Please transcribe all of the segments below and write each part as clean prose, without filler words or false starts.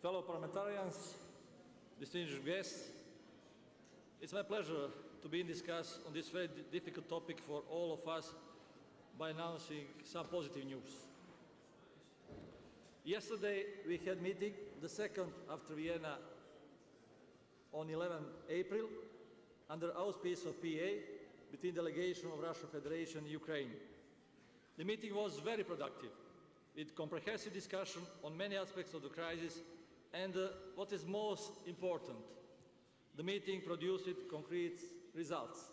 fellow parliamentarians, distinguished guests, it's my pleasure to be in discuss on this very difficult topic for all of us by announcing some positive news. Yesterday we had meeting, the second after Vienna, on 11 April, under auspice of PA, between delegation of Russian Federation and Ukraine. The meeting was very productive, with comprehensive discussion on many aspects of the crisis, and what is most important, the meeting produced concrete results.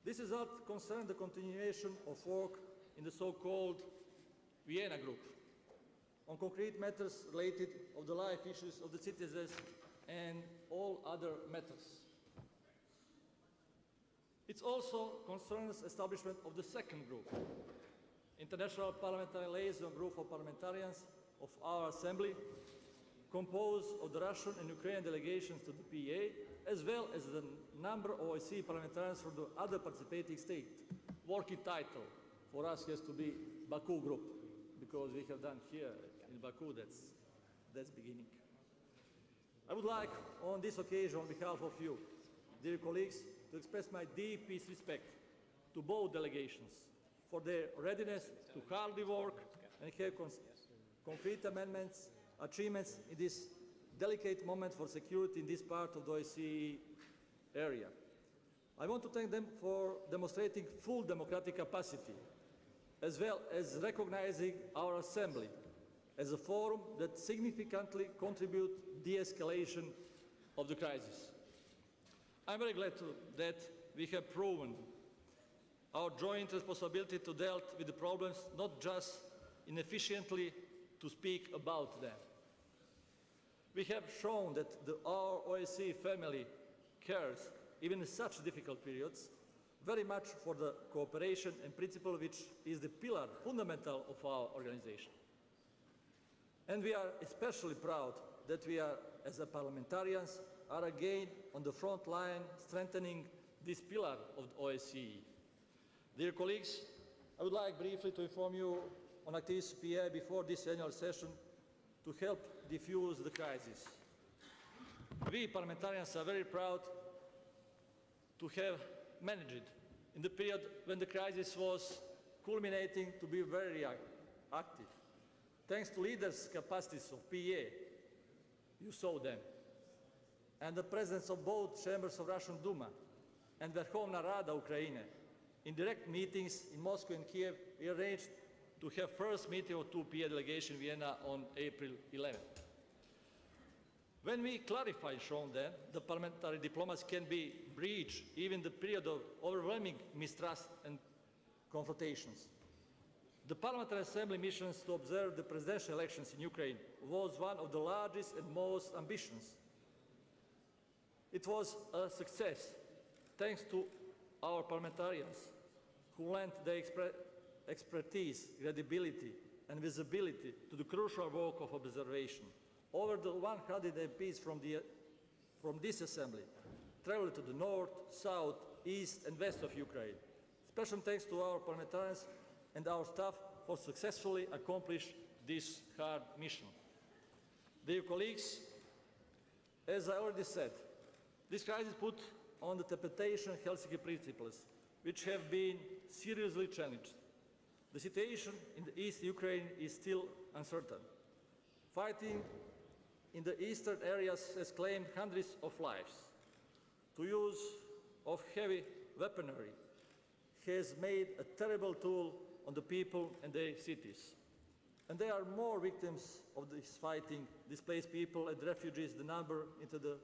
This result concerned the continuation of work in the so-called Vienna Group on concrete matters related to the life issues of the citizens and all other matters. It also concerns establishment of the second group, International Parliamentary Liaison Group of Parliamentarians of our Assembly, composed of the Russian and Ukrainian delegations to the PA, as well as the number of OSCE parliamentarians from the other participating states. Working title for us has to be Baku Group, because we have done here in Baku, that's beginning. I would like, on this occasion, on behalf of you, dear colleagues, to express my deepest respect to both delegations for their readiness to hardly work and have concrete amendments, achievements in this delicate moment for security in this part of the OSCE area. I want to thank them for demonstrating full democratic capacity, as well as recognizing our Assembly as a forum that significantly contributes to de-escalation of the crisis. I'm very glad that we have proven our joint responsibility to deal with the problems, not just inefficiently to speak about them. We have shown that our OSCE family cares, even in such difficult periods, very much for the cooperation and principle which is the pillar, fundamental of our organization. And we are especially proud that we are, as a parliamentarians, are again on the front line strengthening this pillar of the OSCE. Dear colleagues, I would like briefly to inform you on activities PA before this annual session to help diffuse the crisis. We parliamentarians are very proud to have managed in the period when the crisis was culminating to be very active. Thanks to leaders' capacities of PA, you saw them, and the presence of both chambers of Russian Duma and Verkhovna Rada Ukraine. In direct meetings in Moscow and Kiev, we arranged to have first meeting of two PA delegation in Vienna on April 11. When we clarified shown that the parliamentary diplomacy can be breached even in the period of overwhelming mistrust and confrontations. The Parliamentary Assembly missions to observe the presidential elections in Ukraine was one of the largest and most ambitious. It was a success thanks to our parliamentarians who lent their expertise, credibility and visibility to the crucial work of observation. Over the 100 MPs from this assembly traveled to the north, south, east and west of Ukraine. Special thanks to our parliamentarians and our staff for successfully accomplish this hard mission. Dear colleagues, as I already said, this crisis put on the interpretation of Helsinki principles, which have been seriously challenged. The situation in the East Ukraine is still uncertain. Fighting in the eastern areas has claimed hundreds of lives. The use of heavy weaponry has made a terrible toll on the people and their cities. And there are more victims of this fighting, displaced people and refugees, the number into the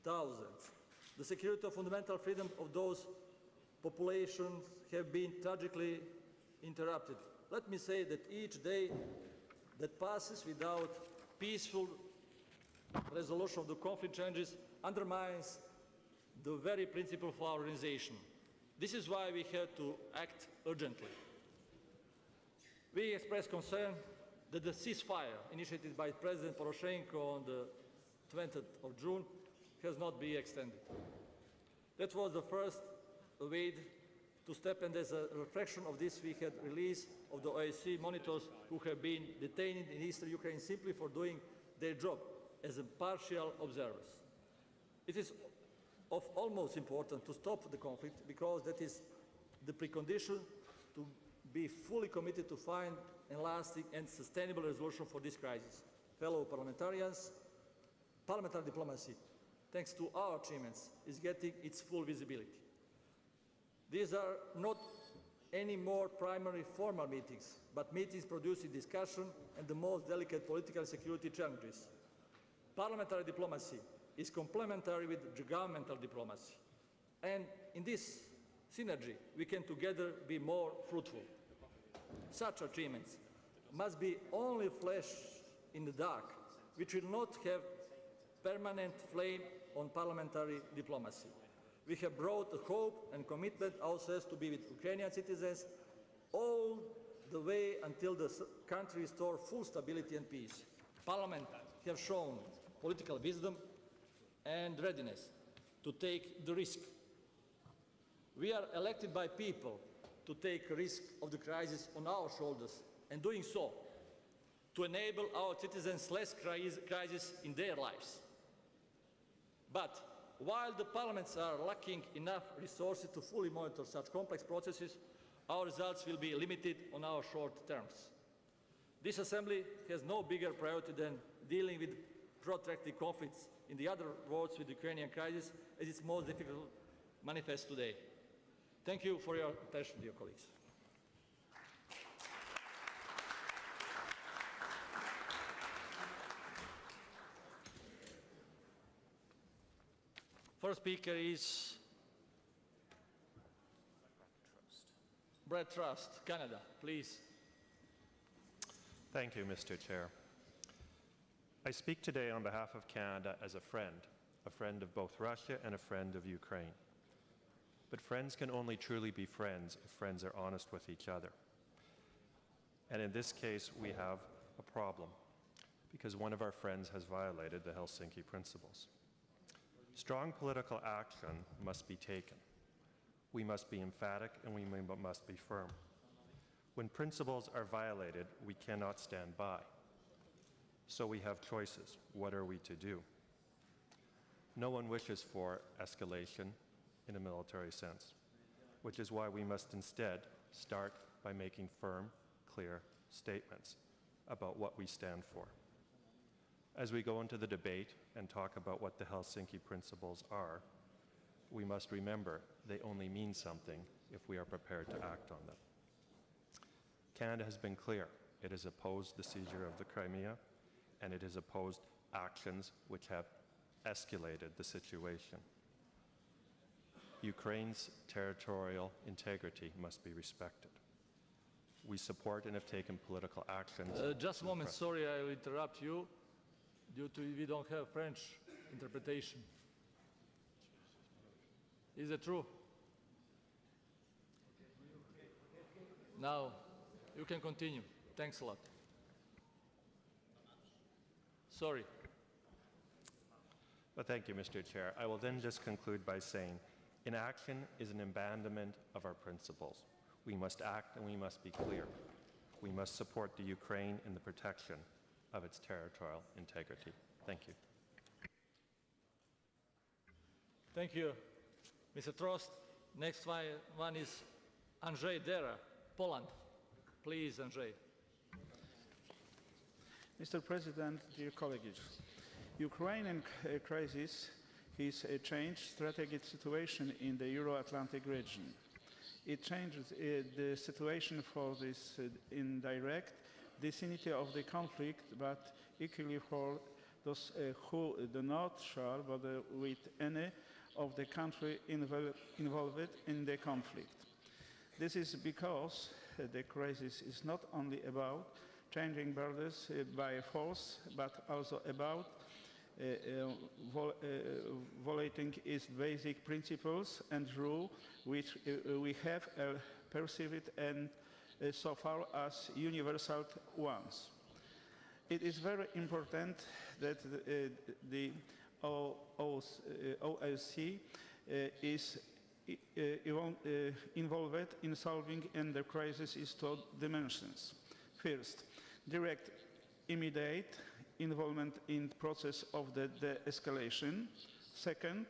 thousands. The security of fundamental freedom of those populations have been tragically interrupted. Let me say that each day that passes without peaceful resolution of the conflict challenges undermines the very principle of our organization. This is why we have to act urgently. We express concern that the ceasefire initiated by President Poroshenko on the 20th of June has not been extended. That was the first way to step, and as a reflection of this, we had release of the OSCE monitors who have been detained in eastern Ukraine simply for doing their job as impartial observers. It is of utmost importance to stop the conflict because that is the precondition to be fully committed to find a lasting and sustainable resolution for this crisis. Fellow parliamentarians, parliamentary diplomacy, thanks to our achievements, is getting its full visibility. These are not any more primary formal meetings, but meetings producing discussion and the most delicate political and security challenges. Parliamentary diplomacy is complementary with governmental diplomacy. And in this synergy, we can together be more fruitful. Such achievements must be only flash in the dark, which will not have permanent flame on parliamentary diplomacy. We have brought hope and commitment ourselves to be with Ukrainian citizens all the way until the country restores full stability and peace. Parliament has shown political wisdom and readiness to take the risk. We are elected by people to take risk of the crisis on our shoulders, and doing so to enable our citizens less crisis in their lives. But while the parliaments are lacking enough resources to fully monitor such complex processes, our results will be limited on our short terms. This Assembly has no bigger priority than dealing with protracted conflicts in the other words with the Ukrainian crisis, as its most difficult manifest today. Thank you for your attention, dear colleagues. First speaker is Brad Trust, Canada, please. Thank you, Mr. Chair. I speak today on behalf of Canada as a friend of both Russia and a friend of Ukraine. But friends can only truly be friends if friends are honest with each other. And in this case, we have a problem because one of our friends has violated the Helsinki Principles. Strong political action must be taken. We must be emphatic and we must be firm. When principles are violated, we cannot stand by. So we have choices. What are we to do? No one wishes for escalation in a military sense, which is why we must instead start by making firm, clear statements about what we stand for. As we go into the debate and talk about what the Helsinki Principles are, we must remember they only mean something if we are prepared to act on them. Canada has been clear. It has opposed the seizure of the Crimea, and it has opposed actions which have escalated the situation. Ukraine's territorial integrity must be respected. We support and have taken political actions. Just a moment, sorry I will interrupt you. Due to we don't have French interpretation. Is it true? Now, you can continue. Thanks a lot. Sorry. Well, thank you, Mr. Chair. I will then just conclude by saying, inaction is an abandonment of our principles. We must act and we must be clear. We must support the Ukraine in the protection of its territorial integrity. Thank you. Thank you, Mr. Trost. Next one is Andrzej Dera, Poland. Please, Andrzej. Mr. President, dear colleagues, Ukrainian crisis is a changed strategic situation in the Euro-Atlantic region. It changes the situation for this indirect vicinity of the conflict, but equally for those who do not share with any of the country involved in the conflict. This is because the crisis is not only about changing borders by force, but also about violating its basic principles and rules, which we have perceived and so far as universal ones. It is very important that the OSCE is involved in solving the crisis in two dimensions. First, direct, immediate involvement in the process of the de-escalation. Second,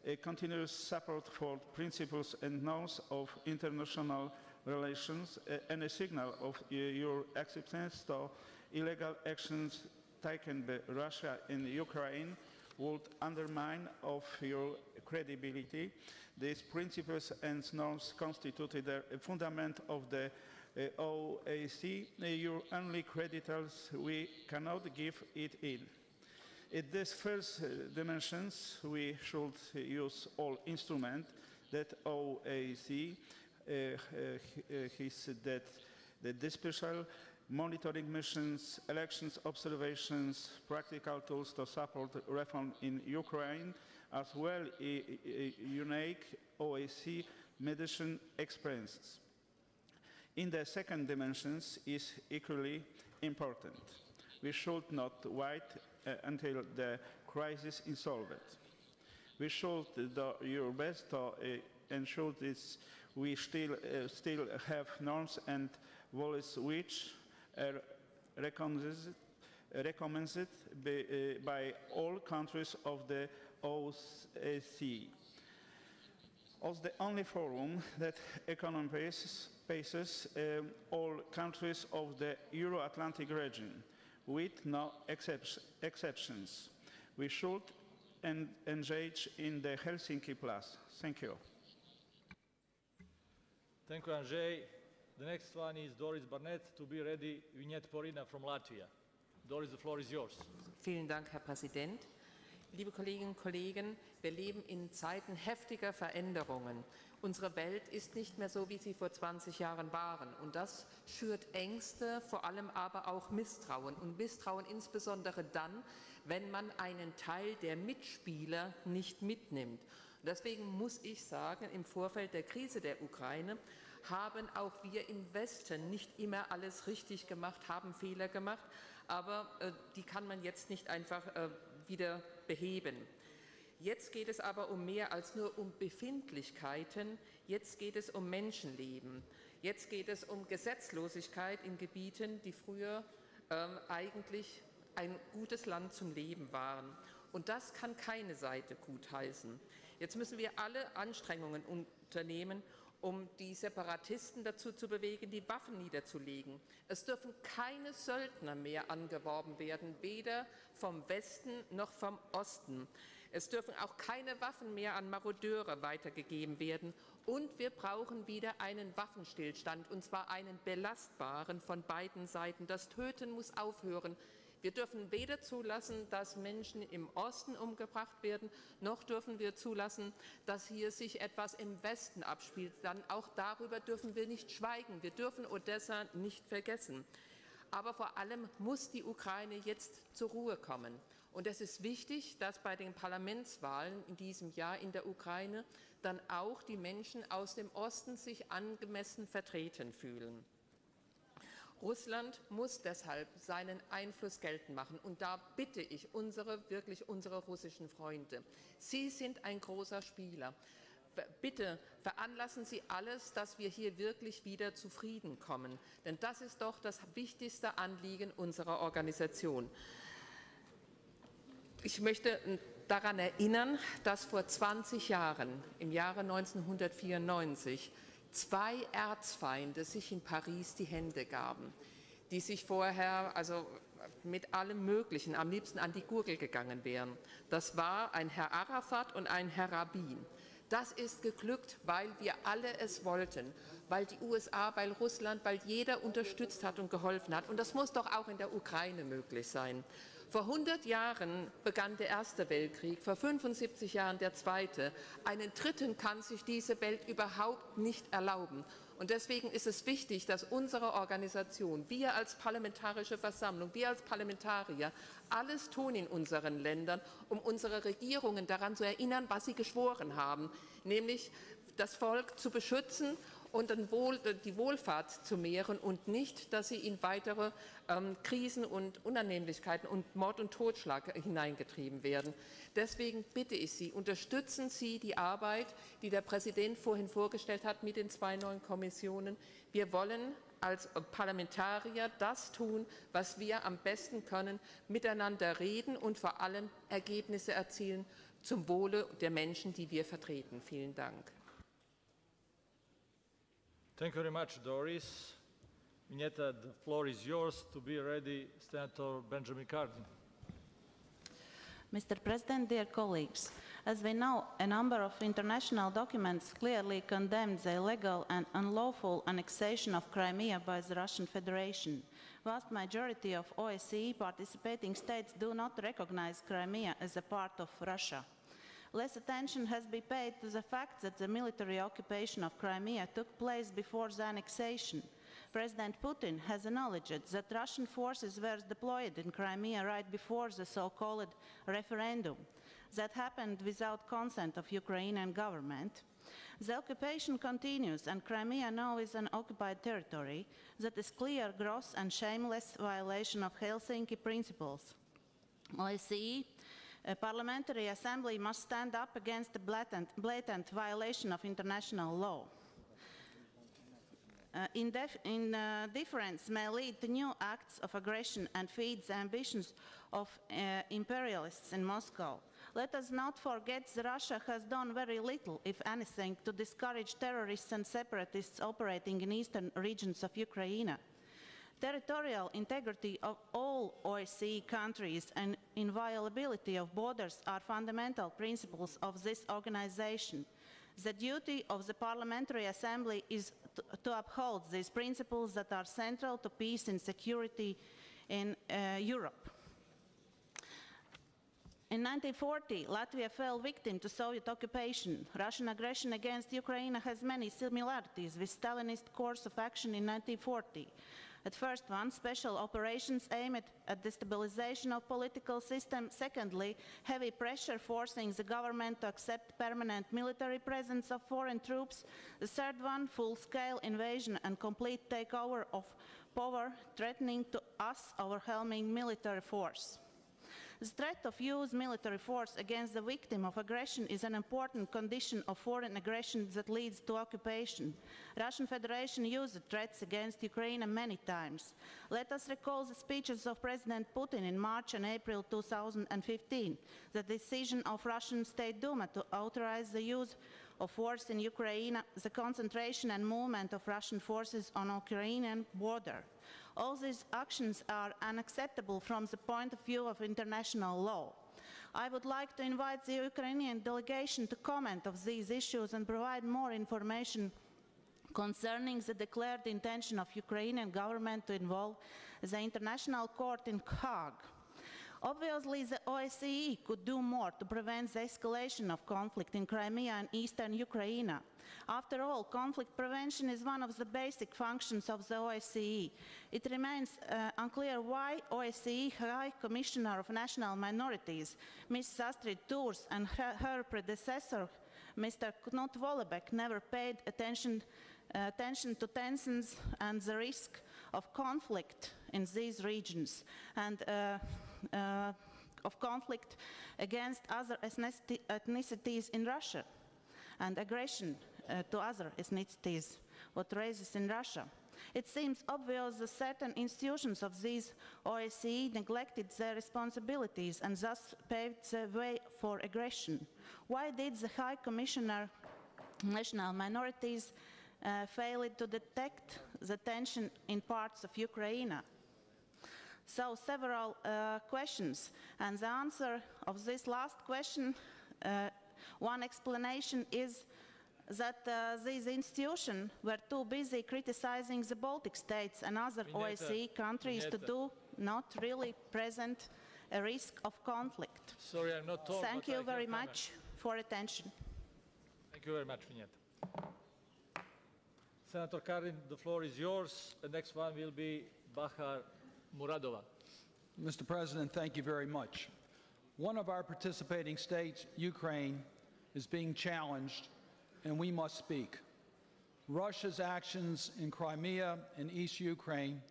a continuous support for principles and norms of international relations and a signal of your acceptance to illegal actions taken by Russia in Ukraine would undermine of your credibility. These principles and norms constituted a fundament of the OAC. Your only creditors, we cannot give it in. In these first dimensions, we should use all instruments that OAC has that the special monitoring missions, elections observations, practical tools to support reform in Ukraine, as well as unique OAC medicine experiences. In the second dimension is equally important. We should not wait until the crisis is solved. We should do your best to ensure that we still have norms and values which are recommended by all countries of the OSCE. As the only forum that encompasses all countries of the Euro-Atlantic region, with no exceptions, we should engage in the Helsinki Plus. Thank you. Thank you, Andrzej. The next one is Doris Barnett, to be ready, Vignette Porina from Latvia. Doris, the floor is yours. Vielen Dank, Herr Präsident. Liebe Kolleginnen und Kollegen, wir leben in Zeiten heftiger Veränderungen. Unsere Welt ist nicht mehr so, wie sie vor 20 Jahren waren. Und das schürt Ängste, vor allem aber auch Misstrauen. Und Misstrauen insbesondere dann, wenn man einen Teil der Mitspieler nicht mitnimmt. Und deswegen muss ich sagen, im Vorfeld der Krise der Ukraine haben auch wir im Westen nicht immer alles richtig gemacht, haben Fehler gemacht, aber die kann man jetzt nicht einfach wieder beheben. Jetzt geht es aber um mehr als nur um Befindlichkeiten, jetzt geht es um Menschenleben. Jetzt geht es um Gesetzlosigkeit in Gebieten, die früher eigentlich ein gutes Land zum Leben waren. Und das kann keine Seite gutheißen. Jetzt müssen wir alle Anstrengungen unternehmen, um die Separatisten dazu zu bewegen, die Waffen niederzulegen. Es dürfen keine Söldner mehr angeworben werden, weder vom Westen noch vom Osten. Es dürfen auch keine Waffen mehr an Marodeure weitergegeben werden. Und wir brauchen wieder einen Waffenstillstand, und zwar einen belastbaren von beiden Seiten. Das Töten muss aufhören. Wir dürfen weder zulassen, dass Menschen im Osten umgebracht werden, noch dürfen wir zulassen, dass hier sich etwas im Westen abspielt. Dann auch darüber dürfen wir nicht schweigen. Wir dürfen Odessa nicht vergessen. Aber vor allem muss die Ukraine jetzt zur Ruhe kommen. Und es ist wichtig, dass bei den Parlamentswahlen in diesem Jahr in der Ukraine dann auch die Menschen aus dem Osten sich angemessen vertreten fühlen. Russland muss deshalb seinen Einfluss geltend machen. Und da bitte ich wirklich unsere russischen Freunde, Sie sind ein großer Spieler. Bitte veranlassen Sie alles, dass wir hier wirklich wieder zu Frieden kommen. Denn das ist doch das wichtigste Anliegen unserer Organisation. Ich möchte daran erinnern, dass vor 20 Jahren, im Jahre 1994, 2 Erzfeinde sich in Paris die Hände gaben, die sich vorher mit allem Möglichen am liebsten an die Gurgel gegangen wären. Das war ein Herr Arafat und ein Herr Rabin. Das ist geglückt, weil wir alle es wollten, weil die USA, weil Russland, weil jeder unterstützt hat und geholfen hat. Und das muss doch auch in der Ukraine möglich sein. Vor 100 Jahren begann der Erste Weltkrieg, vor 75 Jahren der Zweite. Einen dritten kann sich diese Welt überhaupt nicht erlauben. Und deswegen ist es wichtig, dass unsere Organisation, wir als Parlamentarische Versammlung, wir als Parlamentarier, alles tun in unseren Ländern, um unsere Regierungen daran zu erinnern, was sie geschworen haben, nämlich das Volk zu beschützen und die Wohlfahrt zu mehren und nicht, dass sie in weitere Krisen und Unannehmlichkeiten und Mord und Totschlag hineingetrieben werden. Deswegen bitte ich Sie, unterstützen Sie die Arbeit, die der Präsident vorhin vorgestellt hat mit den 2 neuen Kommissionen. Wir wollen als Parlamentarier das tun, was wir am besten können, miteinander reden und vor allem Ergebnisse erzielen zum Wohle der Menschen, die wir vertreten. Vielen Dank. Thank you very much, Doris. Vignetta, the floor is yours. To be ready, Senator Benjamin Cardin. Mr. President, dear colleagues, as we know, a number of international documents clearly condemn the illegal and unlawful annexation of Crimea by the Russian Federation. Vast majority of OSCE participating states do not recognize Crimea as a part of Russia. Less attention has been paid to the fact that the military occupation of Crimea took place before the annexation. President Putin has acknowledged that Russian forces were deployed in Crimea right before the so-called referendum that happened without consent of Ukrainian government. The occupation continues, and Crimea now is an occupied territory. That is clear, gross and shameless violation of Helsinki principles. OSCE Parliamentary Assembly must stand up against the blatant violation of international law. Indifference may lead to new acts of aggression and feed the ambitions of imperialists in Moscow. Let us not forget that Russia has done very little, if anything, to discourage terrorists and separatists operating in eastern regions of Ukraine. Territorial integrity of all OSCE countries and inviolability of borders are fundamental principles of this organization. The duty of the Parliamentary Assembly is to uphold these principles that are central to peace and security in Europe. In 1940, Latvia fell victim to Soviet occupation. Russian aggression against Ukraine has many similarities with Stalinist course of action in 1940. At first one, special operations aimed at destabilization of political system. Secondly, heavy pressure forcing the government to accept permanent military presence of foreign troops. The third one, full-scale invasion and complete takeover of power, threatening to us overwhelming military force. The threat of use military force against the victim of aggression is an important condition of foreign aggression that leads to occupation. Russian Federation used threats against Ukraine many times. Let us recall the speeches of President Putin in March and April 2015, the decision of Russian State Duma to authorize the use of force in Ukraine, the concentration and movement of Russian forces on Ukrainian border. All these actions are unacceptable from the point of view of international law. I would like to invite the Ukrainian delegation to comment on these issues and provide more information concerning the declared intention of Ukrainian government to involve the International Court in Hague. Obviously, the OSCE could do more to prevent the escalation of conflict in Crimea and eastern Ukraine. After all, conflict prevention is one of the basic functions of the OSCE. It remains unclear why OSCE High Commissioner of National Minorities, Ms. Astrid Thors, and her predecessor, Mr. Knut Vollebæk, never paid attention to tensions and the risk of conflict in these regions and of conflict against other ethnicities in Russia and aggression to other ethnicities, what raises in Russia. It seems obvious that certain institutions of these OSCE neglected their responsibilities and thus paved the way for aggression. Why did the High Commissioner National Minorities fail to detect the tension in parts of Ukraine? So several questions, and the answer of this last question, one explanation is that these institutions were too busy criticizing the Baltic states and other OSCE countries to do not really present a risk of conflict. Sorry, I'm not told. Thank you very much for attention. Thank you very much, Vignetta. Senator Cardin, the floor is yours. The next one will be Bahar Muradova. Mr. President, thank you very much. One of our participating states, Ukraine, is being challenged, and we must speak. Russia's actions in Crimea and East Ukraine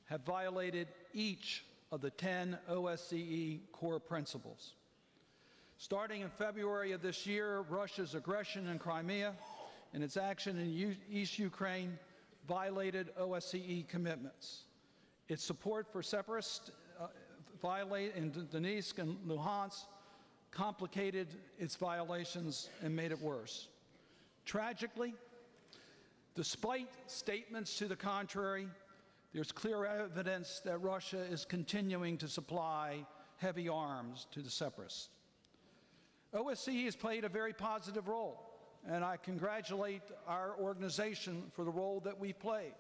have violated each of the 10 OSCE core principles. Starting in February of this year, Russia's aggression in Crimea and its action in East Ukraine violated OSCE commitments. Its support for separatists in Donetsk and Luhansk complicated its violations and made it worse. Tragically, despite statements to the contrary, there's clear evidence that Russia is continuing to supply heavy arms to the separatists. OSCE has played a very positive role, and I congratulate our organization for the role that we've played.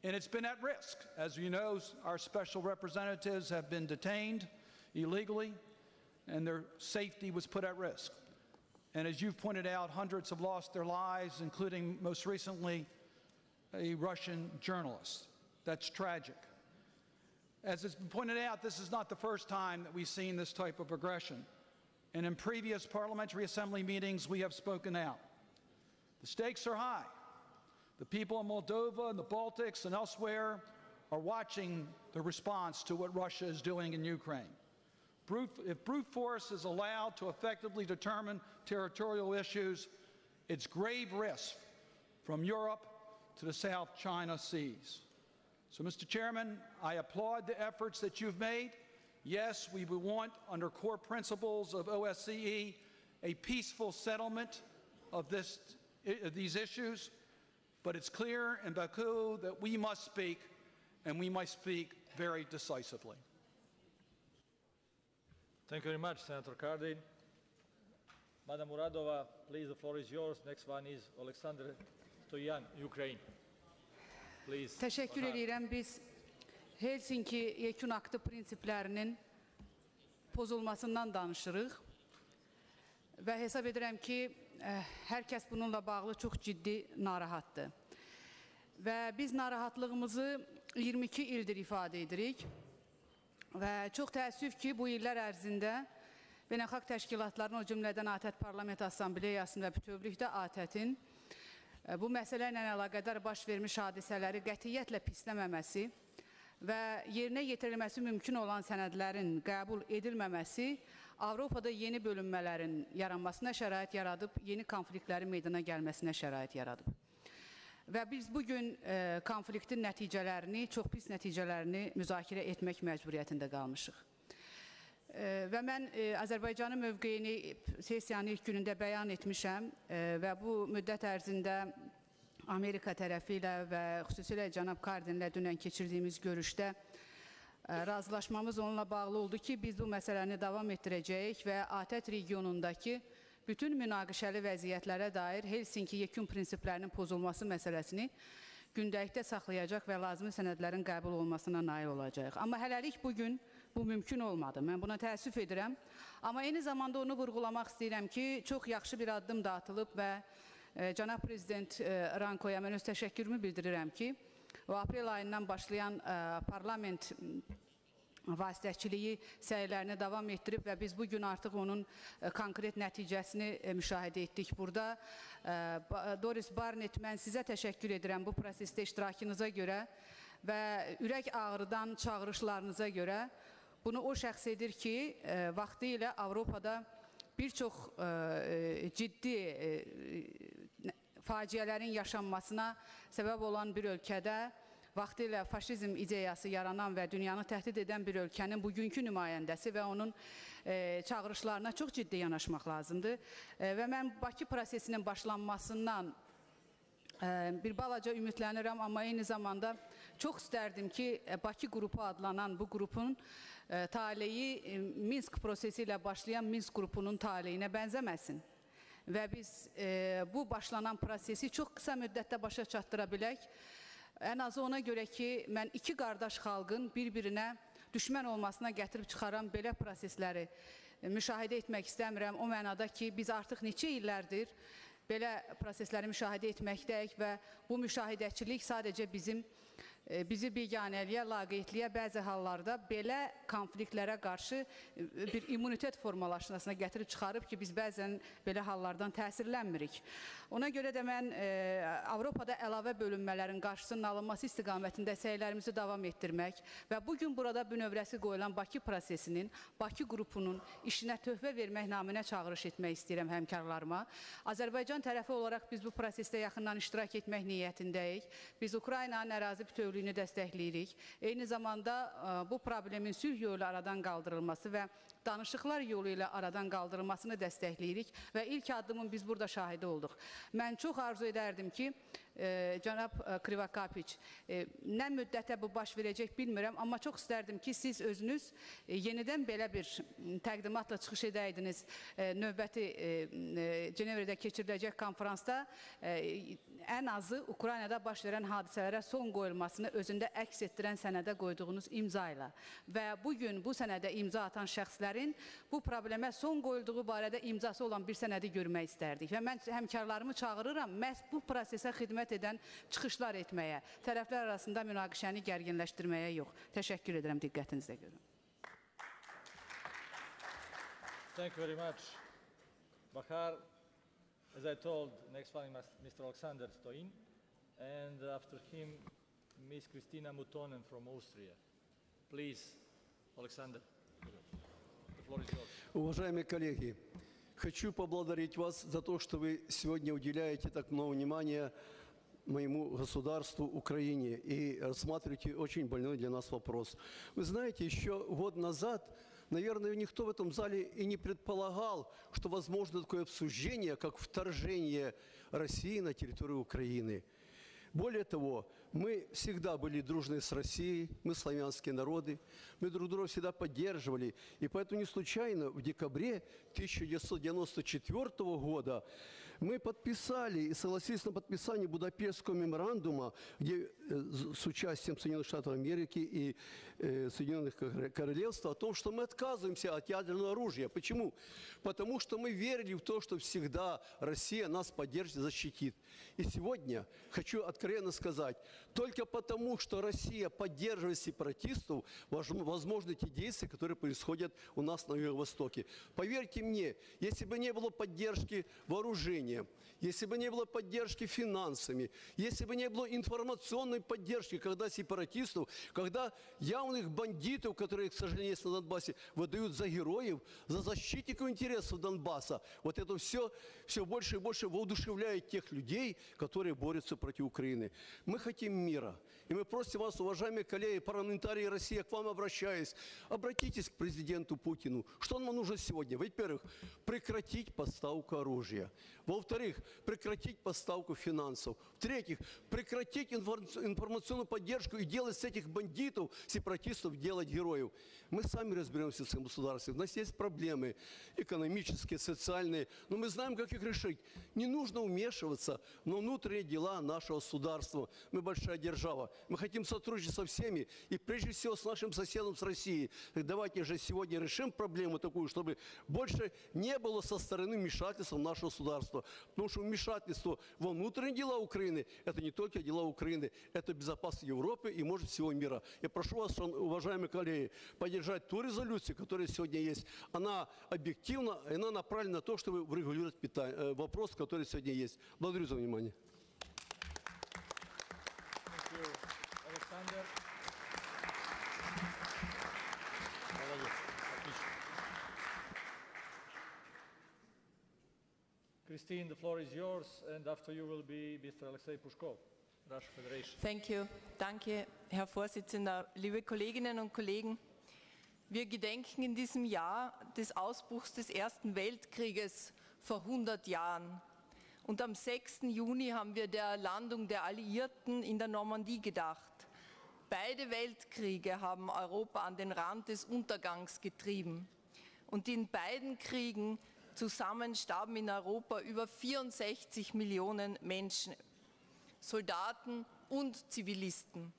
And it's been at risk. As you know, our special representatives have been detained illegally, and their safety was put at risk. And as you've pointed out, hundreds have lost their lives, including most recently a Russian journalist. That's tragic. As it's been pointed out, this is not the first time that we've seen this type of aggression. And in previous Parliamentary Assembly meetings, we have spoken out. The stakes are high. The people of Moldova and the Baltics and elsewhere are watching the response to what Russia is doing in Ukraine. If brute force is allowed to effectively determine territorial issues, it's grave risk from Europe to the South China Seas. So, Mr. Chairman, I applaud the efforts that you've made. Yes, we would want, under core principles of OSCE, a peaceful settlement of these issues, but it's clear in Baku that we must speak, and we must speak very decisively. Thank you very much, Senator Cardin. Madam Muradova, please, the floor is yours. Next one is Alexander Stoyan, Ukraine. Please. Teşekkür ederim. Biz Helsinki Yekun Aktı prinsiplərinin pozulmasından danışırıq və hesab edirəm ki, hər kəs bununla bağlı çox ciddi narahatdır. Və biz narahatlığımızı 22 ildir ifadə edirik və çox təəssüf ki, bu illər ərzində beynəlxalq təşkilatların, o cümlədən ATƏT Parlament Assambleyasının və bütövlükdə ATƏT-in bu məsələ ilə əlaqədar baş vermiş hadisələri qətiyyətlə pisləməməsi və yerinə yetirilməsi mümkün olan sənədlərin qəbul edilməməsi Avropada yeni bölünmələrin yaranmasına şərait yaradıb, yeni konfliktlərin meydana gəlməsinə şərait yaradıb. Və biz bugün konfliktin nəticələrini, çox pis nəticələrini müzakirə etmək məcburiyyətində qalmışıq. Və mən Azərbaycanın mövqeyini sessiyanın ilk günündə bəyan etmişəm və bu müddət ərzində Amerika tərəfi ilə və xüsusilə cənab Cardinlə dünən keçirdiyimiz görüşdə razılaşmamız onunla bağlı oldu ki, biz bu məsələni davam etdirəcəyik və ATƏT regionundakı bütün münaqişəli vəziyyətlərə dair Helsinki yekun prinsiplərinin pozulması məsələsini gündəlikdə saxlayacaq və lazımi sənədlərin qəbul olmasına nail olacaq. Amma hələlik bugün bu mümkün olmadı. Mən buna təəssüf edirəm. Amma eyni zamanda onu vurğulamaq istəyirəm ki, çox yaxşı bir addım da atılıb və cənab Prezident Rankoya mən öz təşəkkürümü bildirirəm ki, o aprel ayından başlayan parlament vasitəçiliyi səylərini davam etdirib və biz bugün artıq onun konkret nəticəsini müşahidə etdik burada. Doris Barnett, mən sizə təşəkkür edirəm bu prosesdə iştirakınıza görə və ürək ağrıdan çağırışlarınıza görə. Bunu o şəxs edir ki, vaxtı ilə Avropada bir çox ciddi faciələrin yaşanmasına səbəb olan bir ölkədə vaxtı ilə faşizm ideyası yaranan və dünyanı təhdid edən bir ölkənin bugünkü nümayəndəsi və onun çağırışlarına çox ciddi yanaşmaq lazımdır. Və mən Bakı prosesinin başlanmasından bir balaca ümidlənirəm, amma eyni zamanda çox istərdim ki, Bakı qrupu adlanan bu qrupun taleyi Minsk prosesi ilə başlayan Minsk qrupunun taleyinə bənzəməsin. Və biz bu başlanan prosesi çox qısa müddətdə başa çatdıra bilək. Ən azı ona görə ki, mən iki qardaş xalqın bir-birinə düşmən olmasına gətirib çıxaran belə prosesləri müşahidə etmək istəmirəm. O mənada ki, biz artıq neçə illərdir belə prosesləri müşahidə etməkdəyik və bu müşahidəçilik sadəcə bizim bizi biganəliyə, laqeydliyə, bəzi hallarda belə konfliktlərə qarşı bir immunitet formalaşmasına gətirib çıxarıb ki, biz bəzən belə hallardan təsirlənmirik. Ona görə də mən Avropada əlavə bölünmələrin qarşısının alınması istiqamətində səylərimizi davam etdirmək və bugün burada bünövrəsi qoyulan Bakı prosesinin, Bakı qrupunun işinə töhfə vermək naminə çağırış etmək istəyirəm həmkarlarıma. Azərbaycan tərəfi olaraq biz bu prosesdə yaxından iştirak etmək niyyətindəyik. Biz Ukraynanın ərazi bütövlüyünü dəstəkləyirik. Eyni zamanda bu problemin sülh yolu ilə aradan qaldırılması və danışıqlar yolu ilə aradan qaldırılmasını dəstəkləyirik və ilk addımın biz burada şahidi olduq. Mən çox arzu edərdim ki, cənab Krivakapiç, nə müddətə bu baş verəcək bilmirəm, amma çox istərdim ki, siz özünüz yenidən belə bir təqdimatla çıxış edəydiniz növbəti Cenevrədə keçiriləcək konferansda ən azı Ukraynada baş verən hadisələrə son qoyulmasını özündə əks etdirən sənədə qoyduğunuz imza ilə və bugün bu sənədə imza atan şəxslərin bu problemə son qoyulduğu barədə imzası olan bir sənədi görmək istərdik və mən həmkarlarımı çağırıram məhz bu prosesə xidmət edən çıxışlar etməyə, tərəflər arasında münaqişəni gərginləşdirməyə yox. Təşəkkür edirəm diqqətinizə görə. Thank you very much. Bahar, as I told, next one is Mr. Alexander Stoin, and after him, Ms. Kristina Mutonen from Austria. Please, Alexander, the floor is yours. Уважаемые коллеги, хочу поблагодарить вас за то, что вы сегодня уделяете так много внимания моему государству, Украине, и рассматриваете очень больной для нас вопрос. Вы знаете, еще год назад, наверное, никто в этом зале и не предполагал, что возможно такое обсуждение, как вторжение России на территорию Украины. Более того, мы всегда были дружны с Россией, мы славянские народы, мы друг друга всегда поддерживали. И поэтому не случайно в декабре 1994 года мы подписали и согласились на подписание Будапештского меморандума, где с участием Соединенных Штатов Америки и Соединенных Королевств о том, что мы отказываемся от ядерного оружия. Почему? Потому что мы верили в то, что всегда Россия нас поддержит и защитит. И сегодня хочу откровенно сказать, только потому, что Россия поддерживает сепаратистов, возможны те действия, которые происходят у нас на Юго-Востоке. Поверьте мне, если бы не было поддержки вооружения, если бы не было поддержки финансами, если бы не было информационной поддержки, когда сепаратистов, когда явных бандитов, которые, к сожалению, есть на Донбассе, выдают за героев, за защитников интересов Донбасса, вот это все больше и больше воодушевляет тех людей, которые борются против Украины. Мы хотим мира. И мы просим вас, уважаемые коллеги, парламентарии России, я к вам обращаюсь, обратитесь к президенту Путину. Что нам нужно сегодня? Во-первых, прекратить поставку оружия. Во-вторых, прекратить поставку финансов. В-третьих, прекратить информационную поддержку и делать с этих бандитов, сепаратистов, делать героев. Мы сами разберемся в своем государстве. У нас есть проблемы экономические, социальные, но мы знаем, как их решить. Не нужно вмешиваться в внутренние дела нашего государства. Мы большая держава. Мы хотим сотрудничать со всеми, и прежде всего с нашим соседом, с Россией. Так давайте же сегодня решим проблему такую, чтобы больше не было со стороны вмешательства в наше государство. Потому что вмешательство во внутренние дела Украины – это не только дела Украины, это безопасность Европы и, может, всего мира. Я прошу вас, уважаемые коллеги, поддержать ту резолюцию, которая сегодня есть. Она объективна, и она направлена на то, чтобы урегулировать вопрос, который сегодня есть. Благодарю за внимание. Alexander. Christine, the floor is yours, and after you will be Mr. Alexei Pushkov, Russian Federation. Thank you. Danke, Herr Vorsitzender. Liebe Kolleginnen und Kollegen, wir gedenken in diesem Jahr des Ausbruchs des Ersten Weltkrieges vor 100 Jahren. Und am 6. Juni haben wir der Landung der Alliierten in der Normandie gedacht. Beide Weltkriege haben Europa an den Rand des Untergangs getrieben. Und in beiden Kriegen zusammen starben in Europa über 64 Millionen Menschen, Soldaten und Zivilisten.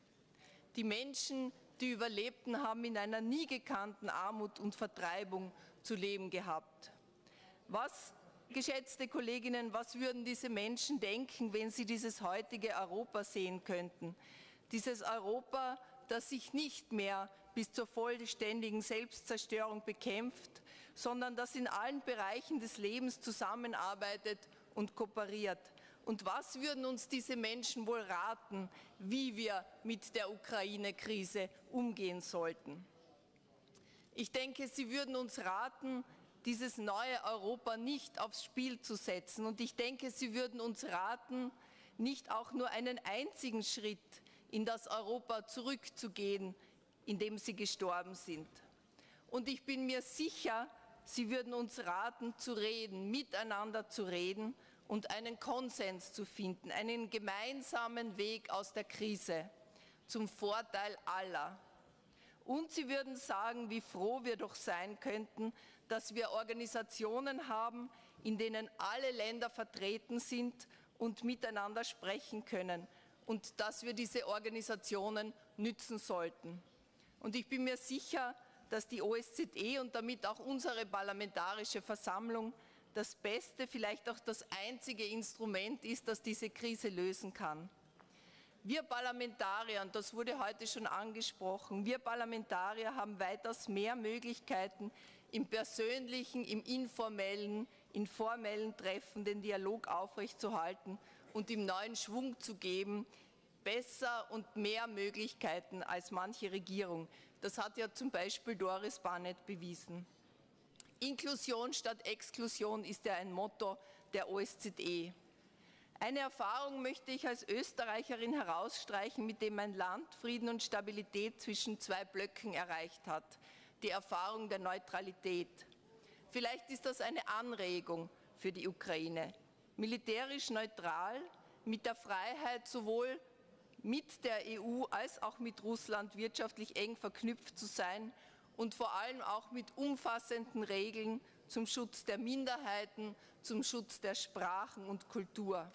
Die Menschen, die überlebten, haben in einer nie gekannten Armut und Vertreibung zu leben gehabt. Was, geschätzte Kolleginnen, was würden diese Menschen denken, wenn sie dieses heutige Europa sehen könnten? Dieses Europa, das sich nicht mehr bis zur vollständigen Selbstzerstörung bekämpft, sondern das in allen Bereichen des Lebens zusammenarbeitet und kooperiert. Und was würden uns diese Menschen wohl raten, wie wir mit der Ukraine-Krise umgehen sollten? Ich denke, sie würden uns raten, dieses neue Europa nicht aufs Spiel zu setzen. Und ich denke, sie würden uns raten, nicht auch nur einen einzigen Schritt in das Europa zurückzugehen, in dem sie gestorben sind. Und ich bin mir sicher, sie würden uns raten, zu reden, miteinander zu reden und einen Konsens zu finden, einen gemeinsamen Weg aus der Krise zum Vorteil aller. Und sie würden sagen, wie froh wir doch sein könnten, dass wir Organisationen haben, in denen alle Länder vertreten sind und miteinander sprechen können und dass wir diese Organisationen nützen sollten. Und ich bin mir sicher, dass die OSZE und damit auch unsere Parlamentarische Versammlung das beste, vielleicht auch das einzige Instrument ist, das diese Krise lösen kann. Wir Parlamentarier, und das wurde heute schon angesprochen, wir Parlamentarier haben weitaus mehr Möglichkeiten, im persönlichen, im informellen, Treffen den Dialog aufrechtzuerhalten und ihm neuen Schwung zu geben, besser und mehr Möglichkeiten als manche Regierung. Das hat ja zum Beispiel Doris Barnett bewiesen. Inklusion statt Exklusion ist ja ein Motto der OSZE. Eine Erfahrung möchte ich als Österreicherin herausstreichen, mit dem mein Land Frieden und Stabilität zwischen zwei Blöcken erreicht hat. Die Erfahrung der Neutralität. Vielleicht ist das eine Anregung für die Ukraine. Militärisch neutral, mit der Freiheit sowohl mit der EU als auch mit Russland wirtschaftlich eng verknüpft zu sein und vor allem auch mit umfassenden Regeln zum Schutz der Minderheiten, zum Schutz der Sprachen und Kultur.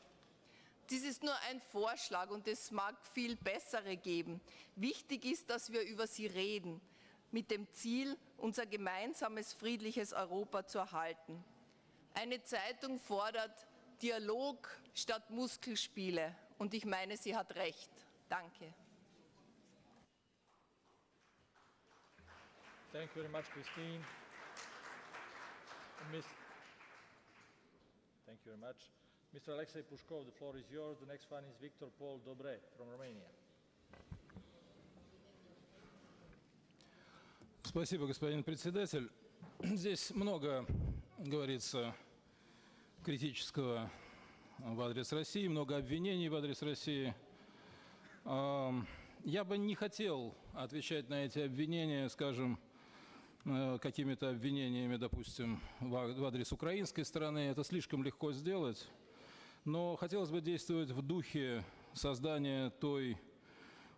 Dies ist nur ein Vorschlag und es mag viel bessere geben. Wichtig ist, dass wir über sie reden, mit dem Ziel, unser gemeinsames friedliches Europa zu erhalten. Eine Zeitung fordert Dialog statt Muskelspiele und ich meine, sie hat recht. Danke. Thank you very much, Christine. Thank you very much. Mr. Alexei Pushkov, the floor is yours. The next one is Victor Paul Dobre from Romania. Спасибо, господин председатель. Здесь много говорится критического в адрес России, много обвинений в адрес России. Я бы не хотел отвечать на эти обвинения, скажем, какими-то обвинениями, допустим, в адрес украинской стороны. Это слишком легко сделать. Но хотелось бы действовать в духе создания той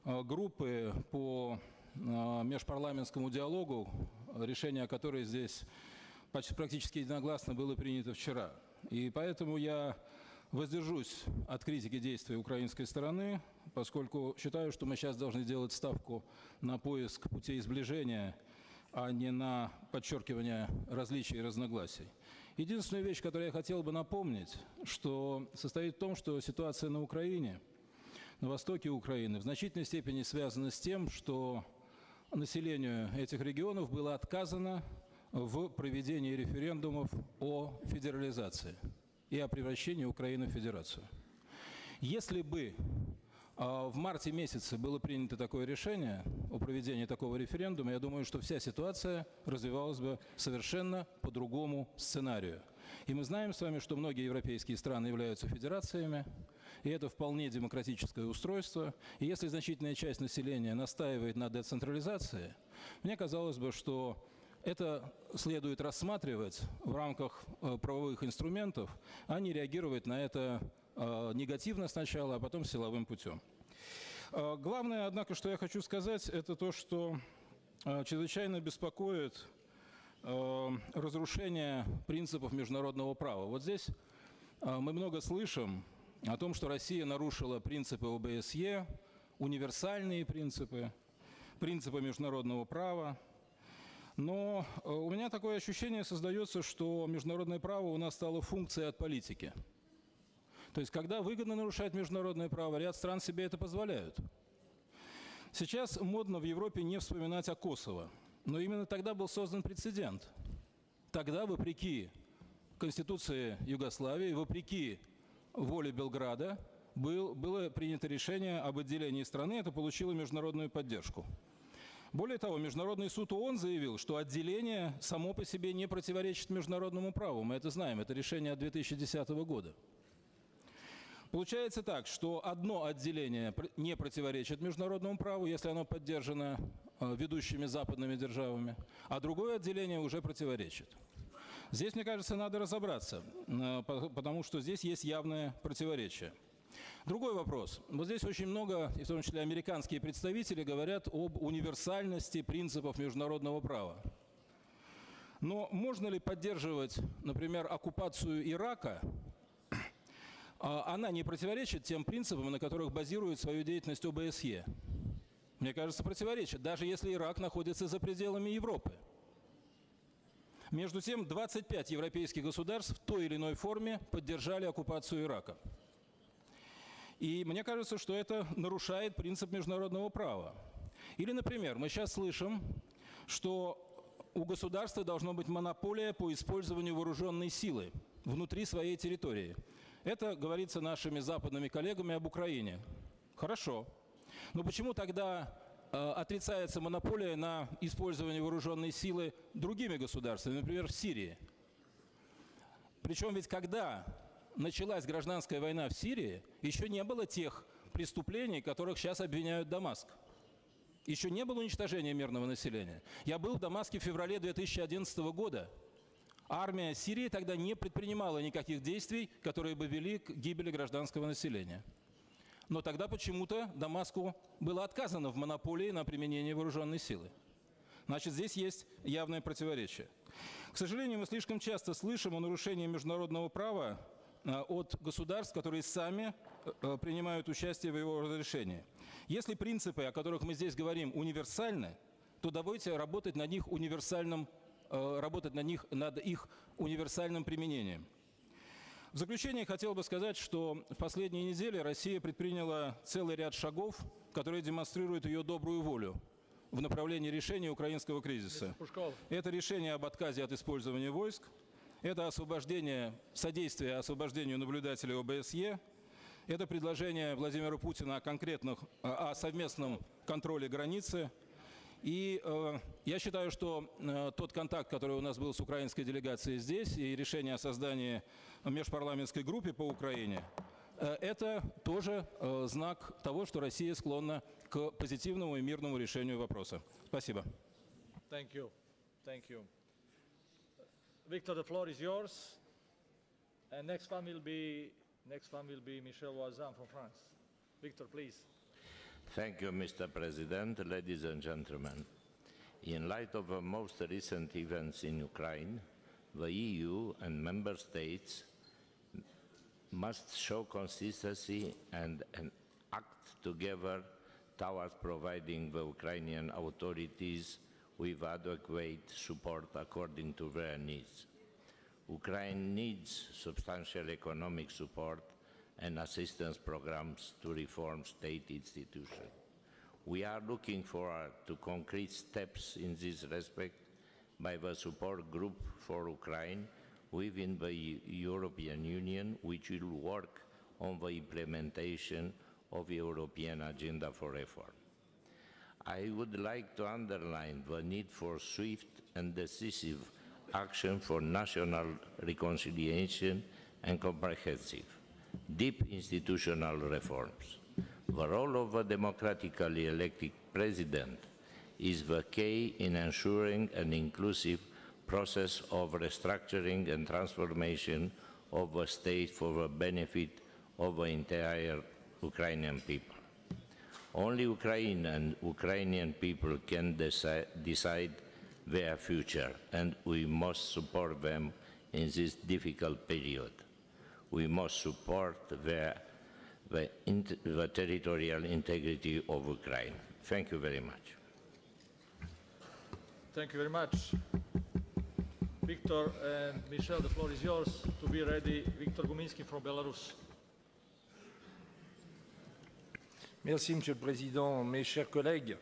группы по межпарламентскому диалогу, решение которой здесь практически единогласно было принято вчера. И поэтому я воздержусь от критики действий украинской стороны, поскольку считаю, что мы сейчас должны делать ставку на поиск путей сближения, а не на подчеркивание различий и разногласий. Единственная вещь, которую я хотел бы напомнить, что состоит в том, что ситуация на Украине, на востоке Украины, в значительной степени связана с тем, что населению этих регионов было отказано в проведении референдумов о федерализации и о превращении Украины в федерацию. Если бы в марте месяце было принято такое решение о проведении такого референдума, я думаю, что вся ситуация развивалась бы совершенно по другому сценарию. И мы знаем с вами, что многие европейские страны являются федерациями, и это вполне демократическое устройство. И если значительная часть населения настаивает на децентрализации, мне казалось бы, что это следует рассматривать в рамках правовых инструментов, а не реагировать на это негативно сначала, а потом силовым путем. Главное, однако, что я хочу сказать, это то, что чрезвычайно беспокоит разрушение принципов международного права. Вот здесь мы много слышим о том, что Россия нарушила принципы ОБСЕ, универсальные принципы, принципы международного права. Но у меня такое ощущение создается, что международное право у нас стало функцией от политики. То есть, когда выгодно нарушать международное право, ряд стран себе это позволяют. Сейчас модно в Европе не вспоминать о Косово, но именно тогда был создан прецедент. Тогда, вопреки Конституции Югославии, вопреки воле Белграда, было принято решение об отделении страны, это получило международную поддержку. Более того, Международный суд ООН заявил, что отделение само по себе не противоречит международному праву. Мы это знаем, это решение от 2010 года. Получается так, что одно отделение не противоречит международному праву, если оно поддержано ведущими западными державами, а другое отделение уже противоречит. Здесь, мне кажется, надо разобраться, потому что здесь есть явное противоречие. Другой вопрос. Вот здесь очень много, и в том числе американские представители, говорят об универсальности принципов международного права. Но можно ли поддерживать, например, оккупацию Ирака? Она не противоречит тем принципам, на которых базирует свою деятельность ОБСЕ. Мне кажется, противоречит, даже если Ирак находится за пределами Европы. Между тем, 25 европейских государств в той или иной форме поддержали оккупацию Ирака. И мне кажется, что это нарушает принцип международного права. Или, например, мы сейчас слышим, что у государства должна быть монополия по использованию вооруженной силы внутри своей территории. Это говорится нашими западными коллегами об Украине. Хорошо. Но почему тогда отрицается монополия на использование вооруженной силы другими государствами, например, в Сирии? Причем ведь когда началась гражданская война в Сирии, еще не было тех преступлений, которых сейчас обвиняют Дамаск. Еще не было уничтожения мирного населения. Я был в Дамаске в феврале 2011 года. Армия Сирии тогда не предпринимала никаких действий, которые бы вели к гибели гражданского населения. Но тогда почему-то Дамаску было отказано в монополии на применение вооруженной силы. Значит, здесь есть явное противоречие. К сожалению, мы слишком часто слышим о нарушении международного права от государств, которые сами принимают участие в его разрешении. Если принципы, о которых мы здесь говорим, универсальны, то давайте работать над их универсальным над их универсальным применением. В заключение хотел бы сказать, что в последние недели Россия предприняла целый ряд шагов, которые демонстрируют ее добрую волю в направлении решения украинского кризиса. Это решение об отказе от использования войск, это содействие освобождению наблюдателей ОБСЕ, это предложение Владимира Путина о совместном контроле границы. И я считаю, что тот контакт, который у нас был с украинской делегацией здесь, и решение о создании межпарламентской группы по Украине, это тоже знак того, что Россия склонна к позитивному и мирному решению вопроса. Спасибо. Thank you. Thank you. Victor, the floor is yours. And next one will be Michel Voisin from France. Victor, please. Thank you, Mr. President, ladies and gentlemen. In light of the most recent events in Ukraine, the EU and member states must show consistency and act together towards providing the Ukrainian authorities with adequate support according to their needs. Ukraine needs substantial economic support and assistance programs to reform state institutions. We are looking forward to concrete steps in this respect by the support group for Ukraine within the European Union, which will work on the implementation of the European Agenda for Reform. I would like to underline the need for swift and decisive action for national reconciliation and comprehensive, deep institutional reforms. The role of a democratically elected president is the key in ensuring an inclusive process of restructuring and transformation of the state for the benefit of the entire Ukrainian people. Only Ukraine and Ukrainian people can decide their future, and we must support them in this difficult period. We must support the territorial integrity of Ukraine. Thank you very much. Thank you very much. Victor and Michel, the floor is yours. To be ready, Viktor Guminsky from Belarus. Merci, Monsieur le Président. Mes chers collègues,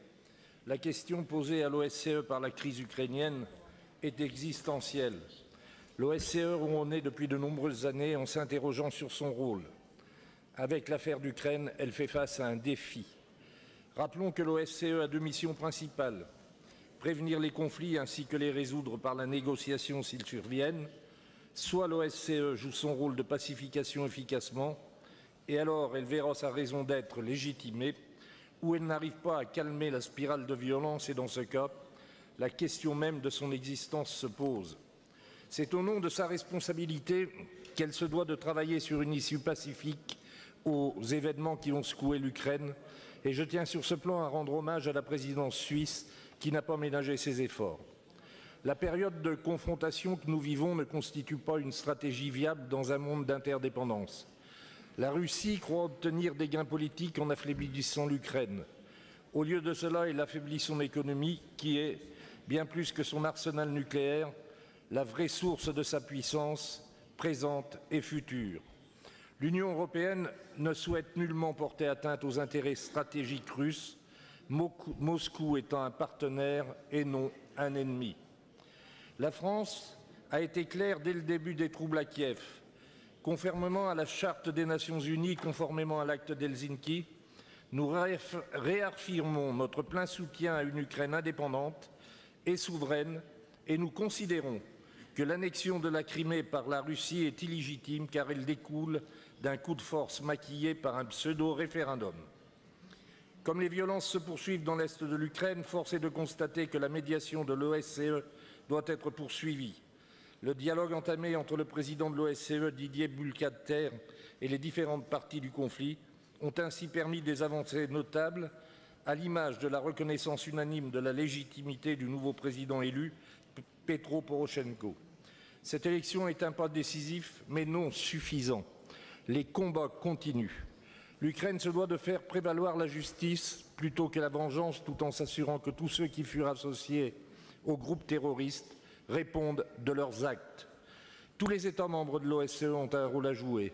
la question posée à l'OSCE par la crise ukrainienne est existentielle. L'OSCE où on est depuis de nombreuses années en s'interrogeant sur son rôle. Avec l'affaire d'Ukraine, elle fait face à un défi. Rappelons que l'OSCE a deux missions principales. Prévenir les conflits ainsi que les résoudre par la négociation s'ils surviennent. Soit l'OSCE joue son rôle de pacification efficacement, et alors elle verra sa raison d'être légitimée, ou elle n'arrive pas à calmer la spirale de violence, et dans ce cas, la question même de son existence se pose. C'est au nom de sa responsabilité qu'elle se doit de travailler sur une issue pacifique aux événements qui ont secoué l'Ukraine, et je tiens sur ce plan à rendre hommage à la présidence suisse qui n'a pas ménagé ses efforts. La période de confrontation que nous vivons ne constitue pas une stratégie viable dans un monde d'interdépendance. La Russie croit obtenir des gains politiques en affaiblissant l'Ukraine. Au lieu de cela, elle affaiblit son économie qui est, bien plus que son arsenal nucléaire, la vraie source de sa puissance présente et future. L'Union européenne ne souhaite nullement porter atteinte aux intérêts stratégiques russes, Moscou étant un partenaire et non un ennemi. La France a été claire dès le début des troubles à Kiev. Conformément à la Charte des Nations Unies, conformément à l'acte d'Helsinki, nous réaffirmons notre plein soutien à une Ukraine indépendante et souveraine, et nous considérons que l'annexion de la Crimée par la Russie est illégitime car elle découle d'un coup de force maquillé par un pseudo-référendum. Comme les violences se poursuivent dans l'est de l'Ukraine, force est de constater que la médiation de l'OSCE doit être poursuivie. Le dialogue entamé entre le président de l'OSCE, Didier Bülkater, et les différentes parties du conflit ont ainsi permis des avancées notables, à l'image de la reconnaissance unanime de la légitimité du nouveau président élu, Petro Poroshenko. Cette élection est un pas décisif, mais non suffisant. Les combats continuent. L'Ukraine se doit de faire prévaloir la justice plutôt que la vengeance, tout en s'assurant que tous ceux qui furent associés aux groupes terroristes répondent de leurs actes. Tous les États membres de l'OSCE ont un rôle à jouer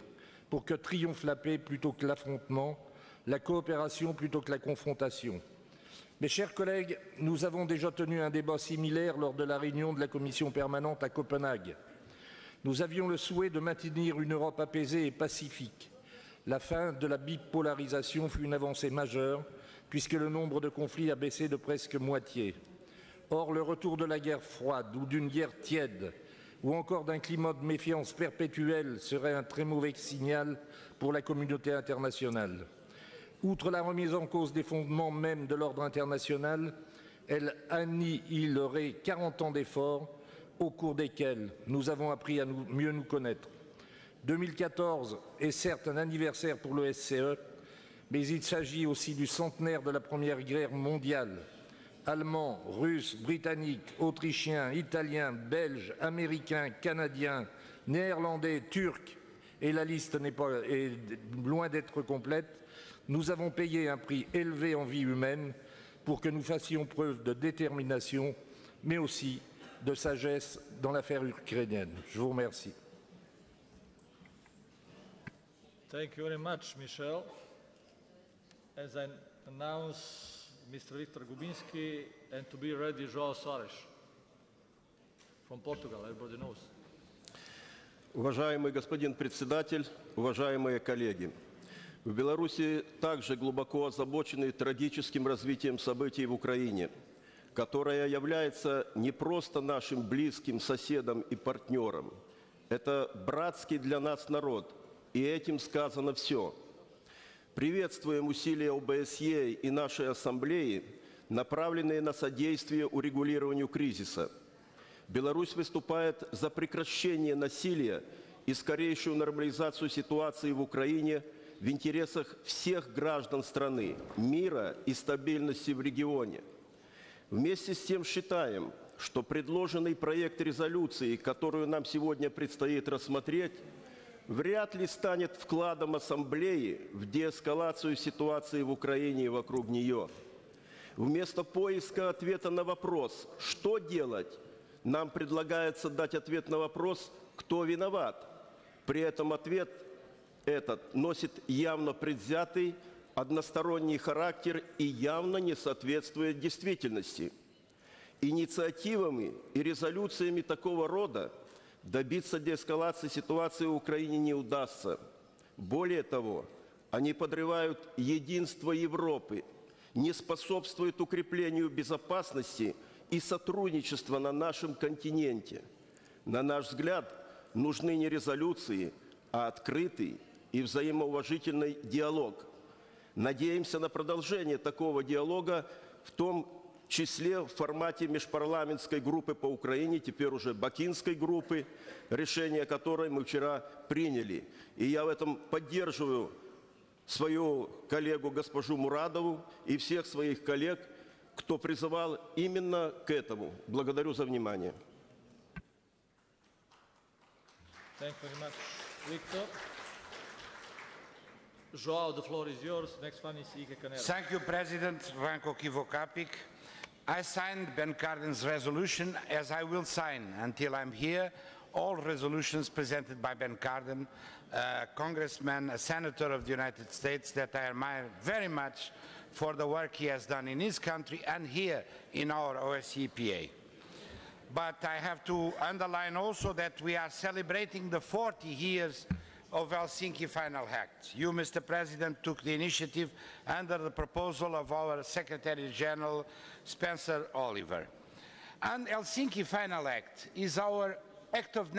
pour que triomphe la paix plutôt que l'affrontement, la coopération plutôt que la confrontation. Mes chers collègues, nous avons déjà tenu un débat similaire lors de la réunion de la commission permanente à Copenhague. Nous avions le souhait de maintenir une Europe apaisée et pacifique. La fin de la bipolarisation fut une avancée majeure, puisque le nombre de conflits a baissé de presque moitié. Or, le retour de la guerre froide ou d'une guerre tiède, ou encore d'un climat de méfiance perpétuelle serait un très mauvais signal pour la communauté internationale. Outre la remise en cause des fondements même de l'ordre international, elle annihilerait 40 ans d'efforts au cours desquels nous avons appris à mieux nous connaître. 2014 est certes un anniversaire pour l'OSCE, mais il s'agit aussi du centenaire de la Première Guerre mondiale. Allemands, Russes, Britanniques, Autrichiens, Italiens, Belges, Américains, Canadiens, Néerlandais, Turcs, et la liste est loin d'être complète, nous avons payé un prix élevé en vie humaine pour que nous fassions preuve de détermination, mais aussi de sagesse dans l'affaire ukrainienne. Je vous remercie. Thank you very much, Michel. As I announce Mr. Viktor Gubinski, and to be ready, João Soares from Portugal, everybody knows. Уважаемый господин председатель, уважаемые коллеги, в Беларуси также глубоко озабочены трагическим развитием событий в Украине, которая является не просто нашим близким соседом и партнером. Это братский для нас народ, и этим сказано все. Приветствуем усилия ОБСЕ и нашей Ассамблеи, направленные на содействие урегулированию кризиса. Беларусь выступает за прекращение насилия и скорейшую нормализацию ситуации в Украине в интересах всех граждан страны, мира и стабильности в регионе. Вместе с тем считаем, что предложенный проект резолюции, которую нам сегодня предстоит рассмотреть, вряд ли станет вкладом Ассамблеи в деэскалацию ситуации в Украине и вокруг нее. Вместо поиска ответа на вопрос, что делать, нам предлагается дать ответ на вопрос, кто виноват. При этом ответ этот носит явно предвзятый односторонний характер и явно не соответствует действительности. Инициативами и резолюциями такого рода добиться деэскалации ситуации в Украине не удастся. Более того, они подрывают единство Европы, не способствуют укреплению безопасности и сотрудничества на нашем континенте. На наш взгляд, нужны не резолюции, а открытый и взаимоуважительный диалог. Надеемся на продолжение такого диалога, в том числе в формате межпарламентской группы по Украине, теперь уже Бакинской группы, решение которой мы вчера приняли. И я в этом поддерживаю свою коллегу госпожу Мурадову и всех своих коллег, кто призывал именно к этому. Благодарю за внимание. Thank you very much, Victor. Joao, the floor is yours. Next one is Ike Canero. Thank you, President Ranko Kivokapik. I signed Ben Carden's resolution, as I will sign until I'm here all resolutions presented by Ben Carden, a congressman, a senator of the United States that I admire very much for the work he has done in his country and here in our OSCE-PA. But I have to underline also that we are celebrating the 40 years of Helsinki Final Act. You, Mr. President, took the initiative under the proposal of our Secretary General, Spencer Oliver. And Helsinki Final Act is our act of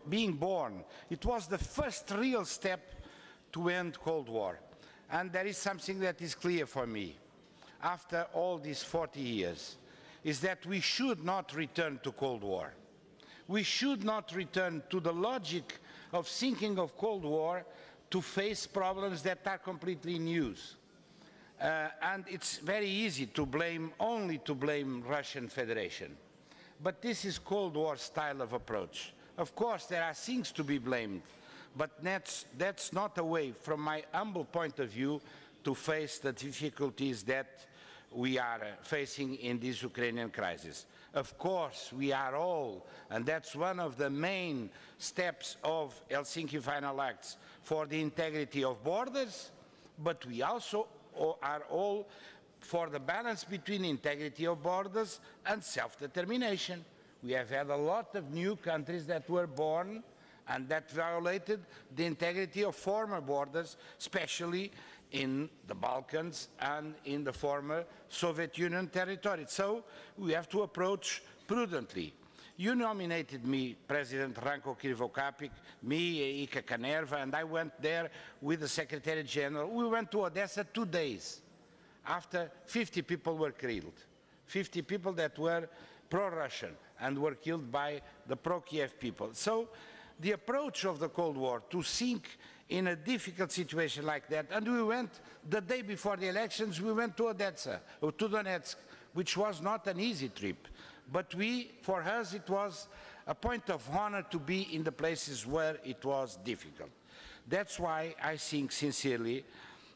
being born. It was the first real step to end Cold War. And there is something that is clear for me after all these 40 years, is that we should not return to Cold War. We should not return to the logic of thinking of Cold War to face problems that are completely new. And it's very easy to blame, only to blame Russian Federation. But this is Cold War style of approach. Of course, there are things to be blamed, but that's not a way, from my humble point of view, to face the difficulties that we are facing in this Ukrainian crisis. Of course, we are all, and that's one of the main steps of Helsinki Final Acts, for the integrity of borders, but we also are all for the balance between integrity of borders and self-determination. We have had a lot of new countries that were born and that violated the integrity of former borders, especially in the Balkans and in the former Soviet Union territory. So we have to approach prudently. You nominated me, President Ranko Krivokapik, me, Ika Kanerva, and I went there with the Secretary General. We went to Odessa 2 days after 50 people were killed. 50 people that were pro-Russian and were killed by the pro-Kiev people. So the approach of the Cold War to think in a difficult situation like that, and we went the day before the elections, we went to Odessa, or to Donetsk, which was not an easy trip. But for us, it was a point of honor to be in the places where it was difficult. That's why I think sincerely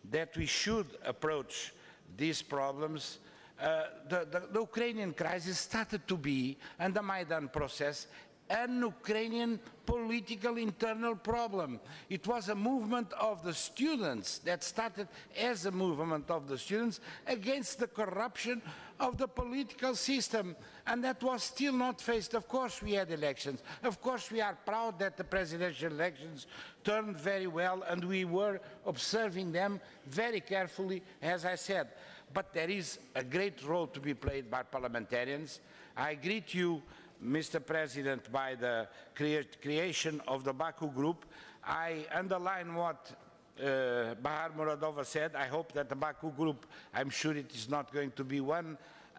that we should approach these problems. The Ukrainian crisis started to be, and the Maidan process, an Ukrainian political internal problem. It was a movement of the students that started as a movement of the students against the corruption of the political system, and that was still not faced. Of course we had elections. Of course we are proud that the presidential elections turned very well, and we were observing them very carefully, as I said. But there is a great role to be played by parliamentarians. I greet you, Mr. President, by the creation of the Baku Group. I underline what Bahar Muradova said. I hope that the Baku Group, I'm sure it is not going to be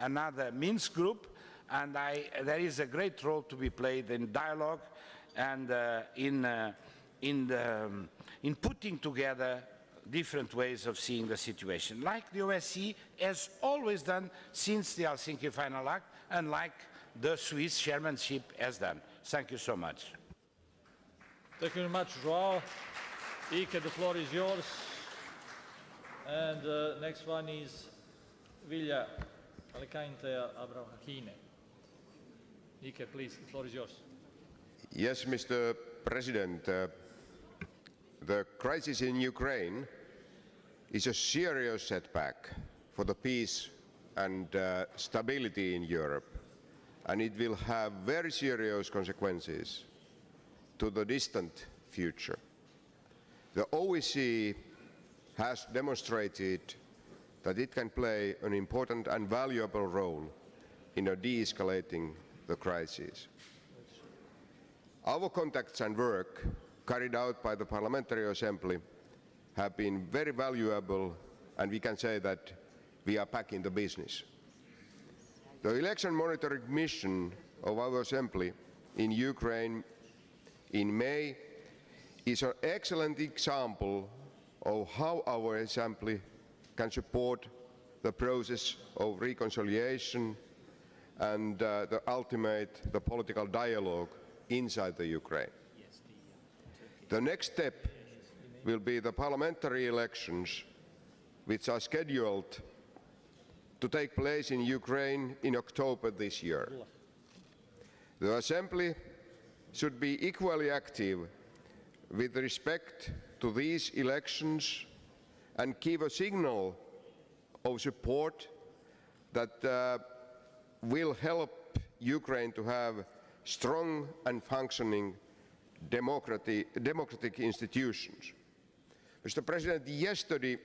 another Minsk group, and there is a great role to be played in dialogue and in putting together different ways of seeing the situation, like the OSCE has always done since the Helsinki Final Act, and like the Swiss chairmanship has done. Thank you so much. Thank you very much, Joao. Ike, the floor is yours. And next one is Vilja Alekaintea Abrahakine. Ike, please, the floor is yours. Yes, Mr. President. The crisis in Ukraine is a serious setback for the peace and stability in Europe, and it will have very serious consequences to the distant future. The OSCE has demonstrated that it can play an important and valuable role in de-escalating the crisis. Our contacts and work carried out by the Parliamentary Assembly have been very valuable, and we can say that we are back in the business. The election monitoring mission of our Assembly in Ukraine in May is an excellent example of how our Assembly can support the process of reconciliation and the political dialogue inside the Ukraine. The next step will be the parliamentary elections, which are scheduled to take place in Ukraine in October this year. The Assembly should be equally active with respect to these elections and give a signal of support that will help Ukraine to have strong and functioning democratic institutions. Mr. President, yesterday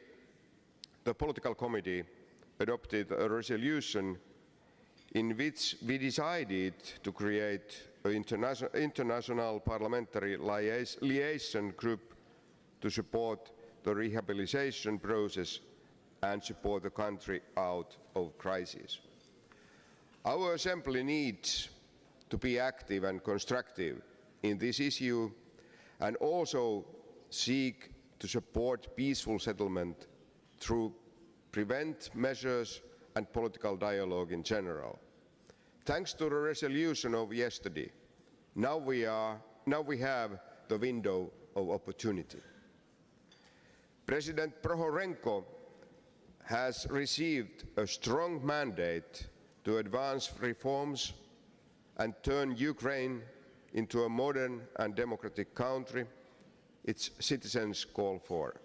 the political committee adopted a resolution in which we decided to create an international parliamentary liaison group to support the rehabilitation process and support the country out of crisis. Our Assembly needs to be active and constructive in this issue and also seek to support peaceful settlement through prevent measures and political dialogue in general. Thanks to the resolution of yesterday, now we have the window of opportunity. President Prohorenko has received a strong mandate to advance reforms and turn Ukraine into a modern and democratic country its citizens call for.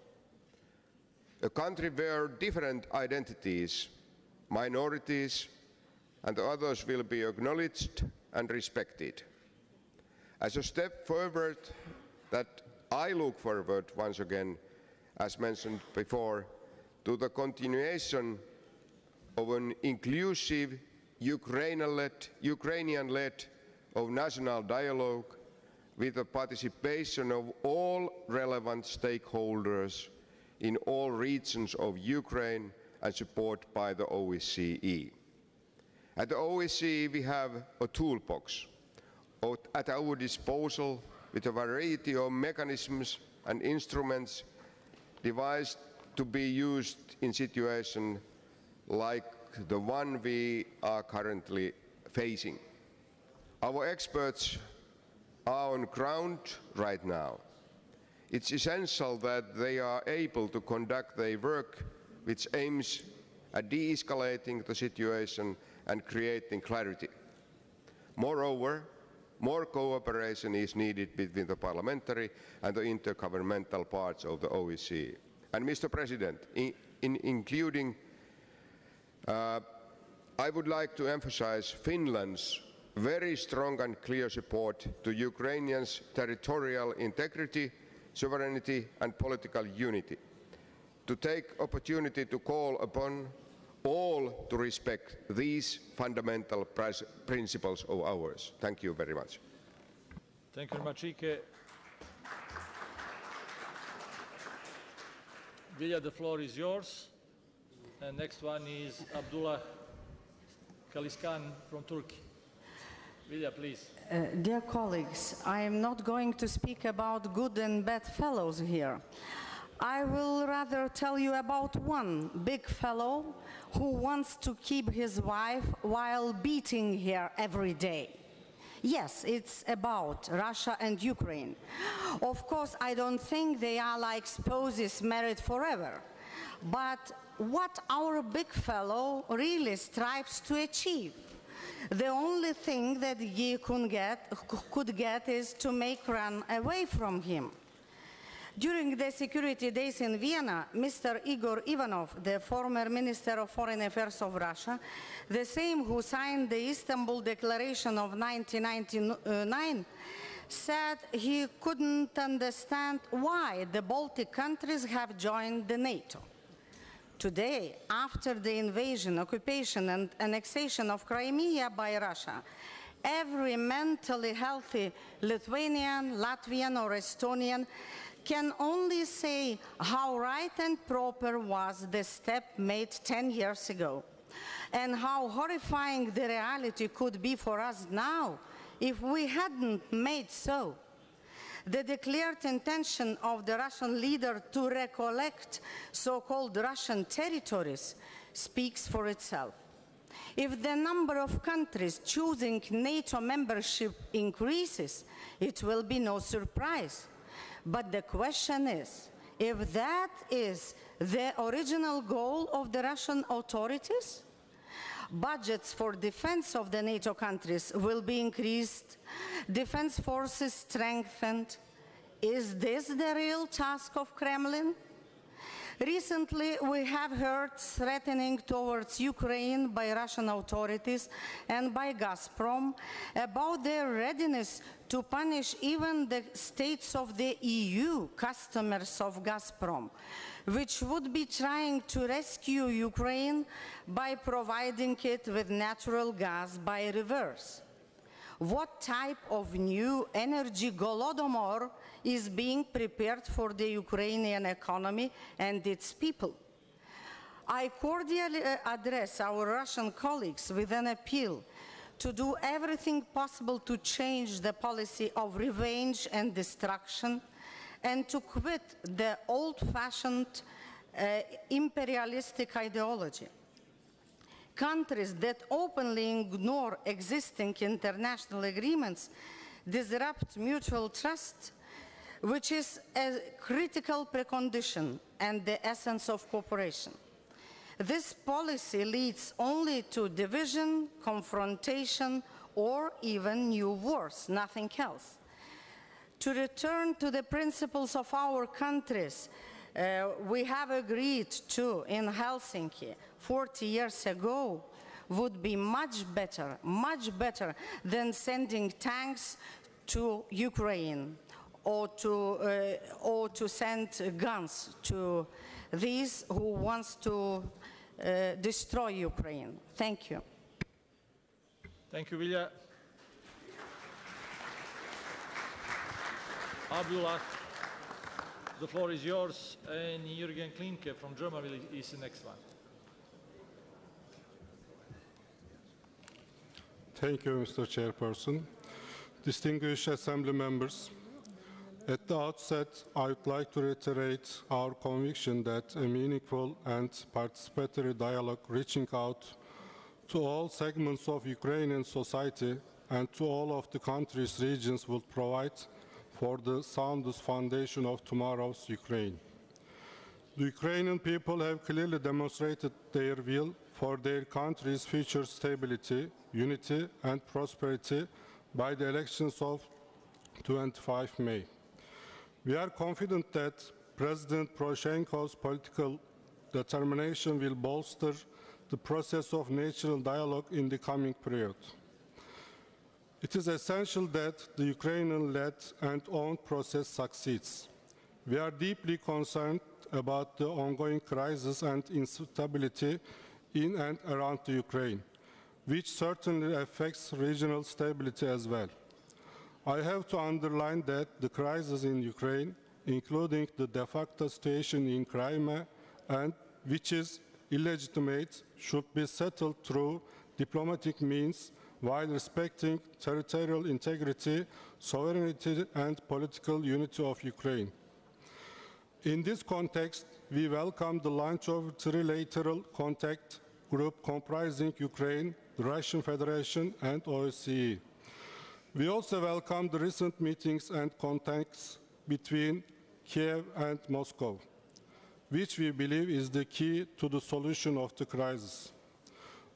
A country where different identities, minorities, and others will be acknowledged and respected. As a step forward that I look forward once again, as mentioned before, to the continuation of an inclusive Ukrainian-led of national dialogue with the participation of all relevant stakeholders in all regions of Ukraine and support by the OSCE. At the OSCE we have a toolbox at our disposal with a variety of mechanisms and instruments devised to be used in situations like the one we are currently facing. Our experts are on ground right now. It's essential that they are able to conduct their work which aims at de-escalating the situation and creating clarity. Moreover, more cooperation is needed between the parliamentary and the intergovernmental parts of the OSCE. And Mr. President, I would like to emphasize Finland's very strong and clear support to Ukrainians' territorial integrity, sovereignty and political unity, to take opportunity to call upon all to respect these fundamental principles of ours. Thank you very much. Thank you very much, Ike. Vilja, the floor is yours. And next one is Abdullah Kaliskan from Turkey. Vilja, please. Dear colleagues, I am not going to speak about good and bad fellows here. I will rather tell you about one big fellow who wants to keep his wife while beating her every day. Yes, it's about Russia and Ukraine. Of course, I don't think they are like spouses married forever. But what our big fellow really strives to achieve, the only thing that he could get is to make run away from him. During the security days in Vienna, Mr. Igor Ivanov, the former Minister of Foreign Affairs of Russia, the same who signed the Istanbul Declaration of 1999, said he couldn't understand why the Baltic countries have joined the NATO. Today, after the invasion, occupation, and annexation of Crimea by Russia, every mentally healthy Lithuanian, Latvian, or Estonian can only say how right and proper was the step made 10 years ago, and how horrifying the reality could be for us now if we hadn't made so. The declared intention of the Russian leader to recollect so-called Russian territories speaks for itself. If the number of countries choosing NATO membership increases, it will be no surprise. But the question is, if that is the original goal of the Russian authorities, budgets for defense of the NATO countries will be increased, defense forces strengthened. Is this the real task of Kremlin? Recently, we have heard threatening towards Ukraine by Russian authorities and by Gazprom about their readiness to punish even the states of the EU, customers of Gazprom, which would be trying to rescue Ukraine by providing it with natural gas by reverse. What type of new energy Golodomor is being prepared for the Ukrainian economy and its people? I cordially address our Russian colleagues with an appeal to do everything possible to change the policy of revenge and destruction, and to quit the old-fashioned imperialistic ideology. Countries that openly ignore existing international agreements disrupt mutual trust, which is a critical precondition and the essence of cooperation. This policy leads only to division, confrontation, or even new wars, nothing else. To return to the principles of our countries, we have agreed to in Helsinki 40 years ago would be much better than sending tanks to Ukraine or to send guns to these who wants to destroy Ukraine. Thank you. Thank you, Vilja. Abdullah, the floor is yours, and Jürgen Klimke from Germany is the next one. Thank you, Mr. Chairperson. Distinguished Assembly members, at the outset, I would like to reiterate our conviction that a meaningful and participatory dialogue reaching out to all segments of Ukrainian society and to all of the country's regions will provide for the soundest foundation of tomorrow's Ukraine. The Ukrainian people have clearly demonstrated their will for their country's future stability, unity, and prosperity by the elections of 25 May. We are confident that President Poroshenko's political determination will bolster the process of national dialogue in the coming period. It is essential that the Ukrainian-led and owned process succeeds. We are deeply concerned about the ongoing crisis and instability in and around the Ukraine, which certainly affects regional stability as well. I have to underline that the crisis in Ukraine, including the de facto situation in Crimea, and which is illegitimate, should be settled through diplomatic means while respecting territorial integrity, sovereignty, and political unity of Ukraine. In this context, we welcome the launch of a trilateral contact group comprising Ukraine, the Russian Federation, and OSCE. We also welcome the recent meetings and contacts between Kiev and Moscow, which we believe is the key to the solution of the crisis.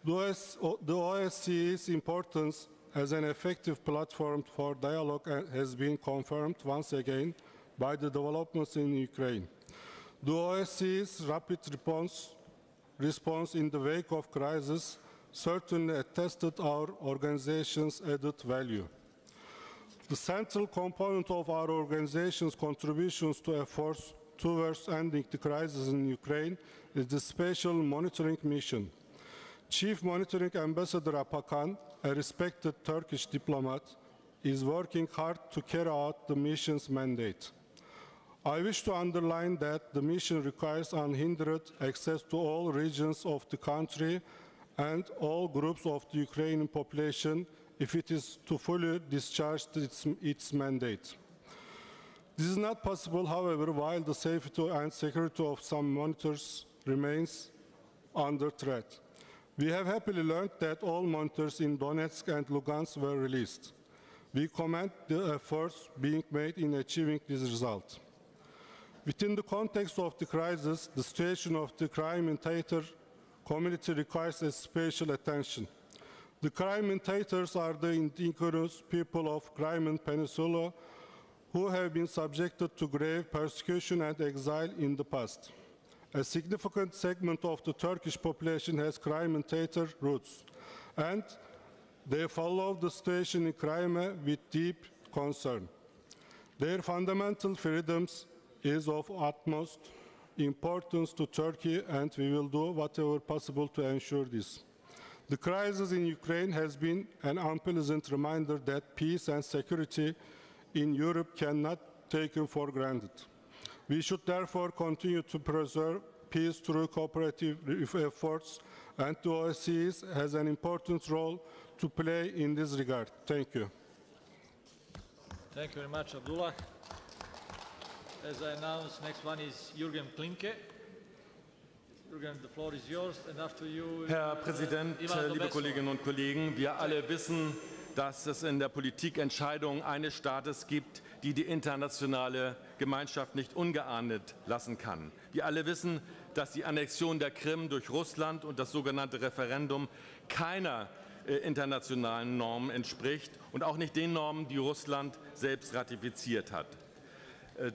The OSCE's importance as an effective platform for dialogue has been confirmed once again by the developments in Ukraine. The OSCE's rapid response in the wake of crisis certainly attested our organization's added value. The central component of our organization's contributions to efforts towards ending the crisis in Ukraine is the Special Monitoring Mission. Chief Monitoring Ambassador Apakan, a respected Turkish diplomat, is working hard to carry out the mission's mandate. I wish to underline that the mission requires unhindered access to all regions of the country and all groups of the Ukrainian population if it is to fully discharge its mandate. This is not possible, however, while the safety and security of some monitors remains under threat. We have happily learned that all monitors in Donetsk and Lugansk were released. We commend the efforts being made in achieving this result. Within the context of the crisis, the situation of the Crimean Tatar community requires a special attention. The Crimean Tatars are the indigenous people of Crimean Peninsula who have been subjected to grave persecution and exile in the past. A significant segment of the Turkish population has Crimean Tatar roots, and they follow the situation in Crimea with deep concern. Their fundamental freedoms is of utmost importance to Turkey, and we will do whatever possible to ensure this. The crisis in Ukraine has been an unpleasant reminder that peace and security in Europe cannot be taken for granted. We should therefore continue to preserve peace through cooperative efforts, and the OSCE has an important role to play in this regard. Thank you. Thank you very much, Abdullah. As I announced, next one is Jürgen Klinke. Jürgen, the floor is yours, and after you, Herr Präsident, liebe Kolleginnen und Kollegen, wir alle wissen, dass es in der Politik Entscheidungen eines Staates gibt, die die internationale Gemeinschaft nicht ungeahndet lassen kann. Wir alle wissen, dass die Annexion der Krim durch Russland und das sogenannte Referendum keiner internationalen Normen entspricht und auch nicht den Normen, die Russland selbst ratifiziert hat.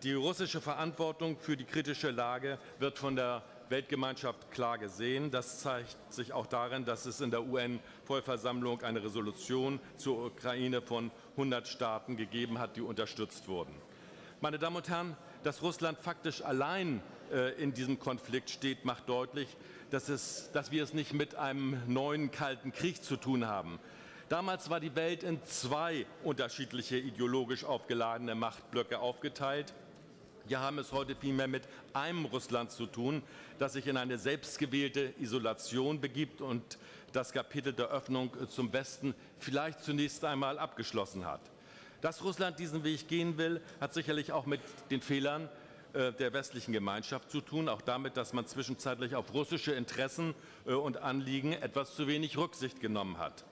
Die russische Verantwortung für die kritische Lage wird von der Weltgemeinschaft klar gesehen. Das zeigt sich auch darin, dass es in der UN-Vollversammlung eine Resolution zur Ukraine von 100 Staaten gegeben hat, die unterstützt wurden. Meine Damen und Herren, dass Russland faktisch allein in diesem Konflikt steht, macht deutlich, dass wir es nicht mit einem neuen Kalten Krieg zu tun haben. Damals war die Welt in zwei unterschiedliche ideologisch aufgeladene Machtblöcke aufgeteilt. Wir haben es heute vielmehr mit einem Russland zu tun, das sich in eine selbstgewählte Isolation begibt und das Kapitel der Öffnung zum Westen vielleicht zunächst einmal abgeschlossen hat. Dass Russland diesen Weg gehen will, hat sicherlich auch mit den Fehlern der westlichen Gemeinschaft zu tun, auch damit, dass man zwischenzeitlich auf russische Interessen und Anliegen etwas zu wenig Rücksicht genommen hat.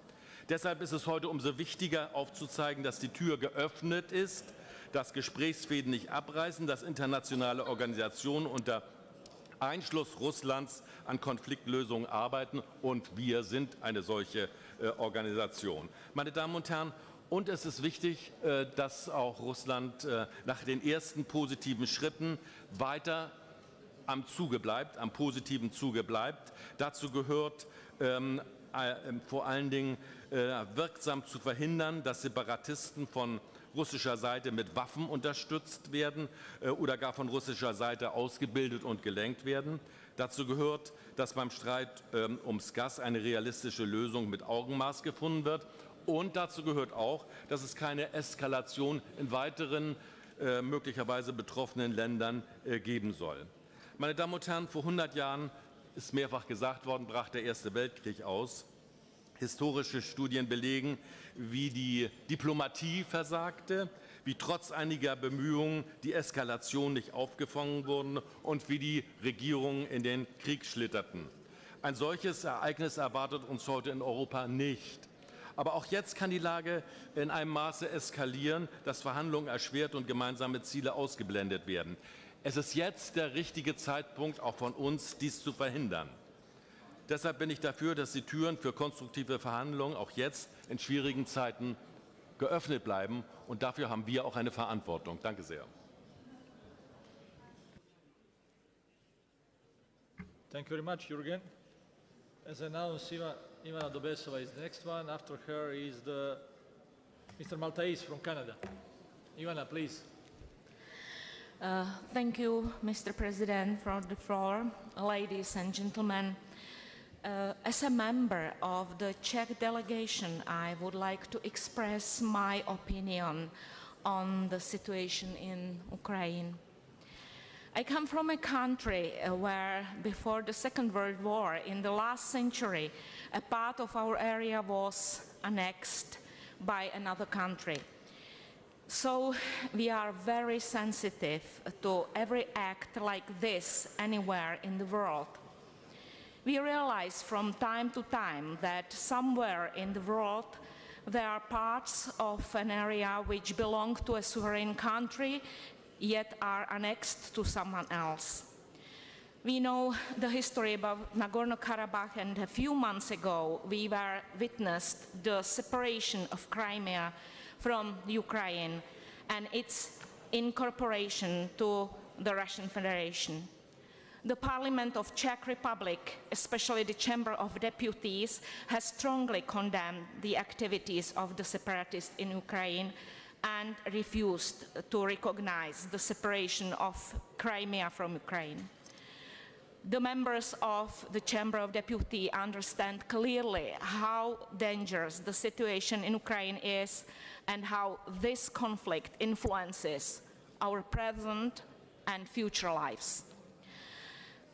Deshalb ist es heute umso wichtiger aufzuzeigen, dass die Tür geöffnet ist, dass Gesprächsfäden nicht abreißen, dass internationale Organisationen unter Einschluss Russlands an Konfliktlösungen arbeiten, und wir sind eine solche Organisation. Meine Damen und Herren, und es ist wichtig, dass auch Russland nach den ersten positiven Schritten weiter am Zuge bleibt, am positiven Zuge bleibt. Dazu gehört vor allen Dingen wirksam zu verhindern, dass Separatisten von russischer Seite mit Waffen unterstützt werden oder gar von russischer Seite ausgebildet und gelenkt werden. Dazu gehört, dass beim Streit ums Gas eine realistische Lösung mit Augenmaß gefunden wird. Und dazu gehört auch, dass es keine Eskalation in weiteren möglicherweise betroffenen Ländern geben soll. Meine Damen und Herren, vor 100 Jahren, ist mehrfach gesagt worden, brach der Erste Weltkrieg aus. Historische Studien belegen, wie die Diplomatie versagte, wie trotz einiger Bemühungen die Eskalation nicht aufgefangen wurde und wie die Regierungen in den Krieg schlitterten. Ein solches Ereignis erwartet uns heute in Europa nicht. Aber auch jetzt kann die Lage in einem Maße eskalieren, dass Verhandlungen erschwert und gemeinsame Ziele ausgeblendet werden. Es ist jetzt der richtige Zeitpunkt, auch von uns, dies zu verhindern. Deshalb bin ich dafür, dass die Türen für konstruktive Verhandlungen auch jetzt in schwierigen Zeiten geöffnet bleiben. Und dafür haben wir auch eine Verantwortung. Danke sehr. Thank you very much, Jürgen. As announced, Ivana Dobesova is the next one. After her is Mr. Maltais from Canada. Ivana, please. Thank you, Mr. President, for the floor. Ladies and gentlemen, as a member of the Czech delegation, I would like to express my opinion on the situation in Ukraine. I come from a country where, before the Second World War, in the last century, a part of our area was annexed by another country. So we are very sensitive to every act like this anywhere in the world. We realize from time to time that somewhere in the world there are parts of an area which belong to a sovereign country, yet are annexed to someone else. We know the history about Nagorno-Karabakh, and a few months ago we witnessed the separation of Crimea from Ukraine and its incorporation to the Russian Federation. The Parliament of Czech Republic, especially the Chamber of Deputies, has strongly condemned the activities of the separatists in Ukraine and refused to recognize the separation of Crimea from Ukraine. The members of the Chamber of Deputies understand clearly how dangerous the situation in Ukraine is and how this conflict influences our present and future lives.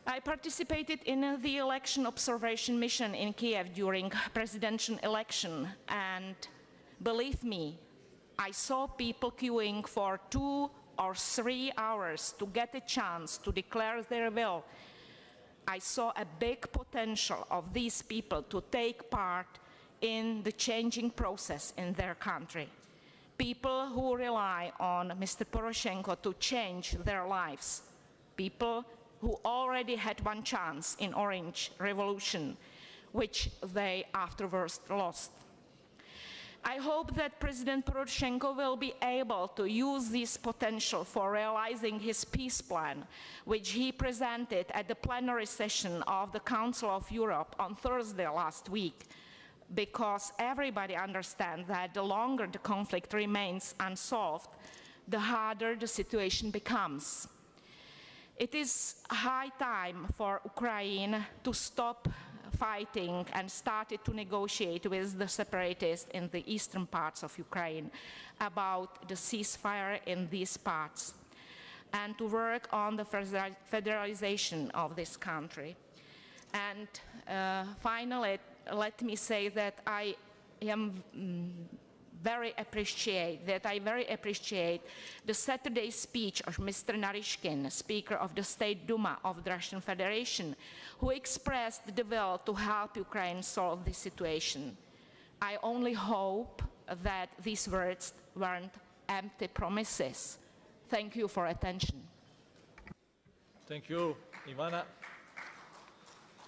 I participated in the election observation mission in Kiev during presidential election, and believe me, I saw people queuing for 2 or 3 hours to get a chance to declare their will. I saw a big potential of these people to take part in the changing process in their country. People who rely on Mr. Poroshenko to change their lives. People who already had one chance in Orange Revolution, which they afterwards lost. I hope that President Poroshenko will be able to use this potential for realizing his peace plan, which he presented at the plenary session of the Council of Europe on Thursday last week, because everybody understands that the longer the conflict remains unsolved, the harder the situation becomes. It is high time for Ukraine to stop fighting and started to negotiate with the separatists in the eastern parts of Ukraine about the ceasefire in these parts, and to work on the federalization of this country. And finally, let me say that I very appreciate the Saturday speech of Mr. Naryshkin, Speaker of the State Duma of the Russian Federation, who expressed the will to help Ukraine solve this situation. I only hope that these words weren't empty promises. Thank you for attention. Thank you, Ivana.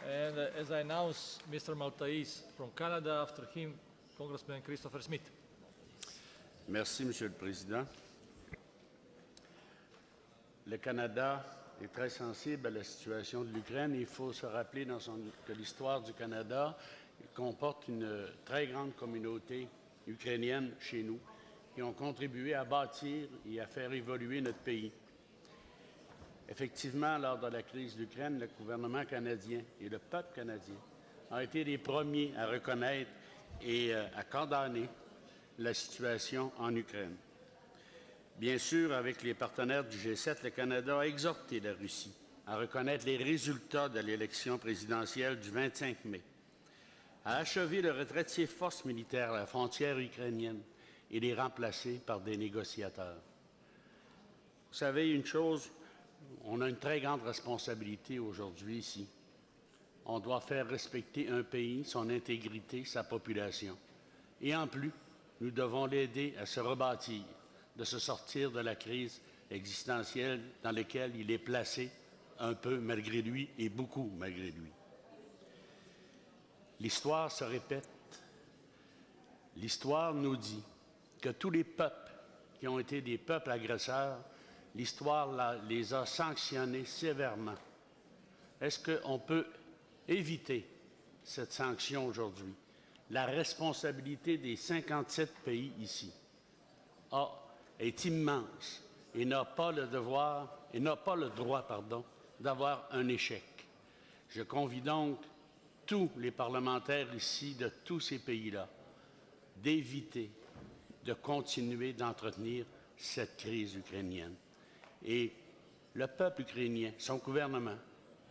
And as I announced, Mr. Maltais from Canada, after him, Congressman Christopher Smith. Merci, Monsieur le Président. Le Canada est très sensible à la situation de l'Ukraine. Il faut se rappeler que l'histoire du Canada comporte une très grande communauté ukrainienne chez nous qui ont contribué à bâtir et à faire évoluer notre pays. Effectivement, lors de la crise de l'Ukraine, le gouvernement canadien et le peuple canadien ont été les premiers à reconnaître et à condamner la situation en Ukraine. Bien sûr, avec les partenaires du G7, le Canada a exhorté la Russie à reconnaître les résultats de l'élection présidentielle du 25 mai, à achever le retrait de ses forces militaires à la frontière ukrainienne et les remplacer par des négociateurs. Vous savez une chose, on a une très grande responsabilité aujourd'hui ici. On doit faire respecter un pays, son intégrité, sa population. Et en plus, nous devons l'aider à se rebâtir, de se sortir de la crise existentielle dans laquelle il est placé, un peu malgré lui et beaucoup malgré lui. L'histoire se répète. L'histoire nous dit que tous les peuples qui ont été des peuples agresseurs, l'histoire les a sanctionnés sévèrement Est-ce qu'on peut éviter cette sanction aujourd'hui? La responsabilité des 57 pays ici est immense et n'a pas le droit d'avoir un échec. Je convie donc tous les parlementaires ici de tous ces pays-là d'éviter de continuer d'entretenir cette crise ukrainienne. Et le peuple ukrainien, son gouvernement,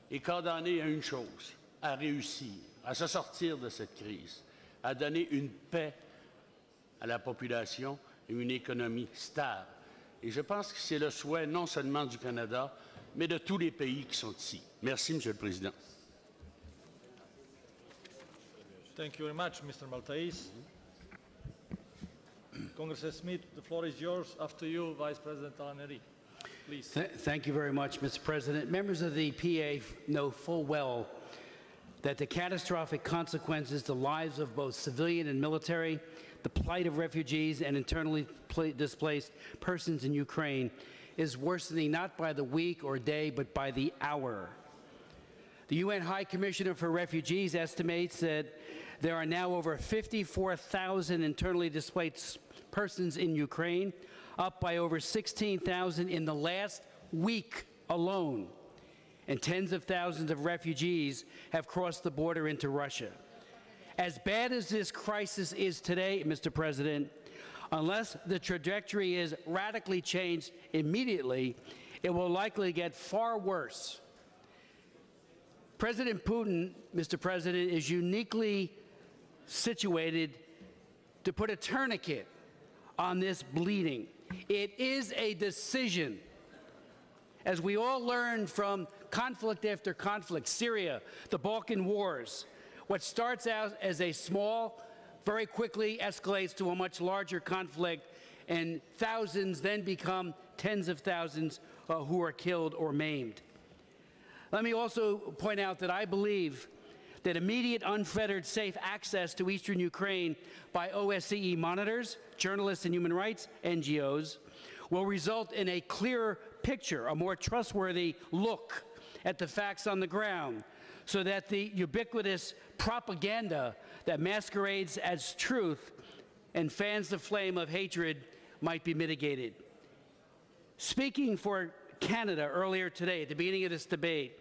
est condamné à une chose, à réussir, à se sortir de cette crise, à donner une paix à la population et une économie stable. Et je pense que c'est le souhait non seulement du Canada, mais de tous les pays qui sont ici. Merci, Monsieur le Président. Thank you very much, Mr. Maltais. Congressman Smith, the floor is yours. After you, Vice President Alan-Henry. Please. Thank you very much, Mr. President. Members of the PA know full well that the catastrophic consequences to lives of both civilian and military, the plight of refugees and internally displaced persons in Ukraine is worsening not by the week or day, but by the hour. The UN High Commissioner for Refugees estimates that there are now over 54,000 internally displaced persons in Ukraine, up by over 16,000 in the last week alone. And tens of thousands of refugees have crossed the border into Russia. As bad as this crisis is today, Mr. President, unless the trajectory is radically changed immediately, it will likely get far worse. President Putin, Mr. President, is uniquely situated to put a tourniquet on this bleeding. It is a decision. As we all learned from conflict after conflict, Syria, the Balkan Wars, what starts out as a small, very quickly escalates to a much larger conflict, and thousands then become tens of thousands who are killed or maimed. Let me also point out that I believe that immediate, unfettered, safe access to eastern Ukraine by OSCE monitors, journalists and human rights NGOs will result in a clearer picture, a more trustworthy look at the facts on the ground, so that the ubiquitous propaganda that masquerades as truth and fans the flame of hatred might be mitigated. Speaking for Canada earlier today, at the beginning of this debate,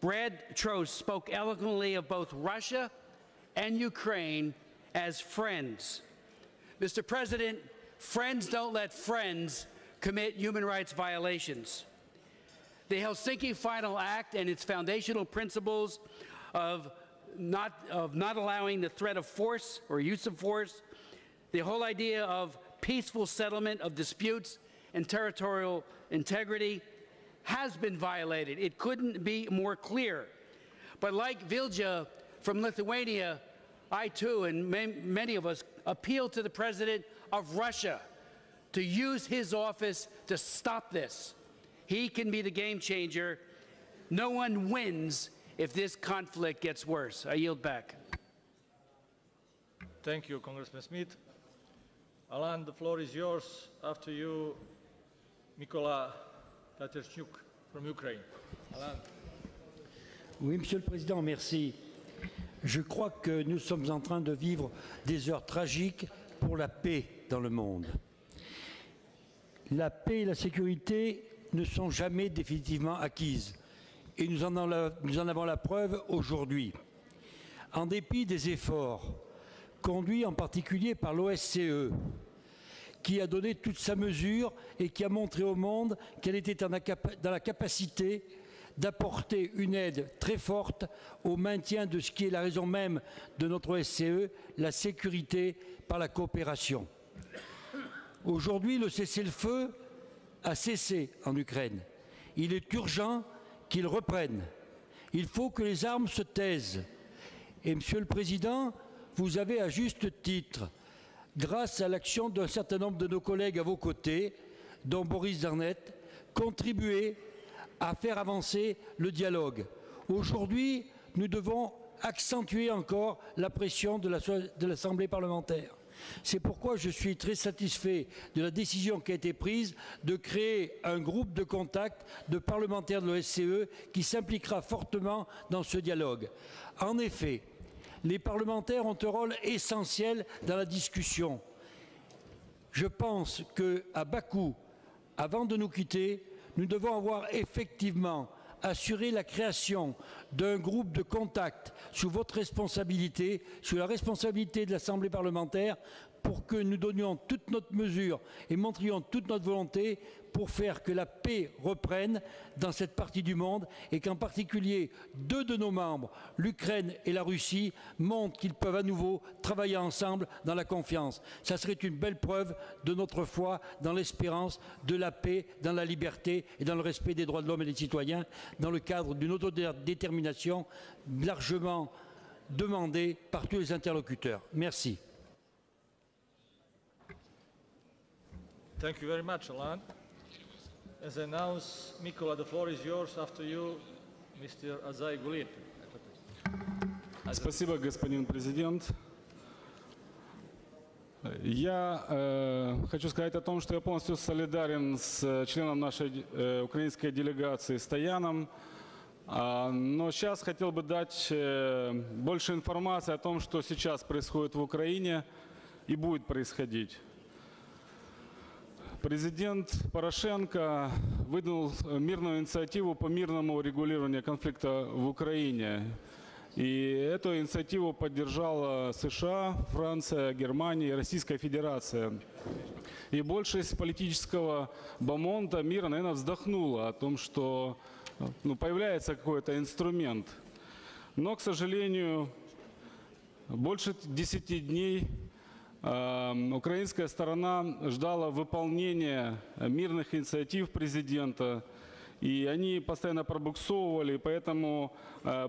Brad Trost spoke eloquently of both Russia and Ukraine as friends. Mr. President, friends don't let friends commit human rights violations. The Helsinki Final Act and its foundational principles of not allowing the threat of force or use of force, the whole idea of peaceful settlement of disputes and territorial integrity has been violated. It couldn't be more clear. But like Vilja from Lithuania, I too, and many of us, appeal to the President of Russia to use his office to stop this. He can be the game changer. No one wins if this conflict gets worse. I yield back. Thank you, Congressman Smith. Alan, the floor is yours. After you, Mykola Tatarchuk from Ukraine. Alan. Oui, Monsieur le Président, merci. Je crois que nous sommes en train de vivre des heures tragiques pour la paix dans le monde. La paix et la sécurité ne sont jamais définitivement acquises. Et nous en avons la preuve aujourd'hui. En dépit des efforts conduits en particulier par l'OSCE, qui a donné toute sa mesure et qui a montré au monde qu'elle était dans la capacité d'apporter une aide très forte au maintien de ce qui est la raison même de notre OSCE, la sécurité par la coopération. Aujourd'hui, le cessez-le-feu a cessé en Ukraine. Il est urgent qu'il reprenne. Il faut que les armes se taisent. Et, Monsieur le Président, vous avez à juste titre, grâce à l'action d'un certain nombre de nos collègues à vos côtés, dont Boris Darnet, contribué à faire avancer le dialogue. Aujourd'hui, nous devons accentuer encore la pression de l'Assemblée parlementaire. C'est pourquoi je suis très satisfait de la décision qui a été prise de créer un groupe de contact de parlementaires de l'OSCE qui s'impliquera fortement dans ce dialogue. En effet, les parlementaires ont un rôle essentiel dans la discussion. Je pense qu'à Bakou, avant de nous quitter, nous devons avoir effectivement assuré la création d'un groupe de contact sous votre responsabilité, sous la responsabilité de l'Assemblée parlementaire, pour que nous donnions toute notre mesure et montrions toute notre volonté pour faire que la paix reprenne dans cette partie du monde et qu'en particulier 2 de nos membres, l'Ukraine et la Russie, montrent qu'ils peuvent à nouveau travailler ensemble dans la confiance. Ça serait une belle preuve de notre foi dans l'espérance de la paix, dans la liberté et dans le respect des droits de l'homme et des citoyens, dans le cadre d'une autodétermination largement demandée par tous les interlocuteurs. Merci. Thank you very much, Alan. As announced, Mikola, the floor is yours. After you, Mr. Azai Gulit. Спасибо, господин президент. Я хочу сказать о том, что я полностью солидарен с членом нашей украинской делегации Стояном. Но сейчас хотел бы дать больше информации о том, что сейчас происходит в Украине и будет происходить. Президент Порошенко выдвинул мирную инициативу по мирному урегулированию конфликта в Украине. И эту инициативу поддержала США, Франция, Германия и Российская Федерация. И большесть политического бомонда мира, наверное, вздохнула о том, что появляется какой-то инструмент. Но, к сожалению, больше 10 дней украинская сторона ждала выполнения мирных инициатив президента, и они постоянно пробуксовывали, поэтому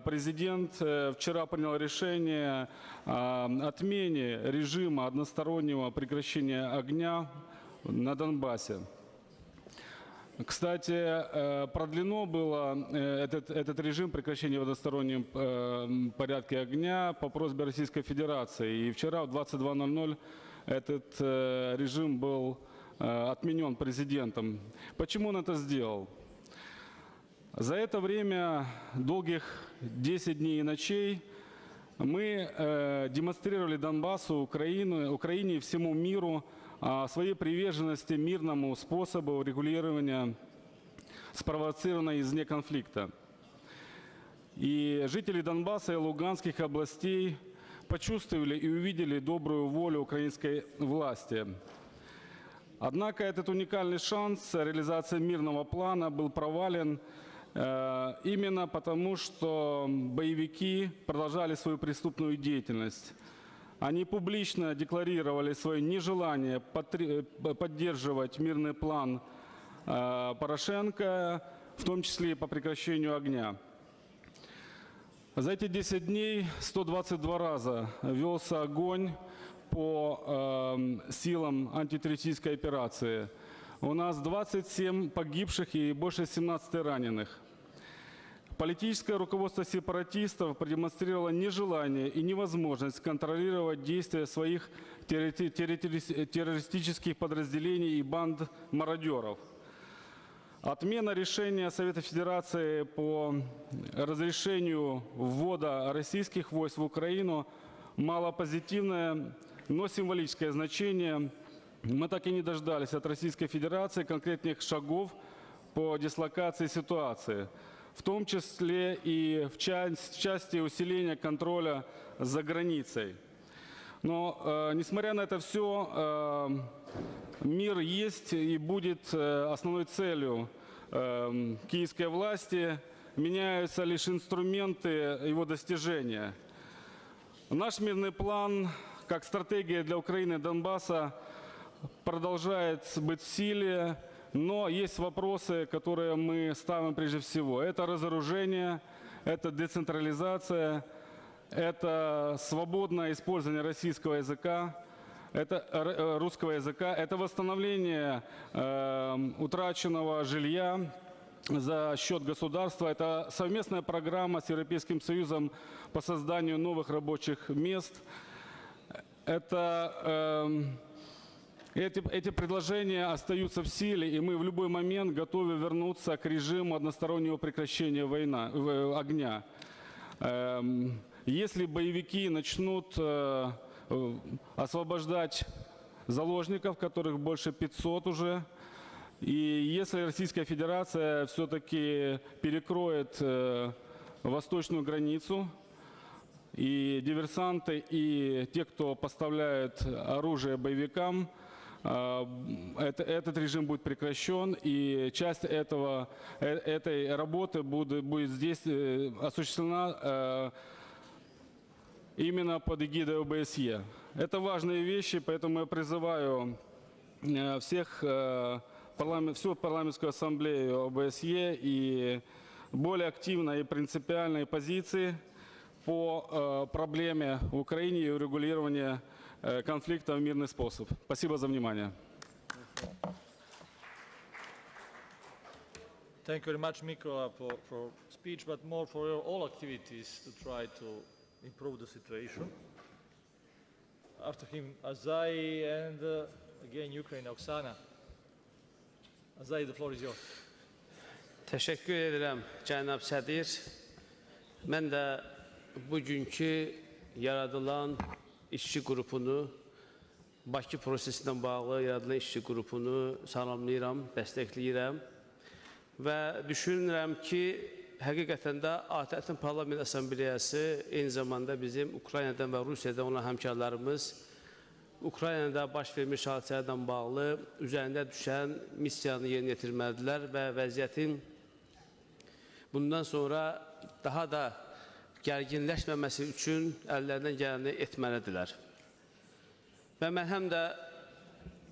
президент вчера принял решение о отмене режима одностороннего прекращения огня на Донбассе. Кстати, продлено было этот режим прекращения в одностороннем порядке огня по просьбе Российской Федерации. И вчера в 22:00 этот режим был отменен президентом. Почему он это сделал? За это время, долгих 10 дней и ночей, мы демонстрировали Донбассу, Украине и всему миру своей приверженности мирному способу регулирования спровоцированного извне конфликта. И жители Донбасса и Луганских областей почувствовали и увидели добрую волю украинской власти. Однако этот уникальный шанс реализации мирного плана был провален именно потому, что боевики продолжали свою преступную деятельность. Они публично декларировали свое нежелание поддерживать мирный план Порошенко, в том числе и по прекращению огня. За эти 10 дней 122 раза велся огонь по силам антитеррористической операции. У нас 27 погибших и больше 17 раненых. Политическое руководство сепаратистов продемонстрировало нежелание и невозможность контролировать действия своих террористических подразделений и банд мародеров. Отмена решения Совета Федерации по разрешению ввода российских войск в Украину малопозитивное, но символическое значение. Мы так и не дождались от Российской Федерации конкретных шагов по дислокации ситуации, в том числе и в части усиления контроля за границей. Но, несмотря на это все, мир есть и будет основной целью киевской власти. Меняются лишь инструменты его достижения. Наш мирный план, как стратегия для Украины и Донбасса, продолжает быть в силе. Но есть вопросы, которые мы ставим прежде всего. Это разоружение, это децентрализация, это свободное использование российского языка, это русского языка, это восстановление утраченного жилья за счет государства, это совместная программа с Европейским Союзом по созданию новых рабочих мест. эти предложения остаются в силе, и мы в любой момент готовы вернуться к режиму одностороннего прекращения огня. Если боевики начнут освобождать заложников, которых больше 500 уже, и если Российская Федерация все-таки перекроет восточную границу, и диверсанты, и те, кто поставляет оружие боевикам, этот режим будет прекращен, и часть этой работы будет здесь осуществлена именно под эгидой ОБСЕ. Это важные вещи, поэтому я призываю всю парламентскую ассамблею ОБСЕ и более активной и принципиальной позиции по проблеме в Украине и урегулированию конфликта в мирный способ. Спасибо за внимание. Thank you very much, Mikola, for speech, but more for your all activities to try to improve the situation. After him, Azai, and again, Ukraine, Oksana. Azai, the floor is yours. Teşekkür ederim, cənab sədir. Mən də bugünkü yaradılan işçi qrupunu, Bakı prosesindən bağlı yaradılan işçi qrupunu salamlayıram, dəstəkləyirəm və düşünürəm ki, həqiqətən də ATƏT-in Parlament Assambleyası eyni zamanda bizim Ukraynadan və Rusiyadan olan həmkarlarımız Ukraynada baş vermiş hadisələrdən bağlı üzərində düşən missiyanı yerinə yetirməlidirlər və vəziyyətin bundan sonra daha da gərginləşməməsi üçün əllərindən gələni etməlidirlər. Və mən həm də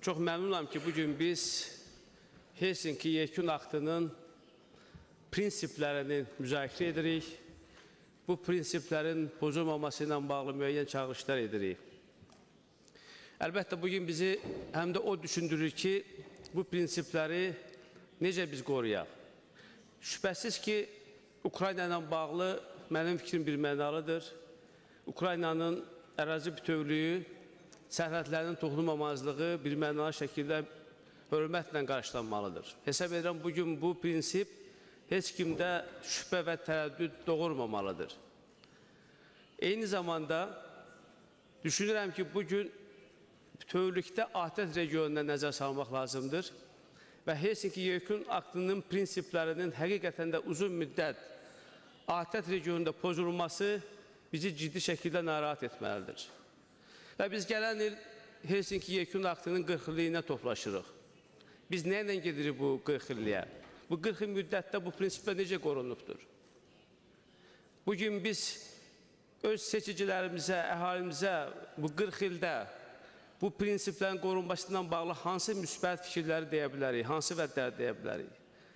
çox məmnunam ki, bugün biz Helsinki Yekun Aktının prinsiplərini müzakirə edirik. Bu prinsiplərin pozulmaması ilə bağlı müəyyən çağırışlar edirik. Əlbəttə, bugün bizi həm də o düşündürür ki, bu prinsipləri necə biz qoruyaq? Şübhəsiz ki, Ukrayna ilə bağlı mənim fikrim bir mənalıdır. Ukraynanın ərazi bütövlüyü, sərhədlərinin toxunulmamazlığı bir mənalı şəkildə hörmətlə qarşılanmalıdır. Hesab edirəm, bugün bu prinsip heç kimdə şübhə və tərəddüd doğurmamalıdır. Eyni zamanda düşünürəm ki, bugün bütövlükdə ATƏT regionuna nəzər salmaq lazımdır və Helsinki Yekun Aktının prinsiplərinin həqiqətən də uzun müddət ATƏT regionunda pozulması bizi ciddi şəkildə narahat etməlidir. Və biz gələn il Helsinki Yekun Aktının 40 illiyinə toplaşırıq. Biz nə ilə gedirik bu 40 illiyə? Bu 40 il müddətdə bu prinsiplər necə qorunubdur? Bugün biz öz seçicilərimizə, əhalimizə bu 40 ildə bu prinsiplərin qorunmasından bağlı hansı müsbət fikirləri deyə bilərik, hansı vədləri deyə bilərik?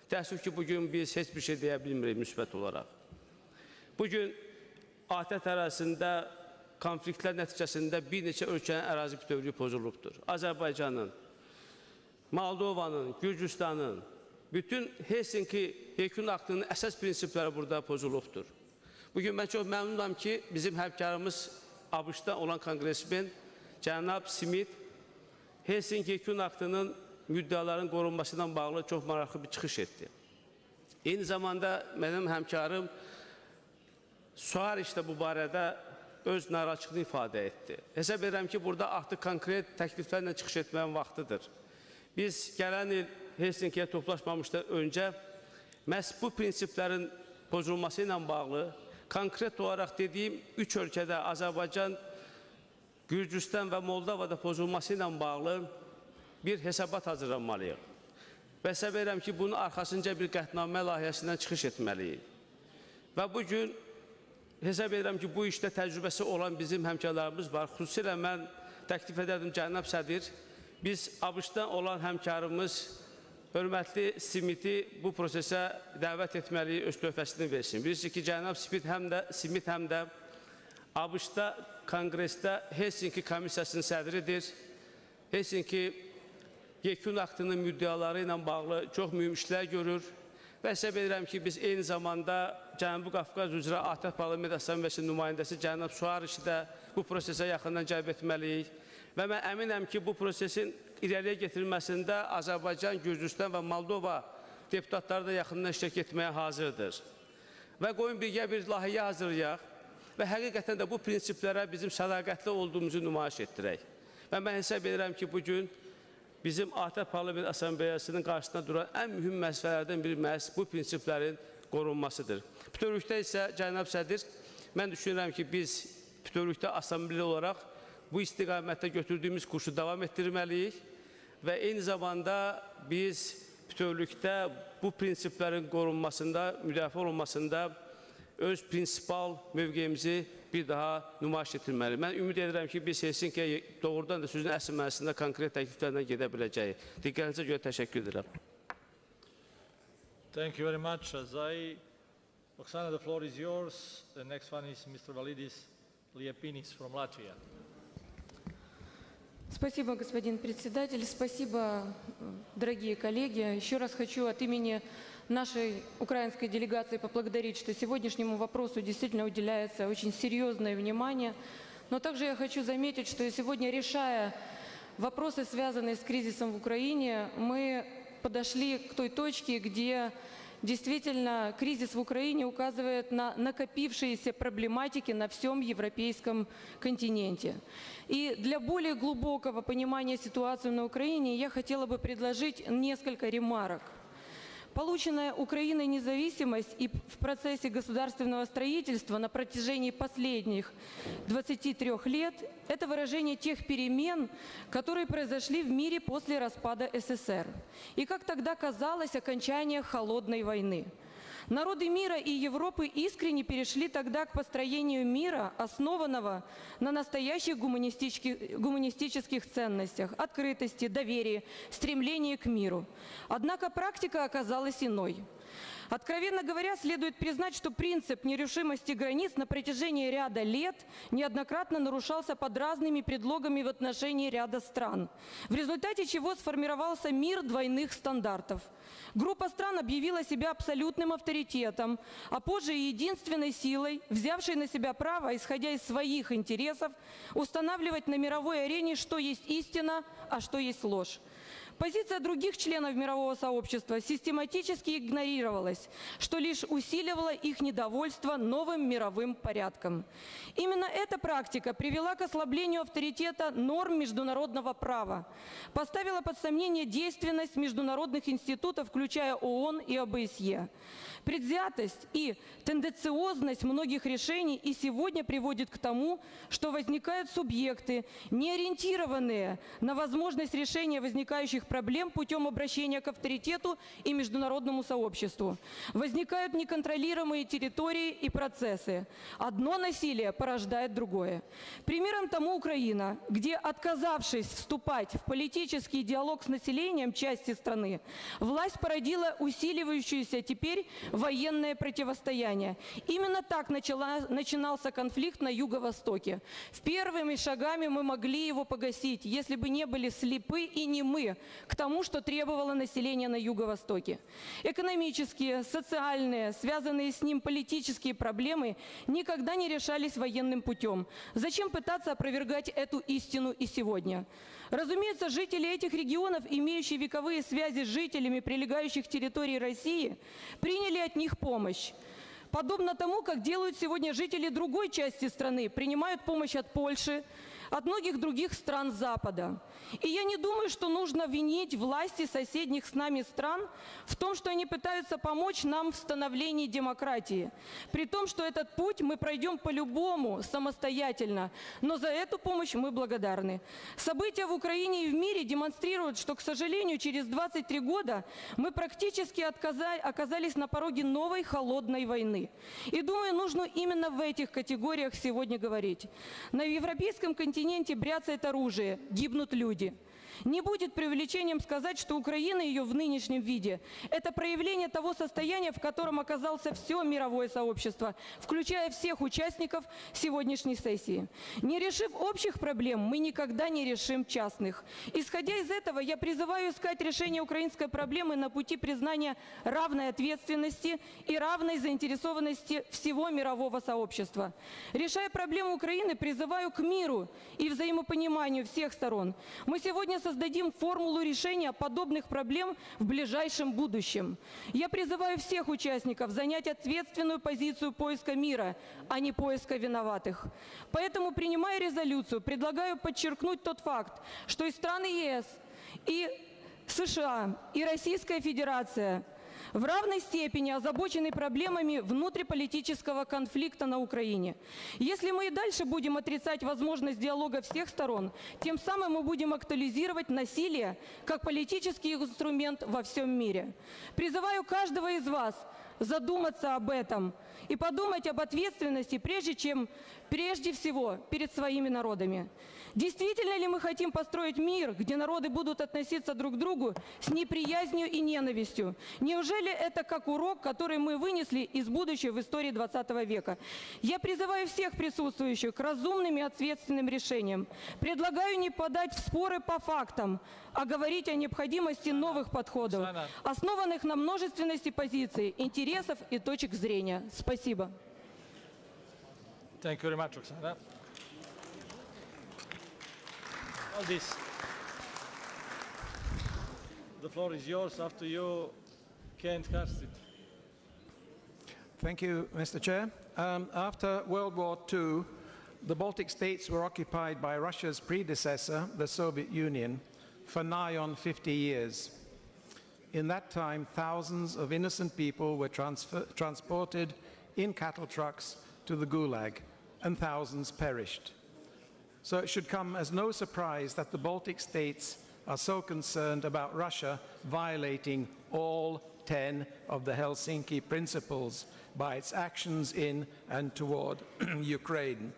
Təəssüf ki, bugün biz heç bir şey deyə bilmirik müsbət olaraq. Bugün ATƏT ərazisində konfliktlər nəticəsində bir neçə ölkənin ərazi bütövlüyü pozulubdur. Azərbaycanın, Moldovanın, Gürcüstanın, bütün Helsinki Yekun Aktının əsas prinsipləri burada pozulubdur. Bugün mən çox məmnunam ki, bizim həmkarımız ABŞ-da olan kongresmen cənab Smith Helsinki Yekun Aktının müddəaların qorunmasından bağlı çox maraqlı bir çıxış etdi. Eyni zamanda mənim həmkarım Suariş də bu barədə öz narazılığını ifadə etdi. Hesab edirəm ki, burada artıq konkret təkliflərlə çıxış etməyin vaxtıdır. Biz gələn il Helsinkiyə toplaşmamışdan öncə məhz bu prinsiplərin pozulması ilə bağlı konkret olaraq dediyim 3 ölkədə Azərbaycan, Gürcüstan və Moldovada pozulması ilə bağlı bir hesabat hazırlanmalıyıq. Və hesab edirəm ki, bunun arxasınca bir qətnamə layihəsindən çıxış etməliyik. Və bugün hesab edirəm ki, bu işdə təcrübəsi olan bizim həmkarlarımız var. Xüsusilə mən təklif edərdim, cənab sədir, biz ABŞ-dan olan həmkarımız hörmətli Smith'i bu prosesə dəvət etməliyik, öz töhfəsini versin. Bilirsiniz ki, cənab Smith həm də ABŞ-da Konqresdə Helsinki Komissiyasının sədridir. Helsinki Yekun Aktının müddəaları ilə bağlı çox mühüm işlər görür Və hesab edirəm ki, biz eyni zamanda Cənubi Qafqaz üzrə ATƏT Parlament Assambleyasının nümayəndəsi cənab Suarişi də bu prosesə yaxından cəlb etməliyik. Və mən əminəm ki, bu prosesin irəliyə getirilməsində Azərbaycan, Gürcüstan və Moldova deputatları da yaxından iştirak etməyə hazırdır. Və qoyun birgə bir layihə hazırlayaq və həqiqətən də bu prinsiplərə bizim sədaqətli olduğumuzu nümayiş etdirək. Və mən hesab edirəm ki, bugün bizim ATƏT Parlament Assambleyasının qarşısında duran ən mühüm məsələlərdən biri məhz bu prinsiplərin qorunmasıdır. Bütövlükdə isə, cənab sədr, mən düşünürəm ki, biz bütövlükdə assambleya olaraq bu istiqamətdə götürdüyümüz kursu davam etdirməliyik və eyni zamanda biz bütövlükdə bu prinsiplərin qorunmasında, müdafiə olunmasında öz prinsipal mövqeyimizi bir daha nümayiş etdirməliyik. Mən ümid edirəm ki, biz Helsinkiyə doğrudan da sözün əsl mənasında konkret təkliflərlə gedə biləcəyik. Diqqətinizə görə təşəkkür edirəm. Thank you very much, Azai. Oksana, the floor is yours. The next one is Mr. Validis Liepinis from Latvia. Спасибо, господин председатель. Спасибо, дорогие коллеги. Еще раз хочу от имени нашей украинской делегации поблагодарить, что сегодняшнему вопросу действительно уделяется очень серьезное внимание. Но также я хочу заметить, что сегодня, решая вопросы, связанные с кризисом в Украине, мы подошли к той точке, где действительно кризис в Украине указывает на накопившиеся проблематики на всем европейском континенте. И для более глубокого понимания ситуации на Украине я хотела бы предложить несколько ремарок. Полученная Украиной независимость и в процессе государственного строительства на протяжении последних 23 лет – это выражение тех перемен, которые произошли в мире после распада СССР. И, как тогда казалось, окончание холодной войны. Народы мира и Европы искренне перешли тогда к построению мира, основанного на настоящих гуманистических ценностях, открытости, доверии, стремлении к миру. Однако практика оказалась иной. Откровенно говоря, следует признать, что принцип нерушимости границ на протяжении ряда лет неоднократно нарушался под разными предлогами в отношении ряда стран, в результате чего сформировался мир двойных стандартов. Группа стран объявила себя абсолютным авторитетом, а позже и единственной силой, взявшей на себя право, исходя из своих интересов, устанавливать на мировой арене, что есть истина, а что есть ложь. Позиция других членов мирового сообщества систематически игнорировалась, что лишь усиливало их недовольство новым мировым порядком. Именно эта практика привела к ослаблению авторитета норм международного права, поставила под сомнение действенность международных институтов, включая ООН и ОБСЕ. Предвзятость и тенденциозность многих решений и сегодня приводит к тому, что возникают субъекты, не ориентированные на возможность решения возникающих проблем путем обращения к авторитету и международному сообществу. Возникают неконтролируемые территории и процессы. Одно насилие порождает другое. Примером тому Украина, где, отказавшись вступать в политический диалог с населением части страны, власть породила усиливающуюся теперь военное противостояние. Именно так начинался конфликт на Юго-Востоке. Первыми шагами мы могли его погасить, если бы не были слепы и немы к тому, что требовало население на Юго-Востоке. Экономические, социальные, связанные с ним политические проблемы никогда не решались военным путем. Зачем пытаться опровергать эту истину и сегодня? Разумеется, жители этих регионов, имеющие вековые связи с жителями прилегающих территорий России, приняли от них помощь. Подобно тому, как делают сегодня жители другой части страны, принимают помощь от Польши, от многих других стран Запада. И я не думаю, что нужно винить власти соседних с нами стран в том, что они пытаются помочь нам в становлении демократии. При том, что этот путь мы пройдем по-любому самостоятельно, но за эту помощь мы благодарны. События в Украине и в мире демонстрируют, что, к сожалению, через 23 года мы практически оказались на пороге новой холодной войны. И думаю, нужно именно в этих категориях сегодня говорить. На европейском континенте бряцает оружие, гибнут люди. Не будет преувеличением сказать, что Украина ее в нынешнем виде – это проявление того состояния, в котором оказался все мировое сообщество, включая всех участников сегодняшней сессии. Не решив общих проблем, мы никогда не решим частных. Исходя из этого, я призываю искать решение украинской проблемы на пути признания равной ответственности и равной заинтересованности всего мирового сообщества. Решая проблему Украины, призываю к миру и взаимопониманию всех сторон. Мы сегодня создадим формулу решения подобных проблем в ближайшем будущем. Я призываю всех участников занять ответственную позицию поиска мира, а не поиска виноватых. Поэтому, принимая резолюцию, предлагаю подчеркнуть тот факт, что и страны ЕС, и США, и Российская Федерация в равной степени озабочены проблемами внутриполитического конфликта на Украине. Если мы и дальше будем отрицать возможность диалога всех сторон, тем самым мы будем актуализировать насилие как политический инструмент во всем мире. Призываю каждого из вас задуматься об этом и подумать об ответственности прежде всего перед своими народами. Действительно ли мы хотим построить мир, где народы будут относиться друг к другу с неприязнью и ненавистью? Неужели это как урок, который мы вынесли из будущего в истории 20 века? Я призываю всех присутствующих к разумным и ответственным решениям. Предлагаю не подать в споры по фактам, а говорить о необходимости новых подходов, основанных на множественности позиций, интересов и точек зрения. Спасибо. Thank you very much, Oksana. Aldis, the floor is yours. After you, Kent Harsted. Thank you, Mr. Chair. After World War II, the Baltic states were occupied by Russia's predecessor, the Soviet Union, for nigh on 50 years. In that time, thousands of innocent people were transported in cattle trucks to the Gulag, and thousands perished. So it should come as no surprise that the Baltic states are so concerned about Russia violating all 10 of the Helsinki principles by its actions in and toward Ukraine.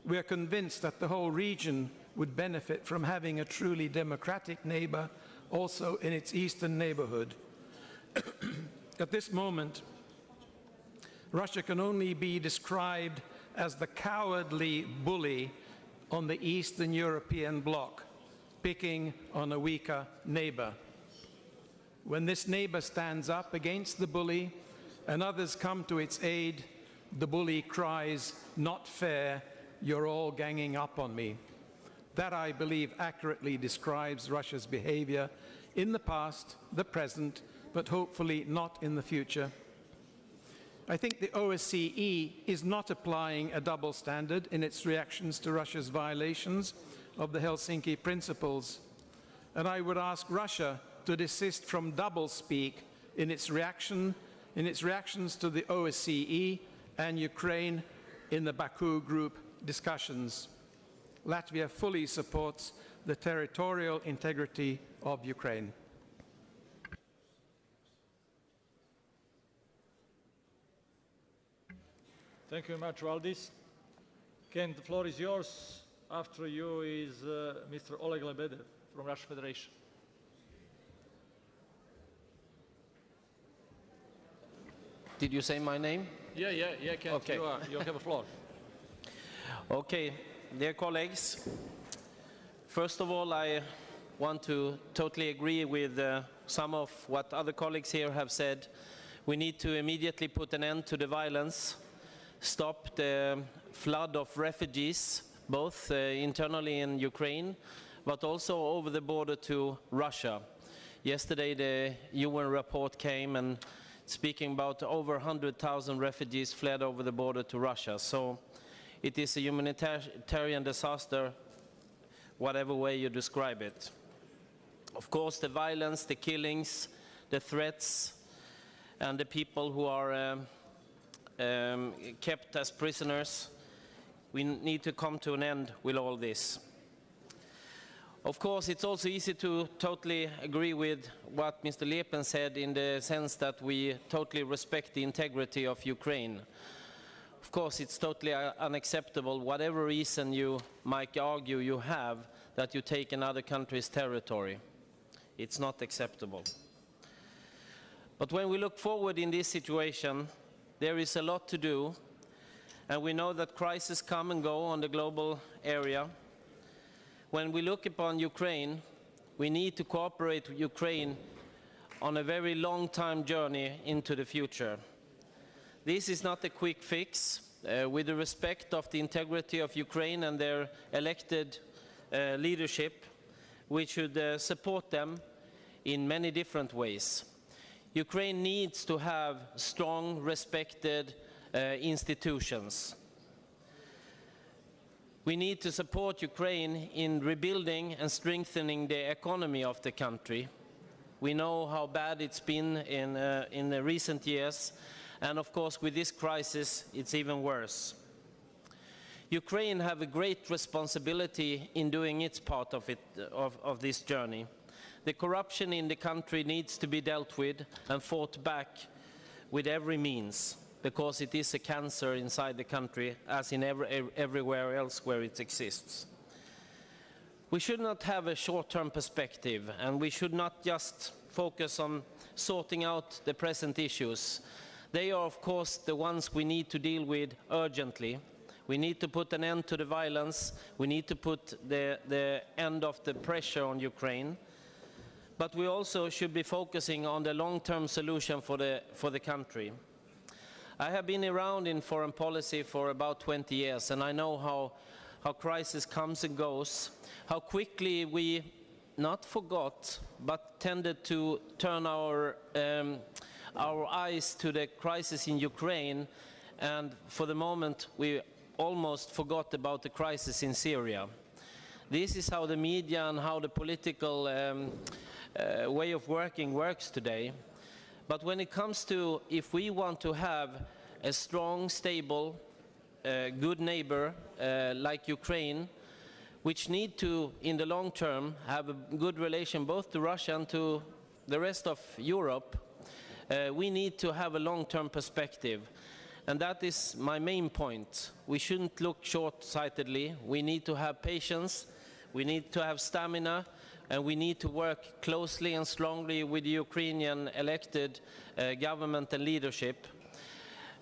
We are convinced that the whole region would benefit from having a truly democratic neighbor also in its eastern neighborhood. At this moment, Russia can only be described as the cowardly bully on the Eastern European bloc, picking on a weaker neighbor. When this neighbor stands up against the bully and others come to its aid, the bully cries, "Not fair, you're all ganging up on me." That, I believe, accurately describes Russia's behavior in the past, the present, but hopefully not in the future. I think the OSCE is not applying a double standard in its reactions to Russia's violations of the Helsinki principles. And I would ask Russia to desist from doublespeak in its reactions to the OSCE and Ukraine in the Baku group discussions. Latvia fully supports the territorial integrity of Ukraine. Thank you very much, Valdis. Ken, the floor is yours. After you is Mr. Oleg Lebedev from Russian Federation. Did you say my name? Yeah, Ken, Okay. you have a floor. Okay, dear colleagues, first of all, I want to totally agree with some of what other colleagues here have said. We need to immediately put an end to the violence, stop the flood of refugees, both internally in Ukraine, but also over the border to Russia. Yesterday, the UN report came and speaking about over 100,000 refugees fled over the border to Russia. So it is a humanitarian disaster, whatever way you describe it. Of course, the violence, the killings, the threats, and the people who are kept as prisoners, we need to come to an end with all this. Of course, it's also easy to totally agree with what Mr. Lepen said in the sense that we totally respect the integrity of Ukraine. Of course, it's totally unacceptable, whatever reason you might argue you have, that you take another country's territory. It's not acceptable. But when we look forward in this situation, there is a lot to do, and we know that crises come and go on the global area. When we look upon Ukraine, we need to cooperate with Ukraine on a very long-time journey into the future. This is not a quick fix. With the respect of the integrity of Ukraine and their elected leadership, we should support them in many different ways. Ukraine needs to have strong, respected institutions. We need to support Ukraine in rebuilding and strengthening the economy of the country. We know how bad it's been in the recent years, and of course with this crisis it's even worse. Ukraine have a great responsibility in doing its part of this journey. The corruption in the country needs to be dealt with and fought back with every means, because it is a cancer inside the country, as in everywhere else where it exists. We should not have a short-term perspective, and we should not just focus on sorting out the present issues. They are, of course, the ones we need to deal with urgently. We need to put an end to the violence. We need to put the end of the pressure on Ukraine. But we also should be focusing on the long-term solution for the country. I have been around in foreign policy for about 20 years, and I know how crisis comes and goes, how quickly we not forgot, but tended to turn our eyes to the crisis in Ukraine, and for the moment we almost forgot about the crisis in Syria. This is how the media and how the political way of working works today. But when it comes to, if we want to have a strong, stable, good neighbor like Ukraine, which need to, in the long term, have a good relation both to Russia and to the rest of Europe, we need to have a long-term perspective. And that is my main point. We shouldn't look short-sightedly. We need to have patience, we need to have stamina, and we need to work closely and strongly with the Ukrainian elected government and leadership.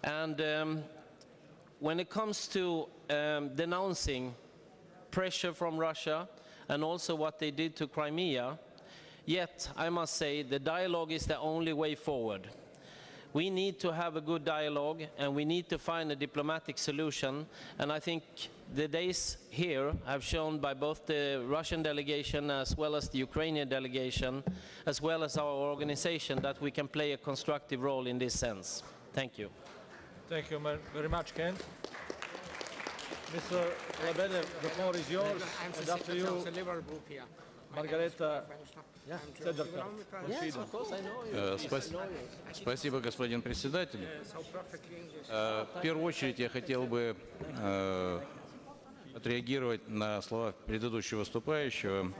And when it comes to denouncing pressure from Russia and also what they did to Crimea, yet I must say the dialogue is the only way forward. We need to have a good dialogue, and we need to find a diplomatic solution, and I think the days here have shown by both the Russian delegation as well as the Ukrainian delegation, as well as our organization, that we can play a constructive role in this sense. Thank you. Thank you very much, Ken. Mr. Lebedev, the floor is yours, and after you, Margareta. Yes, of course, I know you. Спасибо, господин председатель. В первую очередь я хотел бы отреагировать на слова предыдущего выступающего,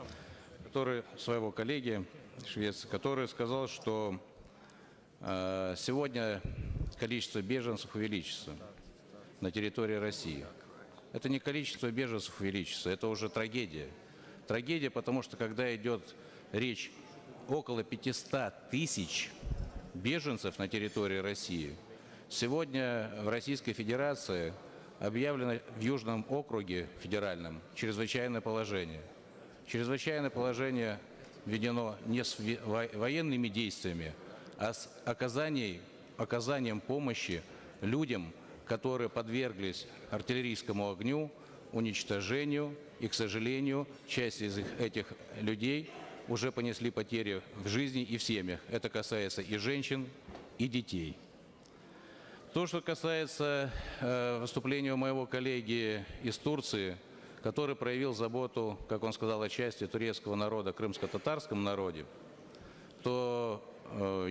своего коллеги Швеции, который сказал, что сегодня количество беженцев увеличится на территории России. Это не количество беженцев увеличится, это уже трагедия. Трагедия, потому что когда идет речь около 500 тысяч беженцев на территории России, сегодня в Российской Федерации объявлено в Южном округе федеральном чрезвычайное положение. Чрезвычайное положение введено не с военными действиями, а с оказанием помощи людям, которые подверглись артиллерийскому огню, уничтожению, и, к сожалению, часть из этих людей уже понесли потери в жизни и в семьях. Это касается и женщин, и детей. То, что касается выступления моего коллеги из Турции, который проявил заботу, как он сказал, о части турецкого народа, крымско-татарском народе, то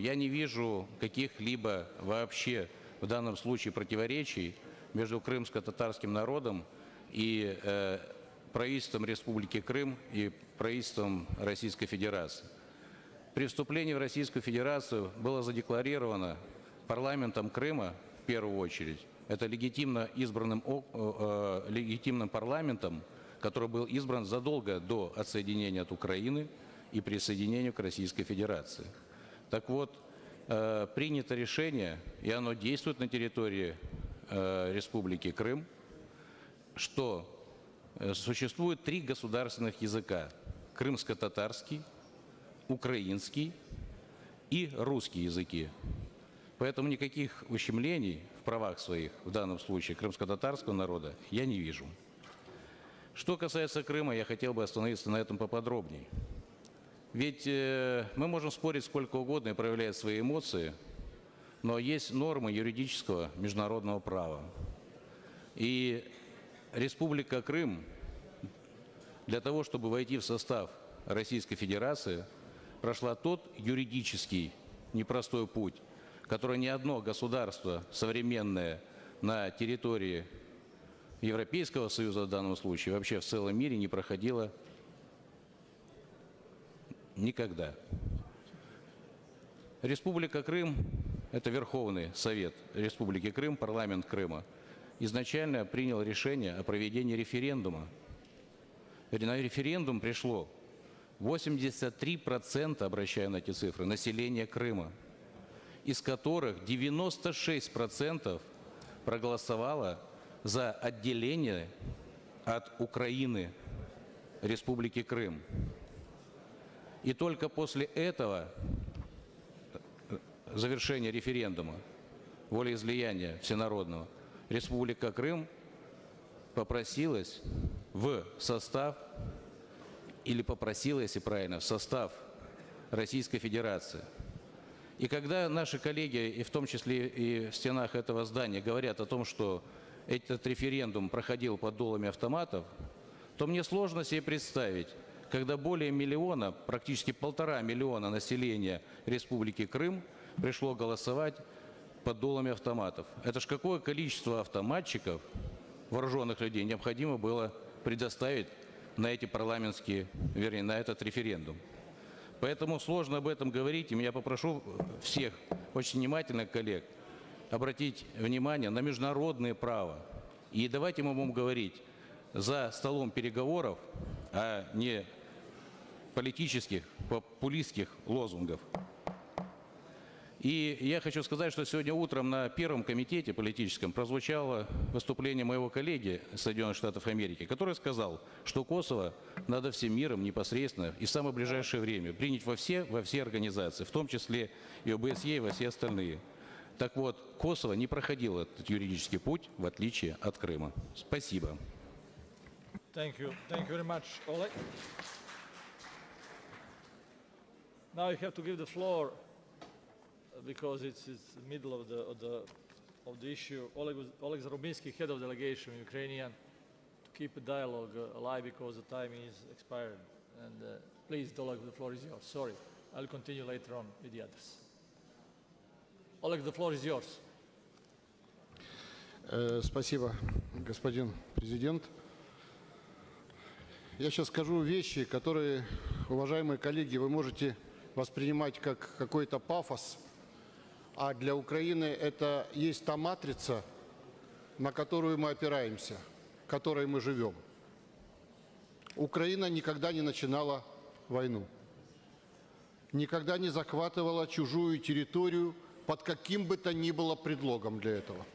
я не вижу каких-либо вообще в данном случае противоречий между крымско-татарским народом и правительством Республики Крым и правительством Российской Федерации. При вступлении в Российскую Федерацию было задекларировано парламентом Крыма, в первую очередь, это легитимно избранным парламентом, который был избран задолго до отсоединения от Украины и присоединения к Российской Федерации. Так вот, принято решение, и оно действует на территории Республики Крым, что существует 3 государственных языка: крымско-татарский, украинский и русский языки. Поэтому никаких ущемлений в правах своих, в данном случае крымско-татарского народа, я не вижу. Что касается Крыма, я хотел бы остановиться на этом поподробнее. Ведь мы можем спорить сколько угодно и проявлять свои эмоции, но есть нормы юридического международного права. И Республика Крым для того, чтобы войти в состав Российской Федерации, прошла тот юридический непростой путь, который ни одно государство современное на территории Европейского Союза в данном случае, вообще в целом мире не проходило никогда. Республика Крым – это Верховный Совет Республики Крым, парламент Крыма, изначально принял решение о проведении референдума. На референдум пришло 83%, обращаю на эти цифры, населения Крыма, из которых 96% проголосовало за отделение от Украины Республики Крым. И только после этого завершения референдума, волеизлияния всенародного, Республика Крым попросилась в состав, или попросила, если правильно, в состав Российской Федерации. И когда наши коллеги, и в том числе и в стенах этого здания, говорят о том, что этот референдум проходил под дулами автоматов, то мне сложно себе представить, когда более миллиона, практически 1,5 миллиона населения Республики Крым пришло голосовать под дулами автоматов. Это ж какое количество автоматчиков, вооруженных людей, необходимо было предоставить на эти парламентские, вернее, на этот референдум. Поэтому сложно об этом говорить, и я попрошу всех очень внимательных коллег обратить внимание на международное право. И давайте мы будем говорить за столом переговоров, а не политических, популистских лозунгов. И я хочу сказать, что сегодня утром на Первом комитете политическом прозвучало выступление моего коллеги из Соединенных Штатов Америки, который сказал, что Косово надо всем миром непосредственно и в самое ближайшее время принять во все организации, в том числе и ОБСЕ, и во все остальные. Так вот, Косово не проходило этот юридический путь, в отличие от Крыма. Спасибо. Thank you very much, Oleg. Now you have to give the floor, because it's the middle of the issue. Oleg Zarubinsky, head of delegation, Ukrainian, to keep a dialogue alive because the time is expired. And please, Oleg, the floor is yours. Sorry, I'll continue later on with the others. Oleg, the floor is yours. Спасибо, господин президент. Я сейчас скажу вещи, которые, уважаемые коллеги, вы можете воспринимать как какой-то пафос, а для Украины это есть та матрица, на которую мы опираемся, в которой мы живем. Украина никогда не начинала войну, никогда не захватывала чужую территорию под каким бы то ни было предлогом для этого.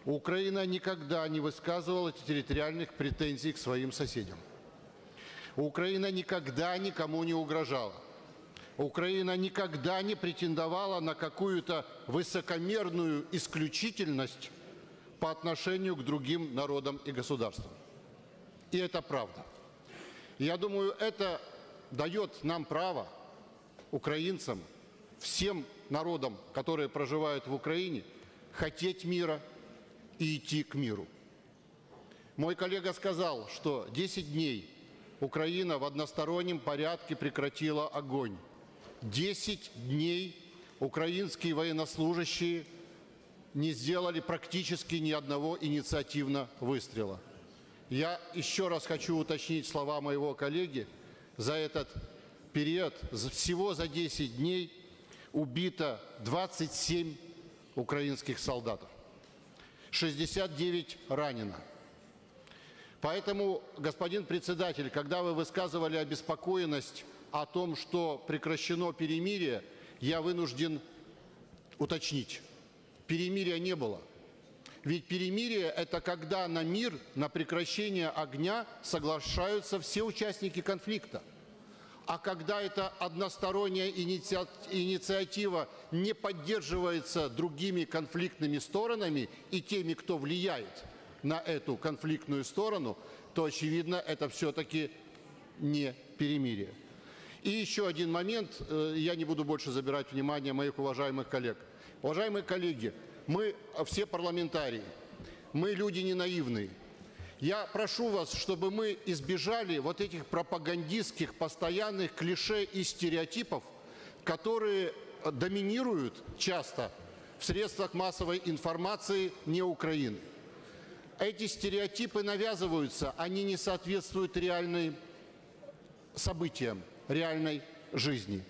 Украина никогда не высказывала территориальных претензий к своим соседям. Украина никогда никому не угрожала. Украина никогда не претендовала на какую-то высокомерную исключительность по отношению к другим народам и государствам. И это правда. Я думаю, это дает нам право, украинцам, всем народам, которые проживают в Украине, хотеть мира и идти к миру. Мой коллега сказал, что 10 дней Украина в одностороннем порядке прекратила огонь. 10 дней украинские военнослужащие не сделали практически ни одного инициативного выстрела. Я еще раз хочу уточнить слова моего коллеги. За этот период, всего за 10 дней, убито 27 украинских солдатов. 69 ранено. Поэтому, господин председатель, когда вы высказывали обеспокоенность о том, что прекращено перемирие, я вынужден уточнить. Перемирия не было. Ведь перемирие – это когда на мир, на прекращение огня соглашаются все участники конфликта. А когда эта односторонняя инициатива не поддерживается другими конфликтными сторонами и теми, кто влияет на эту конфликтную сторону, то, очевидно, это все-таки не перемирие. И еще один момент, я не буду больше забирать внимание моих уважаемых коллег. Уважаемые коллеги, мы все парламентарии, мы люди не наивные. Я прошу вас, чтобы мы избежали вот этих пропагандистских постоянных клише и стереотипов, которые доминируют часто в средствах массовой информации не Украины. Эти стереотипы навязываются, они не соответствуют реальным событиям, реальной жизни.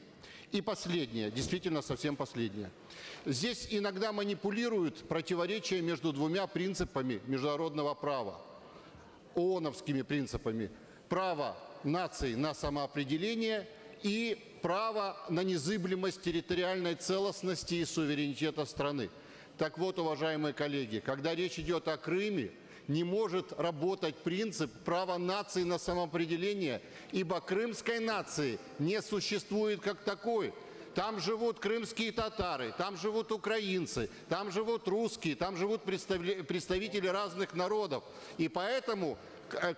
И последнее, действительно совсем последнее. Здесь иногда манипулируют противоречия между двумя принципами международного права, ООНовскими принципами: право наций на самоопределение и право на незыблемость территориальной целостности и суверенитета страны. Так вот, уважаемые коллеги, когда речь идет о Крыме, не может работать принцип права нации на самоопределение, ибо крымской нации не существует как такой. Там живут крымские татары, там живут украинцы, там живут русские, там живут представители разных народов. И поэтому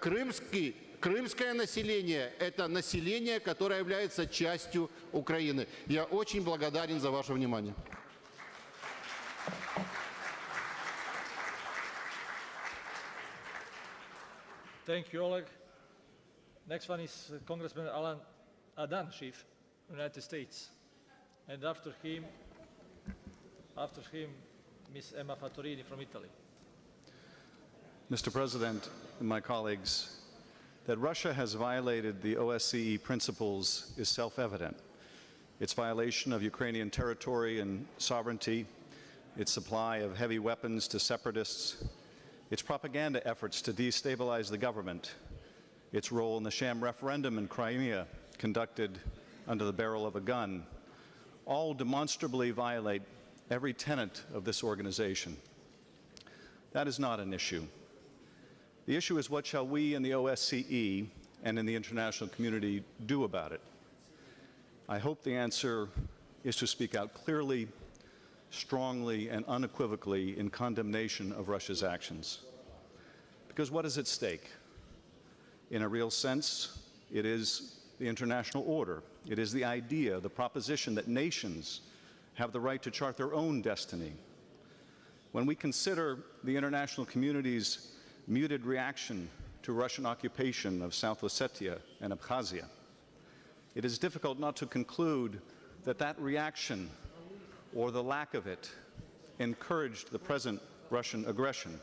крымское население – это население, которое является частью Украины. Я очень благодарен за ваше внимание. Thank you, Oleg. Next one is Congressman Alan Adanshif, United States. And after him, Ms. Emma Fattorini from Italy. Mr. President and my colleagues, that Russia has violated the OSCE principles is self-evident. Its violation of Ukrainian territory and sovereignty, its supply of heavy weapons to separatists, its propaganda efforts to destabilize the government, its role in the sham referendum in Crimea conducted under the barrel of a gun, all demonstrably violate every tenet of this organization. That is not an issue. The issue is, what shall we in the OSCE and in the international community do about it? I hope the answer is to speak out clearly, strongly, and unequivocally in condemnation of Russia's actions. Because what is at stake? In a real sense, it is the international order. It is the idea, the proposition that nations have the right to chart their own destiny. When we consider the international community's muted reaction to Russian occupation of South Ossetia and Abkhazia, it is difficult not to conclude that that reaction, or the lack of it, encouraged the present Russian aggression.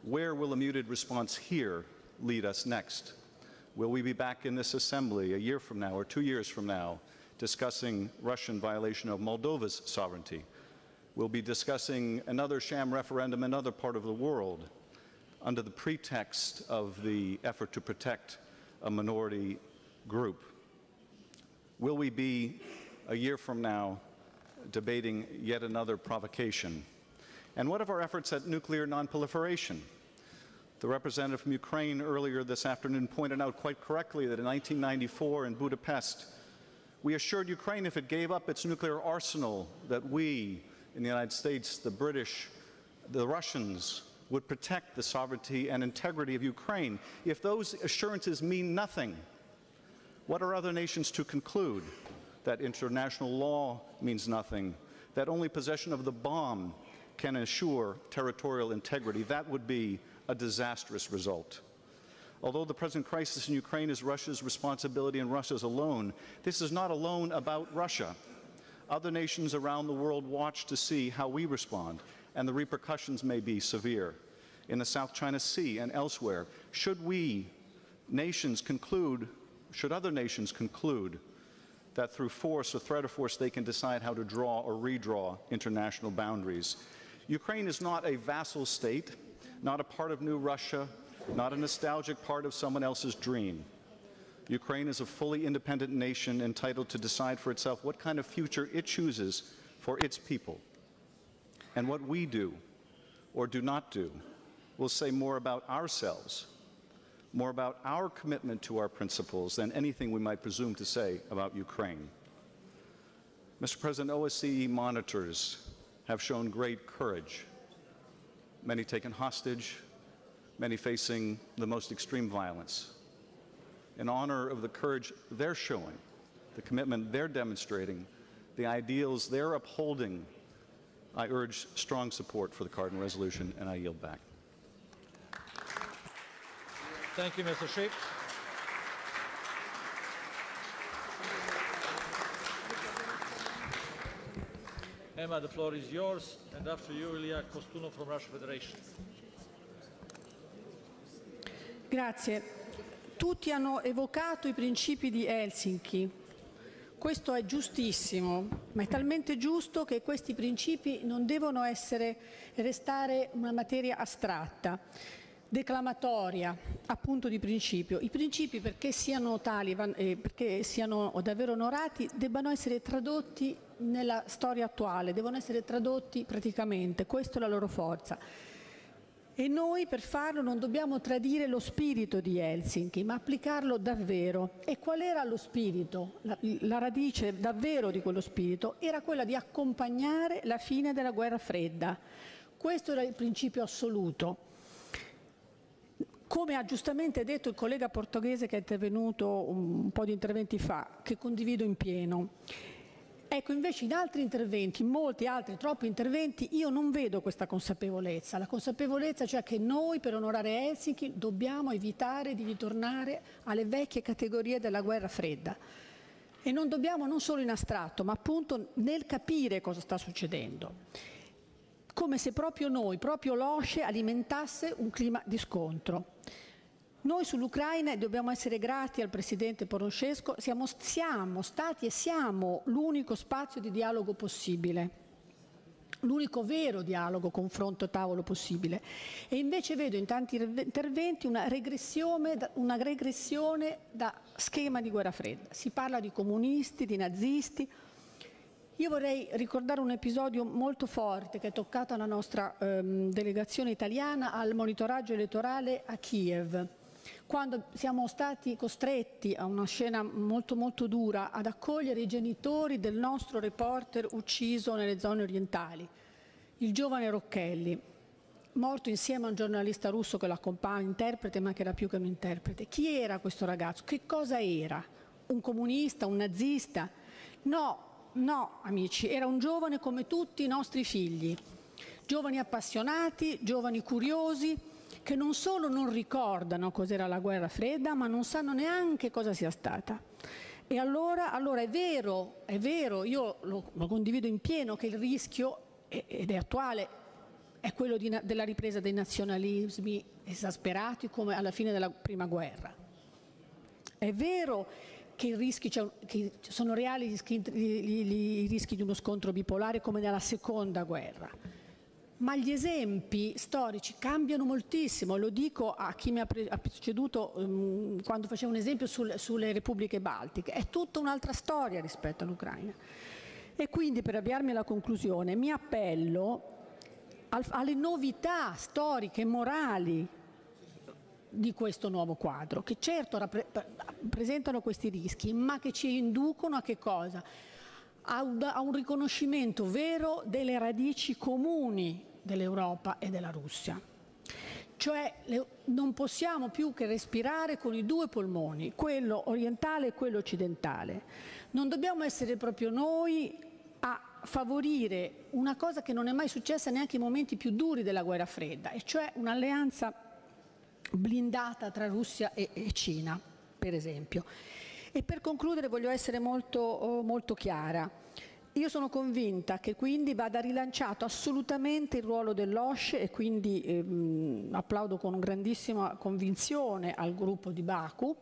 Where will a muted response here lead us next? Will we be back in this assembly a year from now or 2 years from now discussing Russian violation of Moldova's sovereignty? We'll be discussing another sham referendum in another part of the world under the pretext of the effort to protect a minority group. Will we be a year from now debating yet another provocation? And what of our efforts at nuclear nonproliferation? The representative from Ukraine earlier this afternoon pointed out quite correctly that in 1994 in Budapest, we assured Ukraine if it gave up its nuclear arsenal that we in the United States, the British, the Russians would protect the sovereignty and integrity of Ukraine. If those assurances mean nothing, what are other nations to conclude? That international law means nothing, that only possession of the bomb can ensure territorial integrity. That would be a disastrous result. Although the present crisis in Ukraine is Russia's responsibility and Russia's alone, this is not alone about Russia. Other nations around the world watch to see how we respond, and the repercussions may be severe. In the South China Sea and elsewhere, should other nations conclude that through force or threat of force they can decide how to draw or redraw international boundaries? Ukraine is not a vassal state, not a part of new Russia, not a nostalgic part of someone else's dream. Ukraine is a fully independent nation entitled to decide for itself what kind of future it chooses for its people. And what we do or do not do will say more about ourselves, more about our commitment to our principles than anything we might presume to say about Ukraine. Mr. President, OSCE monitors have shown great courage, many taken hostage, many facing the most extreme violence. In honor of the courage they're showing, the commitment they're demonstrating, the ideals they're upholding, I urge strong support for the Cardin resolution, and I yield back. Thank you, Mr. Schick. Emma, the floor is yours, and after you, Ilya Kostuno from Russian Federation. Grazie. Tutti hanno evocato i principi di Helsinki. Questo è giustissimo, ma è talmente giusto che questi principi non devono restare una materia astratta, declamatoria, appunto di principio. I principi, perché siano tali, perché siano davvero onorati, debbano essere tradotti nella storia attuale, devono essere tradotti praticamente, questa è la loro forza. E noi per farlo non dobbiamo tradire lo spirito di Helsinki, ma applicarlo davvero. E qual era lo spirito? La radice davvero di quello spirito era quella di accompagnare la fine della guerra fredda. Questo era il principio assoluto. Come ha giustamente detto il collega portoghese che è intervenuto un po' di interventi fa, che condivido in pieno. Ecco, invece in altri interventi, in molti altri, troppi interventi, io non vedo questa consapevolezza. La consapevolezza cioè che noi per onorare Helsinki dobbiamo evitare di ritornare alle vecchie categorie della guerra fredda. E non dobbiamo non solo in astratto, ma appunto nel capire cosa sta succedendo. Come se proprio noi, proprio l'OSCE alimentasse un clima di scontro. Noi sull'Ucraina dobbiamo essere grati al Presidente Poroshenko, siamo stati e siamo l'unico spazio di dialogo possibile, l'unico vero dialogo, confronto, tavolo possibile. E invece vedo in tanti interventi una regressione da schema di guerra fredda. Si parla di comunisti, di nazisti. Io vorrei ricordare un episodio molto forte che è toccato alla nostra delegazione italiana al monitoraggio elettorale a Kiev, quando siamo stati costretti a una scena molto molto dura ad accogliere i genitori del nostro reporter ucciso nelle zone orientali, il giovane Rocchelli, morto insieme a un giornalista russo che lo accompagna, interprete ma che era più che un interprete. Chi era questo ragazzo? Che cosa era? Un comunista? Un nazista? No, amici, era un giovane come tutti i nostri figli, giovani appassionati, giovani curiosi, che non solo non ricordano cos'era la guerra fredda, ma non sanno neanche cosa sia stata. E allora è vero, io lo condivido in pieno che il rischio, ed è attuale, è quello della ripresa dei nazionalismi esasperati come alla fine della prima guerra. È vero che che sono reali i rischi di uno scontro bipolare come nella seconda guerra. Ma gli esempi storici cambiano moltissimo, lo dico a chi mi ha preceduto quando facevo un esempio sulle repubbliche baltiche, è tutta un'altra storia rispetto all'Ucraina. E quindi per avviarmi alla conclusione mi appello alle novità storiche e morali di questo nuovo quadro, che certo presentano questi rischi, ma che ci inducono a che cosa? A un riconoscimento vero delle radici comuni dell'Europa e della Russia. Cioè non possiamo più che respirare con i due polmoni, quello orientale e quello occidentale. Non dobbiamo essere proprio noi a favorire una cosa che non è mai successa neanche in momenti più duri della guerra fredda, e cioè un'alleanza blindata tra Russia e Cina, per esempio. E per concludere voglio essere molto chiara. Io sono convinta che quindi vada rilanciato assolutamente il ruolo dell'OSCE e quindi applaudo con grandissima convinzione al gruppo di Baku,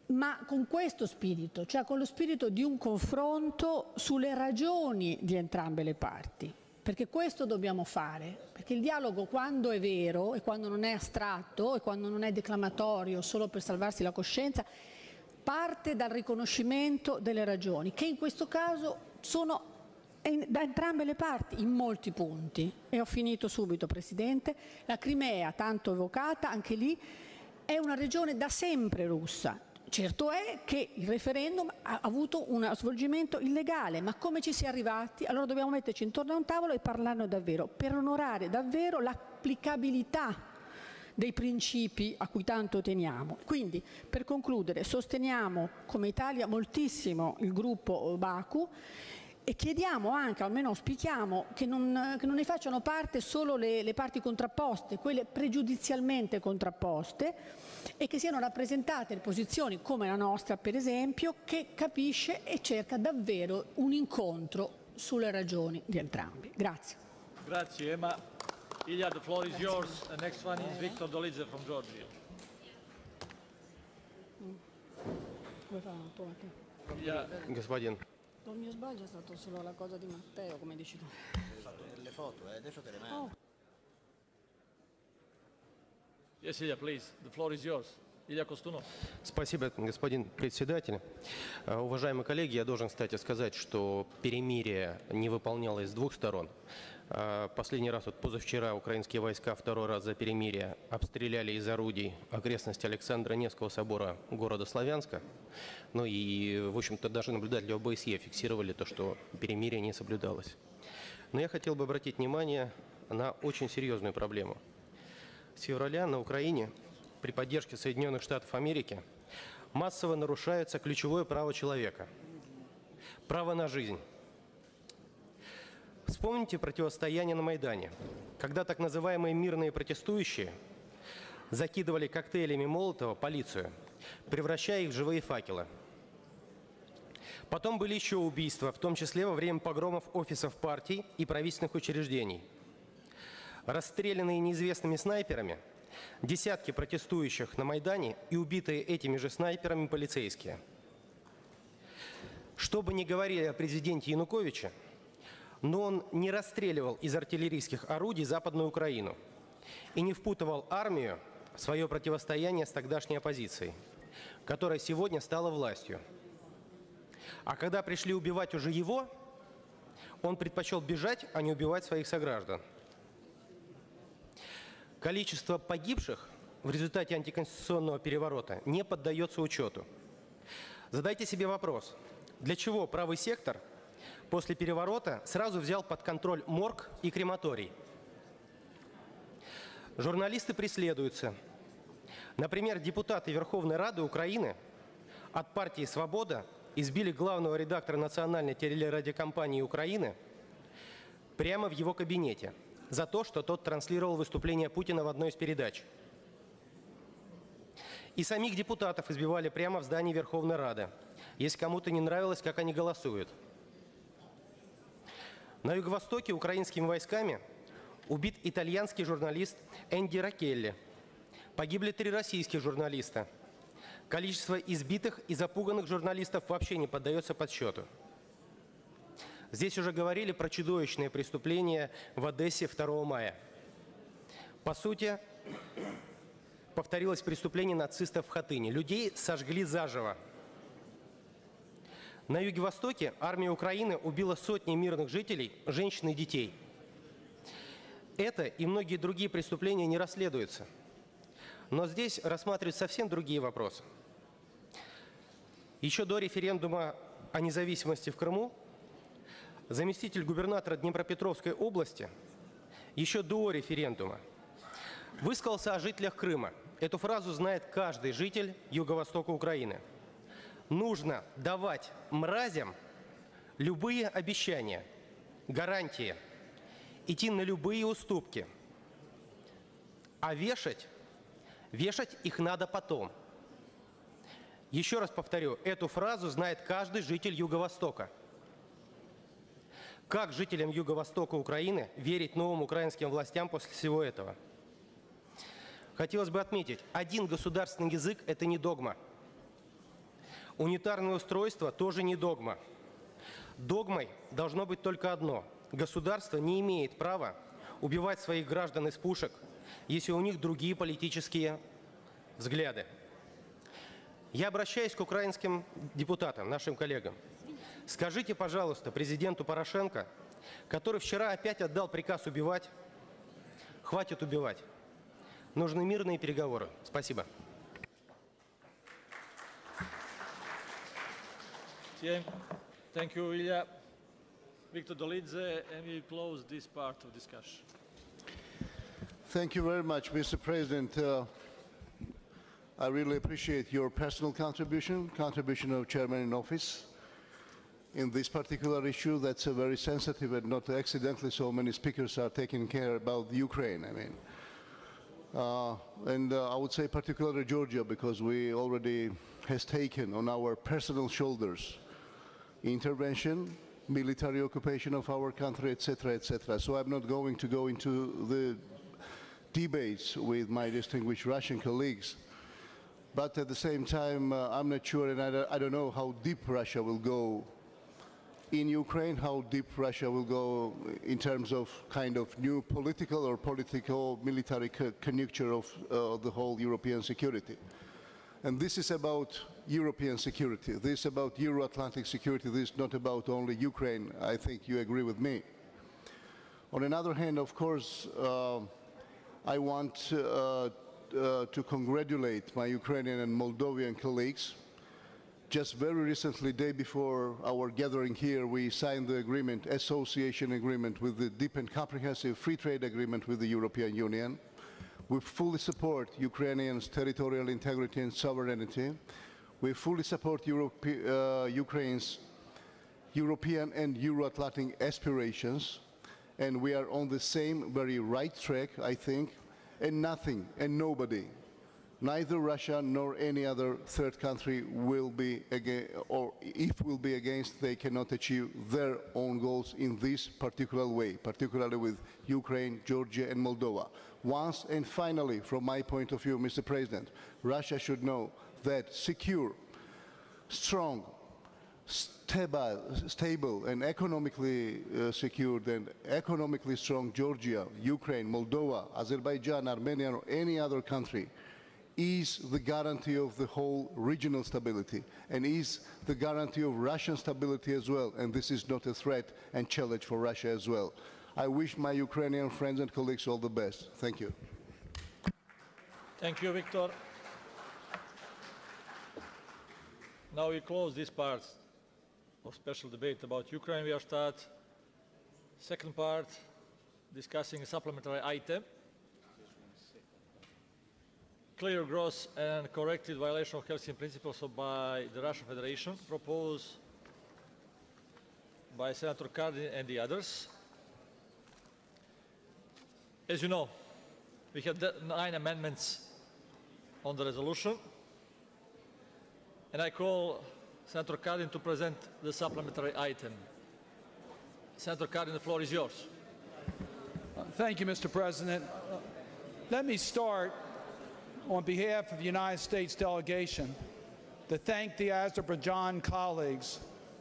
ma con questo spirito, cioè con lo spirito di un confronto sulle ragioni di entrambe le parti. perché questo dobbiamo fare, perché il dialogo, quando è vero e quando non è astratto e quando non è declamatorio solo per salvarsi la coscienza, parte dal riconoscimento delle ragioni, che in questo caso sono da entrambe le parti in molti punti. E ho finito subito, Presidente. La Crimea, tanto evocata, anche lì è una regione da sempre russa. Certo è che il referendum ha avuto uno svolgimento illegale, ma come ci si è arrivati? Allora dobbiamo metterci intorno a un tavolo e parlarne davvero, per onorare davvero l'applicabilità dei principi a cui tanto teniamo. Quindi, per concludere, sosteniamo come Italia moltissimo il gruppo Baku e chiediamo anche, almeno auspichiamo, che non ne facciano parte solo le parti contrapposte, quelle pregiudizialmente contrapposte, e che siano rappresentate le posizioni come la nostra, per esempio, che capisce e cerca davvero un incontro sulle ragioni di entrambi. Grazie. Grazie, Emma. Ilya, the floor is yours. The next one is Victor Dolidze from Georgia. Господин. Non mi sbaglio, è stato solo la cosa di Matteo, come dici tu. Ho fatto le foto, adesso te le mando. Yes, Ilya, please. The floor is yours. Ilya Kostunov. Спасибо, господин председатель. Уважаемые коллеги, я должен, кстати, сказать, что перемирие не выполнялось с двух сторон. Последний раз, вот позавчера, украинские войска второй раз за перемирие обстреляли из орудий окрестности Александра Невского собора города Славянска. Ну и, в общем-то, даже наблюдатели ОБСЕ фиксировали то, что перемирие не соблюдалось. Но я хотел бы обратить внимание на очень серьезную проблему. С февраля на Украине при поддержке Соединенных Штатов Америки массово нарушается ключевое право человека – право на жизнь. Вспомните противостояние на Майдане, когда так называемые мирные протестующие закидывали коктейлями Молотова полицию, превращая их в живые факелы. Потом были еще убийства, в том числе во время погромов офисов партий и правительственных учреждений. Расстрелянные неизвестными снайперами десятки протестующих на Майдане и убитые этими же снайперами полицейские. Что бы ни говорили о президенте Януковиче, но он не расстреливал из артиллерийских орудий Западную Украину и не впутывал армию в свое противостояние с тогдашней оппозицией, которая сегодня стала властью. А когда пришли убивать уже его, он предпочел бежать, а не убивать своих сограждан. Количество погибших в результате антиконституционного переворота не поддается учету. Задайте себе вопрос, для чего правый сектор после переворота сразу взял под контроль морг и крематорий? Журналисты преследуются. Например, депутаты Верховной Рады Украины от партии «Свобода» избили главного редактора национальной телерадиокомпании Украины прямо в его кабинете за то, что тот транслировал выступление Путина в одной из передач. И самих депутатов избивали прямо в здании Верховной Рады, если кому-то не нравилось, как они голосуют. На юго-востоке украинскими войсками убит итальянский журналист Энди Ракелли. Погибли 3 российских журналиста. Количество избитых и запуганных журналистов вообще не поддается подсчету. Здесь уже говорили про чудовищные преступления в Одессе 2 мая. По сути, повторилось преступление нацистов в Хатыне. Людей сожгли заживо. На юге-востоке армия Украины убила сотни мирных жителей, женщин и детей. Это и многие другие преступления не расследуются. Но здесь рассматривают совсем другие вопросы. Еще до референдума о независимости в Крыму заместитель губернатора Днепропетровской области еще до референдума высказался о жителях Крыма. Эту фразу знает каждый житель юго-востока Украины. Нужно давать мразям любые обещания, гарантии, идти на любые уступки. А вешать их надо потом. Еще раз повторю, эту фразу знает каждый житель Юго-Востока. Как жителям Юго-Востока Украины верить новым украинским властям после всего этого? Хотелось бы отметить, один государственный язык – это не догма. Унитарное устройство тоже не догма. Догмой должно быть только одно. Государство не имеет права убивать своих граждан из пушек, если у них другие политические взгляды. Я обращаюсь к украинским депутатам, нашим коллегам. Скажите, пожалуйста, президенту Порошенко, который вчера опять отдал приказ убивать, хватит убивать. Нужны мирные переговоры. Спасибо. Thank you, Ilya. Victor Dolidze, and we close this part of discussion. Thank you very much, Mr. President. I really appreciate your personal contribution of chairman in office in this particular issue. That's a very sensitive, and not accidentally so many speakers are taking care about Ukraine. I mean, I would say particularly Georgia, because we already has taken on our personal shoulders intervention, military occupation of our country, etc., etc. So I'm not going to go into the debates with my distinguished Russian colleagues. But at the same time, I'm not sure, and I don't know how deep Russia will go in Ukraine, how deep Russia will go in terms of kind of new political or military conjuncture of the whole European security. And this is about European security. This is about Euro-Atlantic security. This is not about only Ukraine. I think you agree with me. On another hand, of course, I want to congratulate my Ukrainian and Moldovan colleagues. Just very recently, day before our gathering here, we signed the agreement, association agreement, with the deep and comprehensive free trade agreement with the European Union. We fully support Ukrainians' territorial integrity and sovereignty. We fully support Ukraine's European and Euro-Atlantic aspirations. And we are on the same very right track, I think, and nothing and nobody, neither Russia nor any other third country will be against, or if will be against, they cannot achieve their own goals in this particular way, particularly with Ukraine, Georgia, and Moldova. Once and finally, from my point of view, Mr. President, Russia should know that secure, strong, stable and economically secured and economically strong Georgia, Ukraine, Moldova, Azerbaijan, Armenia, or any other country is the guarantee of the whole regional stability and is the guarantee of Russian stability as well. And this is not a threat and challenge for Russia as well. I wish my Ukrainian friends and colleagues all the best. Thank you. Thank you, Victor. Now we close this part of special debate about Ukraine. We will start second part, discussing a supplementary item. Clear, gross and corrected violation of Helsinki principles by the Russian Federation, proposed by Senator Kardin and the others. As you know, we have 9 amendments on the resolution, and I call Senator Kardin to present the supplementary item. Senator Kardin, the floor is yours. Thank you, Mr. President. Let me start on behalf of the United States delegation to thank the Azerbaijan colleagues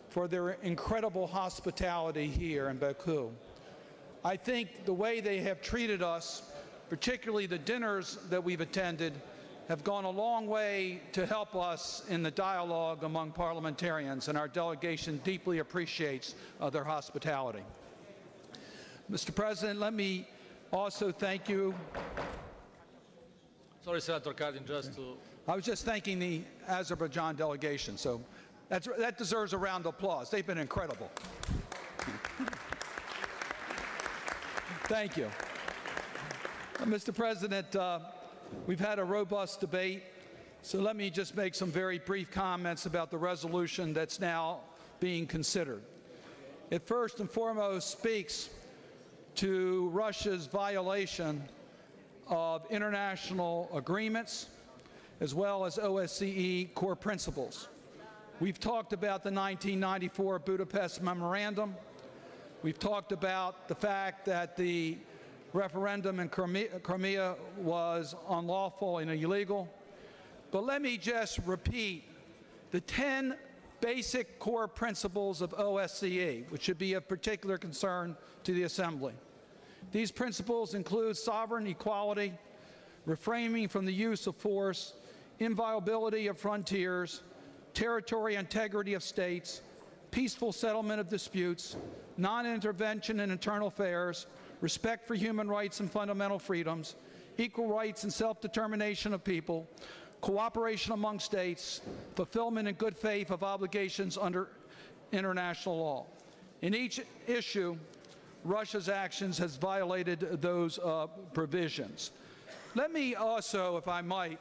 for their incredible hospitality here in Baku. I think the way they have treated us, particularly the dinners that we've attended, have gone a long way to help us in the dialogue among parliamentarians, and our delegation deeply appreciates their hospitality. Mr. President, let me also thank you. Sorry, Senator Kardin, just to... I was just thanking the Azerbaijan delegation, so that deserves a round of applause. They've been incredible. Thank you. Mr. President, we've had a robust debate, so let me just make some very brief comments about the resolution that's now being considered. It first and foremost speaks to Russia's violation of international agreements as well as OSCE core principles. We've talked about the 1994 Budapest Memorandum. We've talked about the fact that the referendum in Crimea was unlawful and illegal. But let me just repeat the 10 basic core principles of OSCE, which should be of particular concern to the Assembly. These principles include sovereign equality, refraining from the use of force, inviolability of frontiers, territorial integrity of states, peaceful settlement of disputes, non-intervention in internal affairs, respect for human rights and fundamental freedoms, equal rights and self-determination of people, cooperation among states, fulfillment in good faith of obligations under international law. In each issue, Russia's actions has violated those provisions. Let me also, if I might,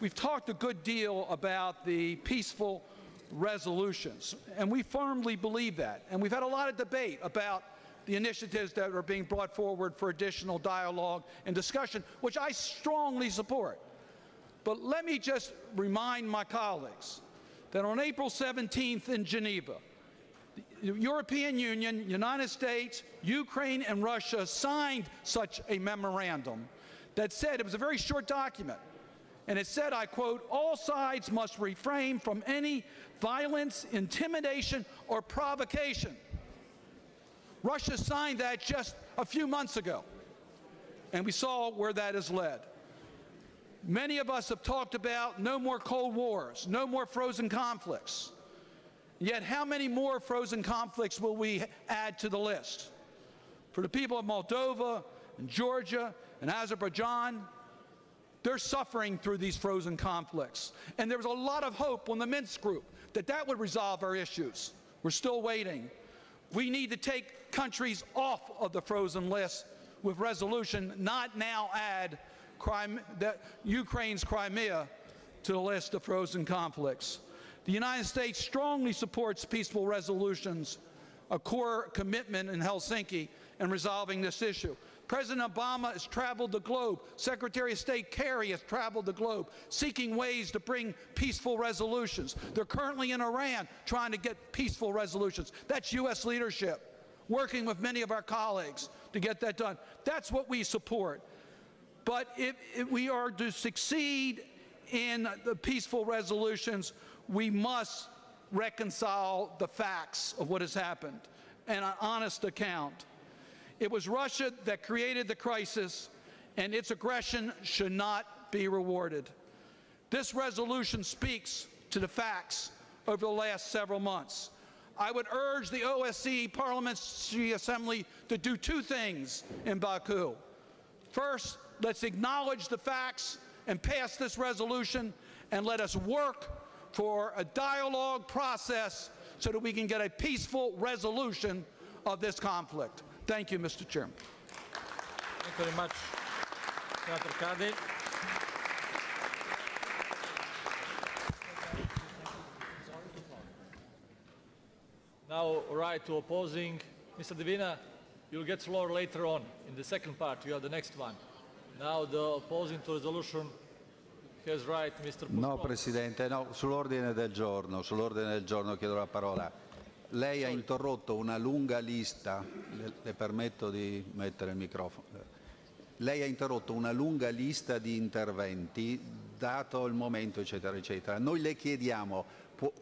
we've talked a good deal about the peaceful resolutions, and we firmly believe that. And we've had a lot of debate about the initiatives that are being brought forward for additional dialogue and discussion, which I strongly support. But let me just remind my colleagues that on April 17th in Geneva, the European Union, United States, Ukraine, and Russia signed such a memorandum that said, it was a very short document, and it said, I quote, all sides must refrain from any violence, intimidation, or provocation. Russia signed that just a few months ago, and we saw where that has led. Many of us have talked about no more Cold Wars, no more frozen conflicts. Yet how many more frozen conflicts will we add to the list? For the people of Moldova and Georgia and Azerbaijan, they're suffering through these frozen conflicts. And there was a lot of hope on the Minsk group that that would resolve our issues. We're still waiting. We need to take countries off of the frozen list with resolution, not now add Ukraine's Crimea to the list of frozen conflicts. The United States strongly supports peaceful resolutions, a core commitment in Helsinki in resolving this issue. President Obama has traveled the globe. Secretary of State Kerry has traveled the globe seeking ways to bring peaceful resolutions. They're currently in Iran trying to get peaceful resolutions. That's U.S. leadership, working with many of our colleagues to get that done. That's what we support. But if we are to succeed in the peaceful resolutions, we must reconcile the facts of what has happened and an honest account. It was Russia that created the crisis, and its aggression should not be rewarded. This resolution speaks to the facts over the last several months. I would urge the OSCE Parliamentary Assembly to do two things in Baku. First, let's acknowledge the facts and pass this resolution, and let us work for a dialogue process so that we can get a peaceful resolution of this conflict. Thank you, Mr. Chairman. Thank you very much, Senator Kadi. Now, right to opposing. Mr. Divina, you'll get floor later on in the second part. You are the next one. Now, the opposing to resolution has right, Mr. Puskov. No, Presidente, no, sull'ordine del giorno chiedo la parola. Lei ha interrotto una lunga lista, le permetto di mettere il microfono. Lei ha interrotto una lunga lista di interventi, dato il momento, eccetera, eccetera. Noi le chiediamo,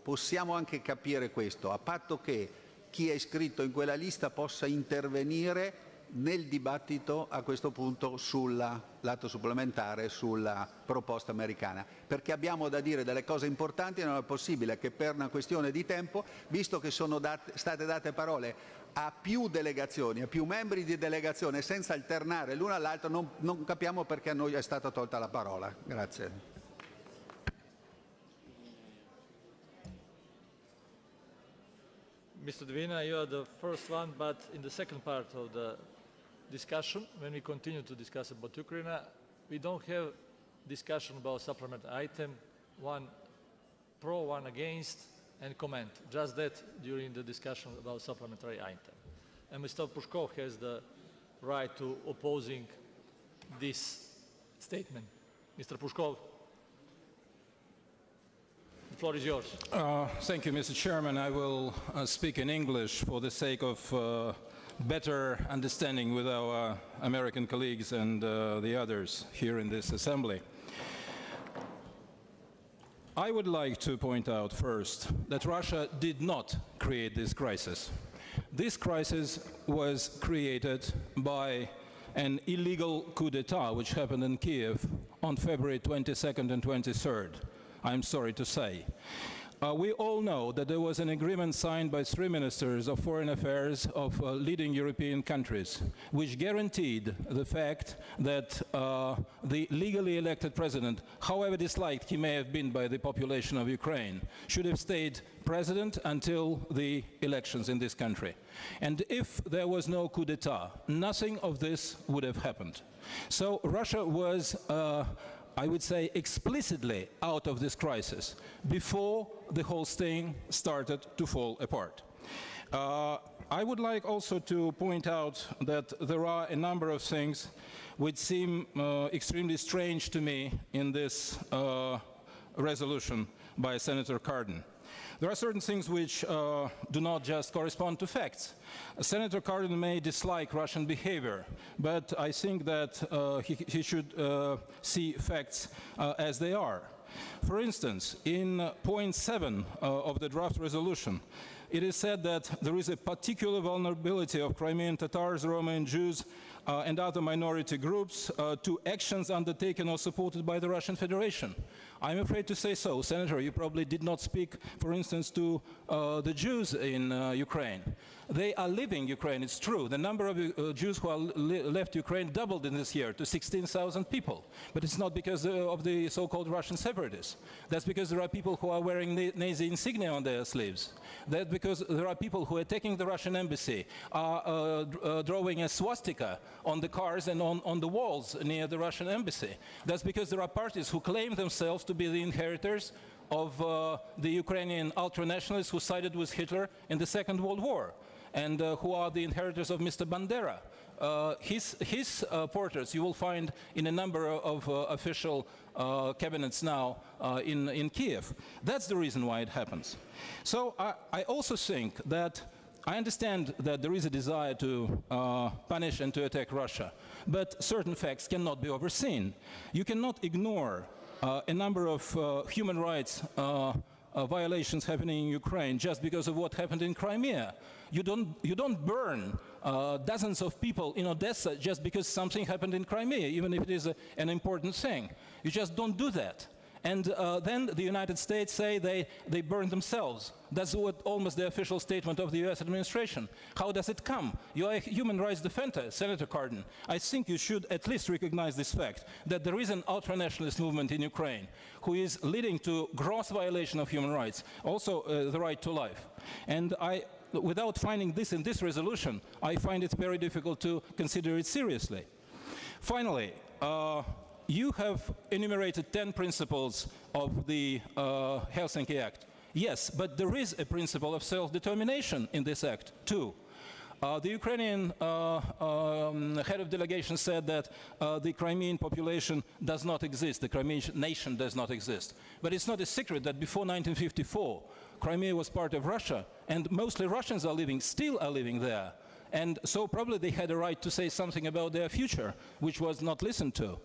possiamo anche capire questo, a patto che chi è iscritto in quella lista possa intervenire nel dibattito a questo punto sull'atto supplementare, sulla proposta americana, perché abbiamo da dire delle cose importanti e non è possibile che per una questione di tempo, visto che sono state date parole a più delegazioni, a più membri di delegazione senza alternare l'una all'altra, non capiamo perché a noi è stata tolta la parola. Grazie. Mr. Divina, you are the first one, but in the second part of the discussion, when we continue to discuss about Ukraine, we don't have discussion about supplementary item, one pro, one against, and comment. Just that during the discussion about supplementary item. And Mr. Puskov has the right to opposing this statement. Mr. Puskov, the floor is yours. Thank you, Mr. Chairman. I will speak in English for the sake of better understanding with our American colleagues and the others here in this assembly. I would like to point out first that Russia did not create this crisis. This crisis was created by an illegal coup d'etat which happened in Kiev on February 22nd and 23rd, I'm sorry to say. We all know that there was an agreement signed by 3 ministers of foreign affairs of leading European countries, which guaranteed the fact that the legally elected president, however disliked he may have been by the population of Ukraine, should have stayed president until the elections in this country. And if there was no coup d'etat, nothing of this would have happened. So Russia was I would say, explicitly out of this crisis before the whole thing started to fall apart. I would like also to point out that there are a number of things which seem extremely strange to me in this resolution by Senator Cardin. There are certain things which do not just correspond to facts. Senator Cardin may dislike Russian behavior, but I think that he should see facts as they are. For instance, in point 7 of the draft resolution, it is said that there is a particular vulnerability of Crimean Tatars, Roma and Jews and other minority groups to actions undertaken or supported by the Russian Federation. I'm afraid to say so. Senator, you probably did not speak, for instance, to the Jews in Ukraine. They are leaving Ukraine, it's true. The number of Jews who are left Ukraine doubled in this year to 16,000 people. But it's not because of the so-called Russian separatists. That's because there are people who are wearing Nazi insignia on their sleeves. That's because there are people who are attacking the Russian embassy, are drawing a swastika on the cars and on the walls near the Russian embassy. That's because there are parties who claim themselves to be the inheritors of the Ukrainian ultranationalists who sided with Hitler in the Second World War, and who are the inheritors of Mr. Bandera. His portraits you will find in a number of official cabinets now in Kiev. That's the reason why it happens. So I also think that I understand that there is a desire to punish and to attack Russia, but certain facts cannot be overseen. You cannot ignore a number of human rights violations happening in Ukraine just because of what happened in Crimea. You don't burn dozens of people in Odessa just because something happened in Crimea, even if it is an important thing. You just don't do that. And then the United States say they burn themselves. That's what almost the official statement of the US administration. How does it come? You are a human rights defender, Senator Cardin. I think you should at least recognize this fact, that there is an ultranationalist movement in Ukraine who is leading to gross violation of human rights, also the right to life. And without finding this in this resolution, I find it very difficult to consider it seriously. Finally, you have enumerated 10 principles of the Helsinki Act. Yes, but there is a principle of self-determination in this act, too. The Ukrainian head of delegation said that the Crimean population does not exist, the Crimean nation does not exist. But it's not a secret that before 1954, Crimea was part of Russia, and mostly Russians are living, still are living there. And so probably they had a right to say something about their future, which was not listened to.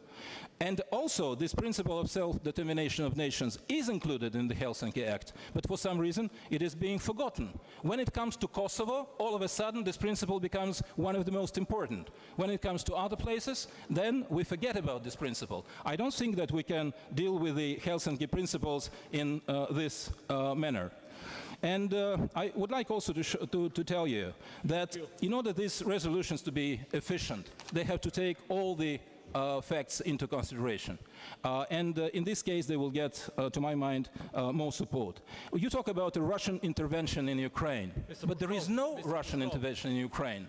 And also, this principle of self-determination of nations is included in the Helsinki Act, but for some reason it is being forgotten. When it comes to Kosovo, all of a sudden this principle becomes one of the most important. When it comes to other places, then we forget about this principle. I don't think that we can deal with the Helsinki principles in this manner. And I would like also to tell you that in order these resolutions to be efficient, they have to take all the facts into consideration. In this case, they will get, to my mind, more support. You talk about a Russian intervention in Ukraine, but there is no Russian intervention in Ukraine.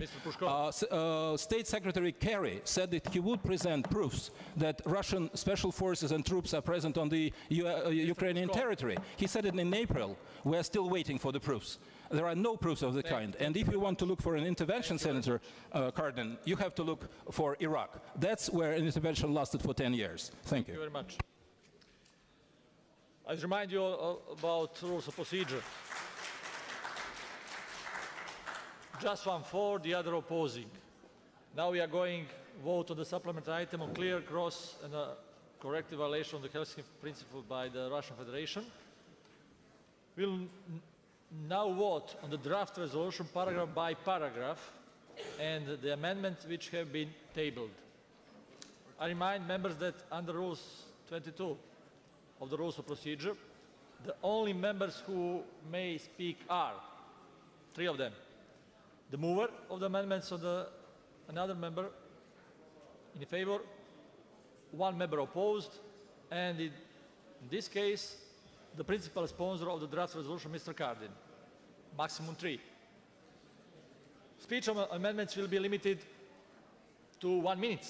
State Secretary Kerry said that he would present proofs that Russian special forces and troops are present on the Ukrainian territory. He said it in April. We are still waiting for the proofs. There are no proofs of the kind. And if you want to look for an intervention, Senator Cardin, you have to look for Iraq. That's where an intervention lasted for 10 years. Thank you. Thank you very much. I remind you about rules of procedure. Just one for, the other opposing. Now we are going vote on the supplementary item on clear, cross, and corrective violation of the Helsinki Principle by the Russian Federation. We'll now vote on the draft resolution paragraph by paragraph and the amendments which have been tabled. I remind members that under Rules 22 of the Rules of Procedure, the only members who may speak are 3 of them: the mover of the amendments of another member in favor, 1 member opposed, and in this case, the principal sponsor of the draft resolution, Mr. Cardin. Maximum 3. Speech on amendments will be limited to 1 minute.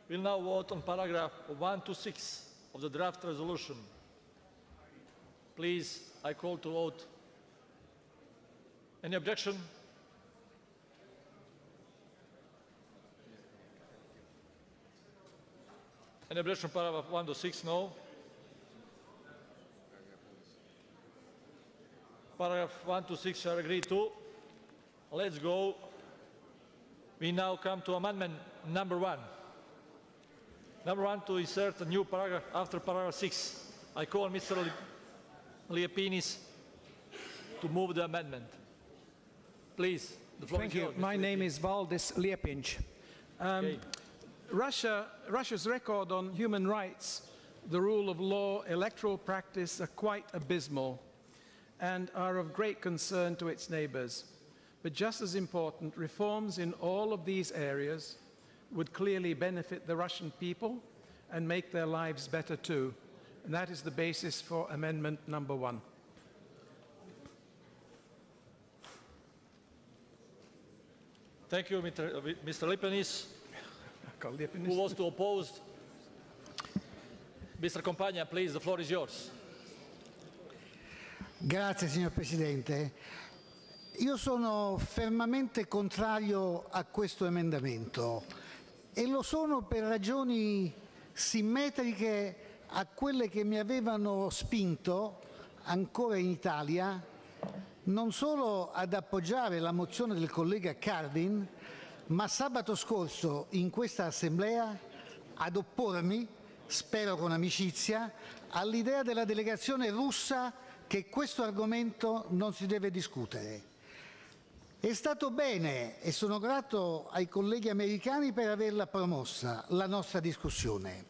We'll now vote on paragraph 1 to 6 of the draft resolution. Please, I call to vote. Any objection? Any objection, paragraph 1 to 6? No. Paragraph 1 to 6 are agreed to. Let's go. We now come to amendment number 1. Number 1, to insert a new paragraph after paragraph 6. I call Mr. Liepinis to move the amendment. Please, the floor is yours. Thank you. My name is Valdis Liepinch. Russia's record on human rights, the rule of law, electoral practice are quite abysmal and are of great concern to its neighbors. But just as important, reforms in all of these areas would clearly benefit the Russian people and make their lives better too. And that is the basis for amendment number 1. Thank you, Mr. Lipinis. Who wants to oppose? Mr. Compagna, please, the floor is yours. Grazie, signor Presidente. Io sono fermamente contrario a questo emendamento e lo sono per ragioni simmetriche a quelle che mi avevano spinto, ancora in Italia, non solo ad appoggiare la mozione del collega Cardin, ma sabato scorso in questa Assemblea ad oppormi, spero con amicizia, all'idea della delegazione russa che questo argomento non si deve discutere. È stato bene, e sono grato ai colleghi americani per averla promossa, la nostra discussione.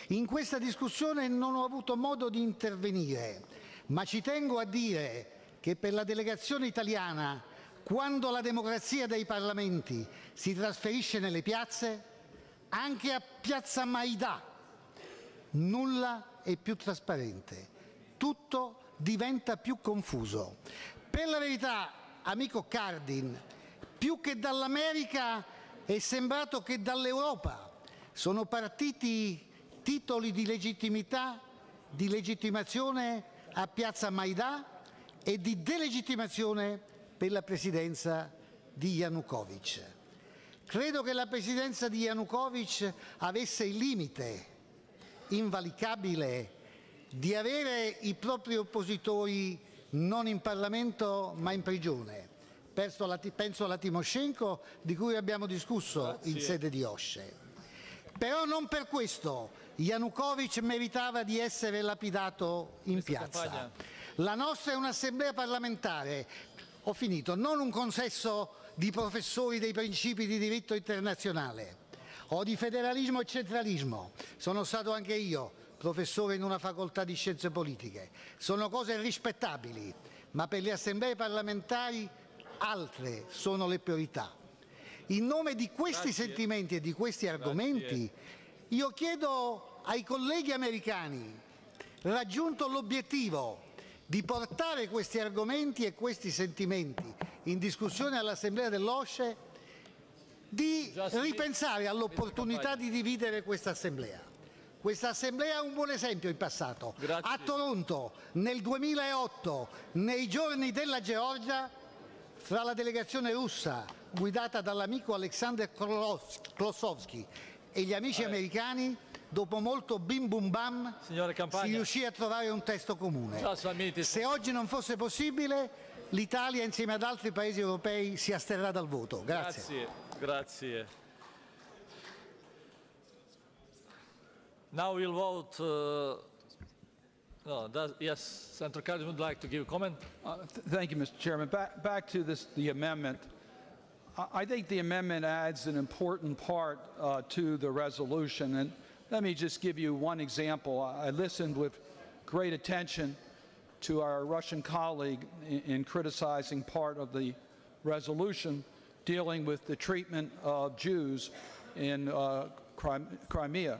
In questa discussione non ho avuto modo di intervenire, ma ci tengo a dire che per la delegazione italiana, quando la democrazia dei parlamenti si trasferisce nelle piazze, anche a Piazza Maidà, nulla è più trasparente. Tutto diventa più confuso. Per la verità, amico Cardin, più che dall'America è sembrato che dall'Europa sono partiti titoli di legittimità, di legittimazione a Piazza Maidà e di delegittimazione per la presidenza di Yanukovych. Credo che la presidenza di Yanukovych avesse il limite invalicabile di avere i propri oppositori non in Parlamento ma in prigione. Penso alla Timoshenko, di cui abbiamo discusso in sede di OSCE. Però non per questo Yanukovych meritava di essere lapidato in piazza. La nostra è un'assemblea parlamentare, ho finito, non un consesso di professori dei principi di diritto internazionale o di federalismo e centralismo. Sono stato anche io professore in una facoltà di scienze politiche. Sono cose rispettabili, ma per le assemblee parlamentari altre sono le priorità. In nome di questi sentimenti e di questi argomenti, io chiedo ai colleghi americani, raggiunto l'obiettivo di portare questi argomenti e questi sentimenti in discussione all'Assemblea dell'OSCE, di ripensare all'opportunità di dividere questa Assemblea. Questa Assemblea ha un buon esempio in passato. A Toronto, nel 2008, nei giorni della Georgia, fra la delegazione russa guidata dall'amico Alexander Klosowski e gli amici americani, dopo molto bim bum bam, si riuscì a trovare un testo comune. Se oggi non fosse possibile, l'Italia insieme ad altri paesi europei si asterrà dal voto. Grazie. Grazie. Now we'll vote. Yes, Senator Cardin would like to give a comment. Thank you, Mr. Chairman. Back to the amendment. I think the amendment adds an important part to the resolution. And let me just give you one example. I listened with great attention to our Russian colleague in criticizing part of the resolution dealing with the treatment of Jews in Crimea.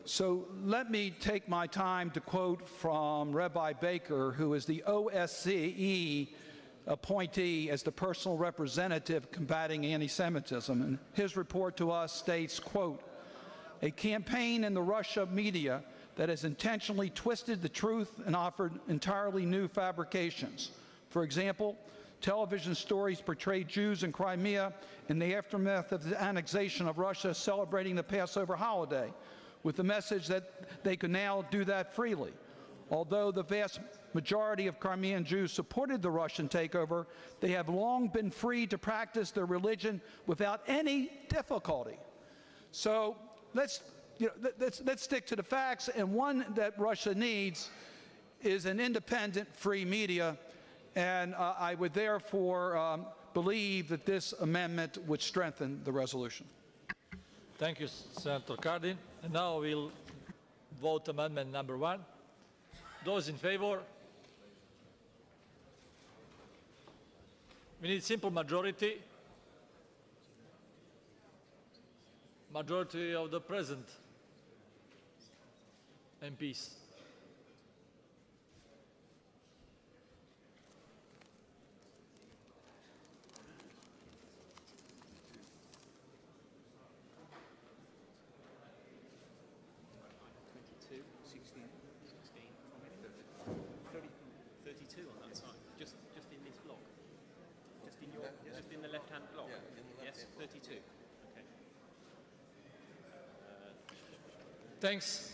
So let me take my time to quote from Rabbi Baker, who is the OSCE appointee as the personal representative combating anti-Semitism. And his report to us states, quote, "A campaign in the Russia media that has intentionally twisted the truth and offered entirely new fabrications. For example, television stories portray Jews in Crimea in the aftermath of the annexation of Russia celebrating the Passover holiday, with the message that they could now do that freely. Although the vast majority of Crimean Jews supported the Russian takeover, they have long been free to practice their religion without any difficulty." So let's stick to the facts, and one that Russia needs is an independent, free media, and I would therefore believe that this amendment would strengthen the resolution. Thank you, Senator Cardin. And now we'll vote amendment number 1. Those in favor? We need simple majority. Majority of the present MPs. Thanks.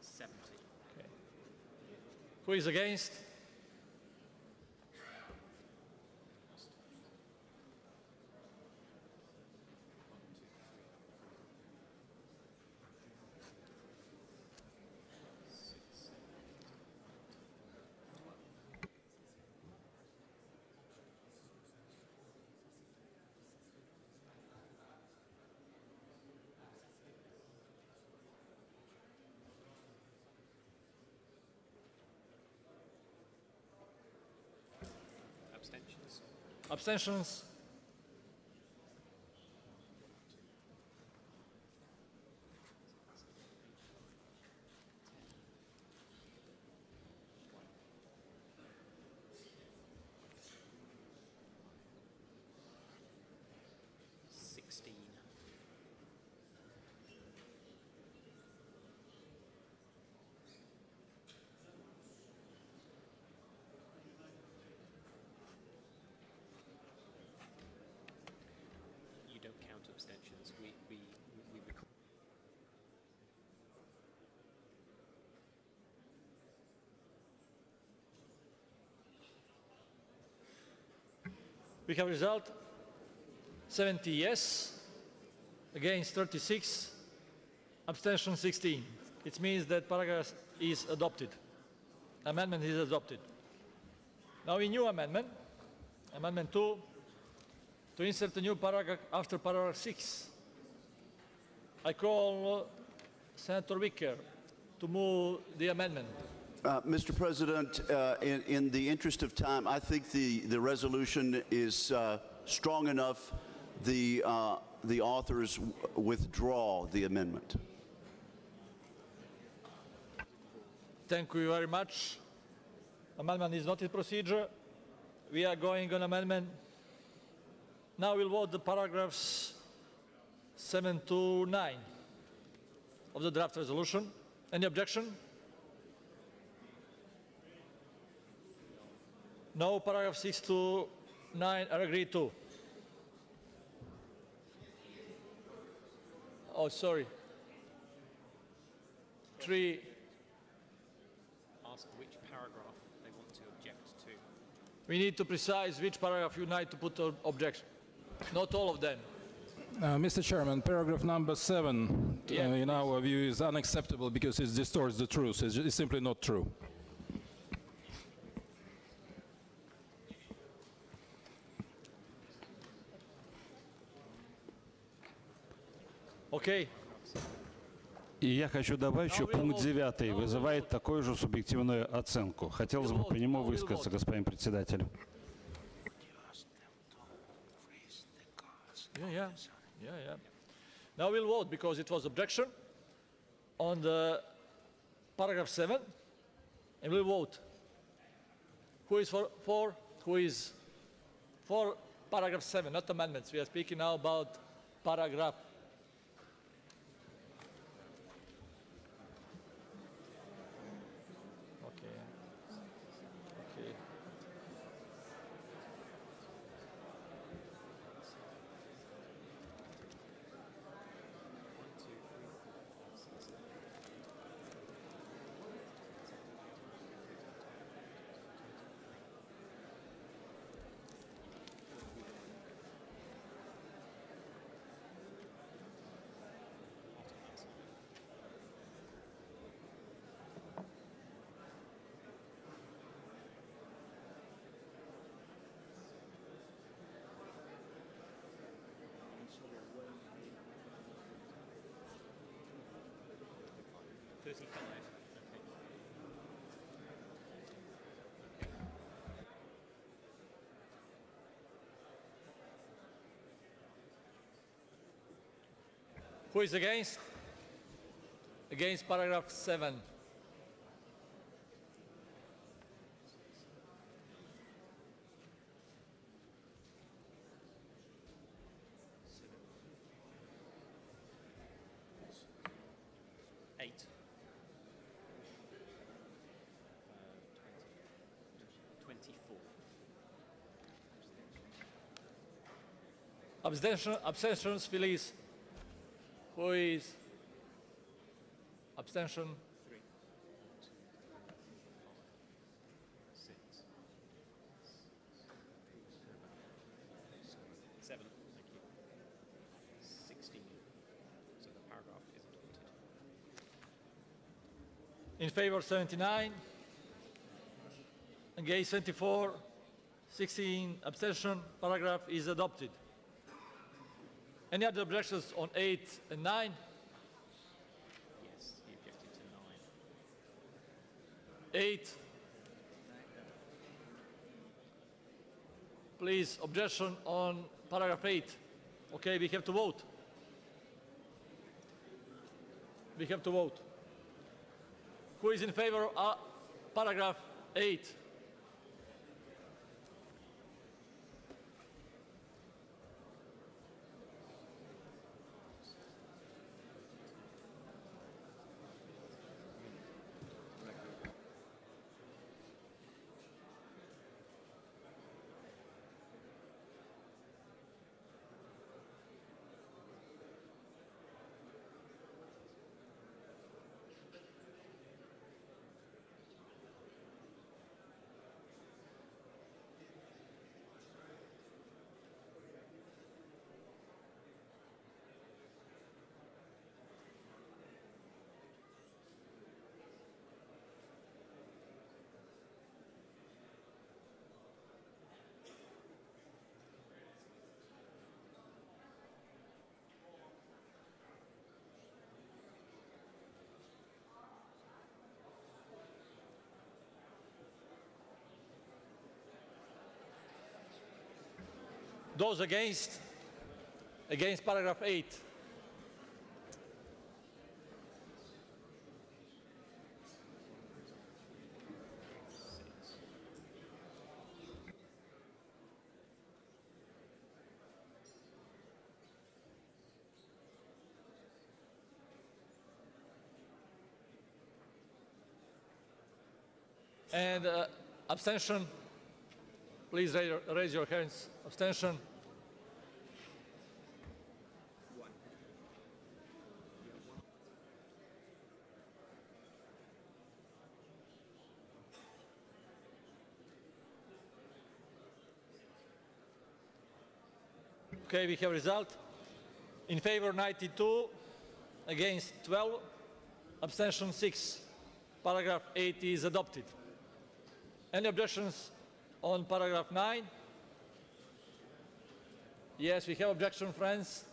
70. Okay. Who is against? Abstentions. Abstentions? You don't count abstentions. We record. We have result 70 yes, against 36, abstention 16. It means that paragraph is adopted. Amendment is adopted. Now a new amendment, Amendment 2, to insert a new paragraph after paragraph 6. I call Senator Wicker to move the amendment. Mr. President, in the interest of time, I think the resolution is strong enough. The authors withdraw the amendment. Thank you very much. Amendment is not in procedure. We are going on amendment. Now we'll vote the paragraphs 7 to 9 of the draft resolution. Any objection? No. Paragraph 6 to 9 are agreed to. Oh, sorry. 3. Ask which paragraph they want to object to. We need to precise which paragraph you need to put an objection. Not all of them. Mr. Chairman, paragraph number 7, in our view, is unacceptable because it distorts the truth. It's simply not true. Okay. И я хочу добавить, что пункт 9 вызывает такую же субъективную оценку. Хотелось бы по нему высказаться, господин председатель. Yeah. Now we'll vote because it was objection on the paragraph 7, and we'll vote. Who is for? Who is for paragraph 7, not amendments? We are speaking now about paragraph. Okay. Who is against? Against paragraph 7. Abstentions, Felice. Who is? Abstention. 3, 6, 7, thank you. 16. So the paragraph is adopted. In favor 79. Against 24. 16 abstention. Paragraph is adopted. Any other objections on 8 and 9? Yes, he objected to 9. 8. Please, objection on paragraph 8. Okay, we have to vote. We have to vote. Who is in favor of paragraph 8? Those against paragraph 8. And abstention, please raise your hands. Abstention. Okay, we have result. In favor 92, against 12, abstention 6. Paragraph 8 is adopted. Any objections on paragraph 9? Yes, we have objection, friends.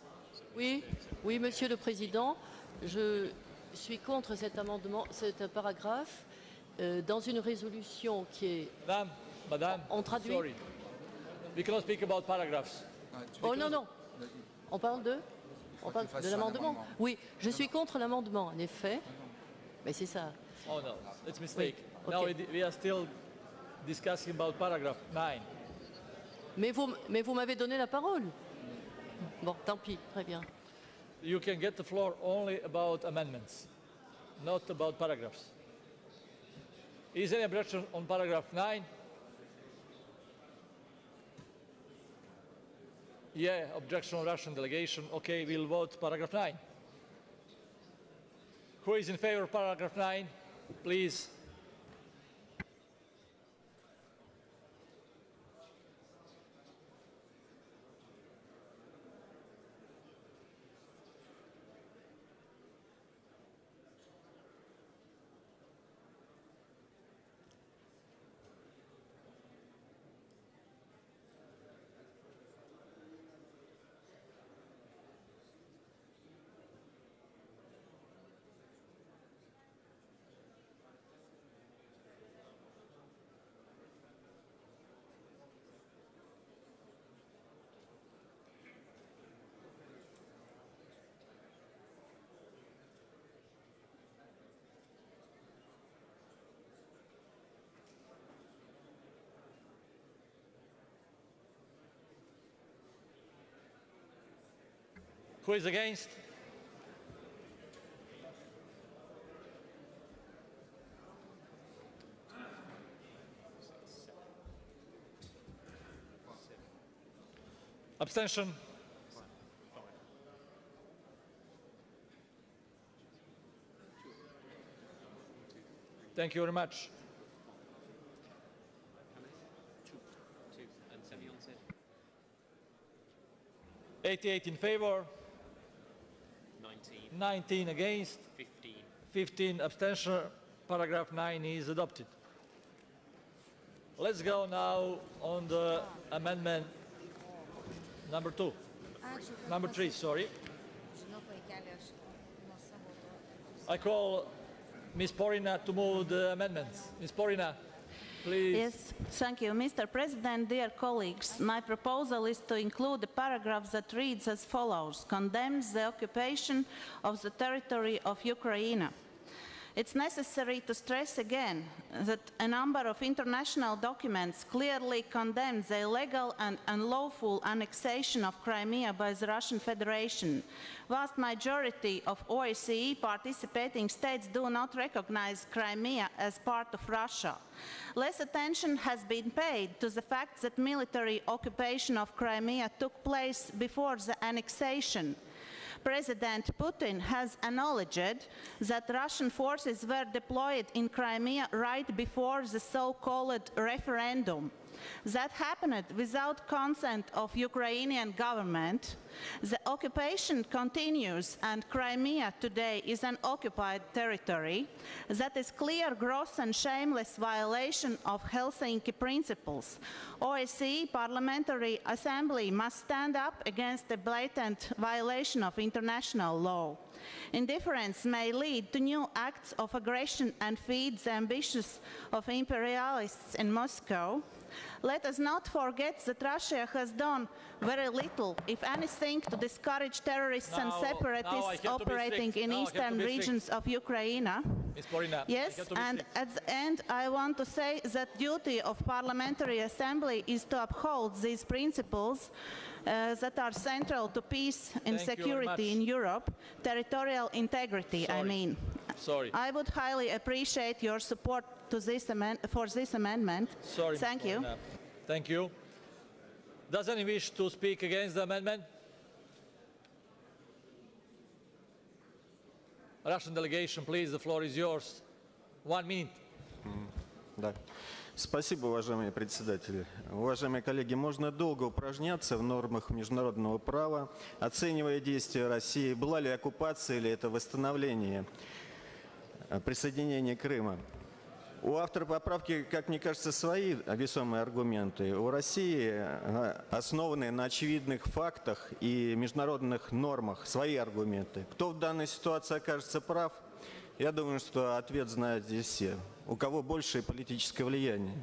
Oui, oui, Monsieur le Président, je suis contre cet amendement, cet paragraphe. Dans une résolution qui est... Madame, on traduit. sorry. We cannot speak about paragraphs. Oh non, non. On parle de l'amendement. Oui, je suis contre l'amendement, en effet. Mais c'est ça. Oh no, it's a mistake. Oui, Now okay. we are still discussing about paragraph 9. Mais vous m'avez donné la parole. Bon, tant pis, très bien. You can get the floor only about amendments, not about paragraphs. Is there any objection on paragraph 9? Yeah, objection on Russian delegation. Okay, we'll vote paragraph 9. Who is in favor of paragraph 9? Please. Who is against? Abstention? Thank you very much. And Semyon said 88 in favor, 19. 19 against, 15. 15 abstention. Paragraph 9 is adopted. Let's go now on the amendment number 2. Number 3, sorry. I call Ms. Porina to move the amendments. Ms. Porina, please. Yes, thank you. Mr. President, dear colleagues, my proposal is to include a paragraph that reads as follows: condemns the occupation of the territory of Ukraine. It's necessary to stress again that a number of international documents clearly condemn the illegal and unlawful annexation of Crimea by the Russian Federation. Vast majority of OSCE participating states do not recognize Crimea as part of Russia. Less attention has been paid to the fact that military occupation of Crimea took place before the annexation. President Putin has acknowledged that Russian forces were deployed in Crimea right before the so-called referendum. That happened without consent of Ukrainian government. The occupation continues and Crimea today is an occupied territory. That is clear, gross and shameless violation of Helsinki principles. OSCE Parliamentary Assembly must stand up against the blatant violation of international law. Indifference may lead to new acts of aggression and feed the ambitions of imperialists in Moscow. Let us not forget that Russia has done very little, if anything, to discourage terrorists and separatists operating in eastern regions of Ukraine. Yes, and at the end, I want to say that duty of Parliamentary Assembly is to uphold these principles that are central to peace and security in Europe, territorial integrity, I mean. Sorry. I would highly appreciate your support to this for this amendment. Sorry, Thank you. Thank you. Does anyone wish to speak against the amendment? Russian delegation, please, the floor is yours. 1 minute. Да. Спасибо, уважаемые председатели. Уважаемые коллеги, можно долго упражняться в нормах международного права, оценивая действия России, была ли оккупация или это восстановление присоединения Крыма. У автора поправки, как мне кажется, свои весомые аргументы. У России, основанные на очевидных фактах и международных нормах, свои аргументы. Кто в данной ситуации окажется прав? Я думаю, что ответ знают здесь все. У кого большее политическое влияние.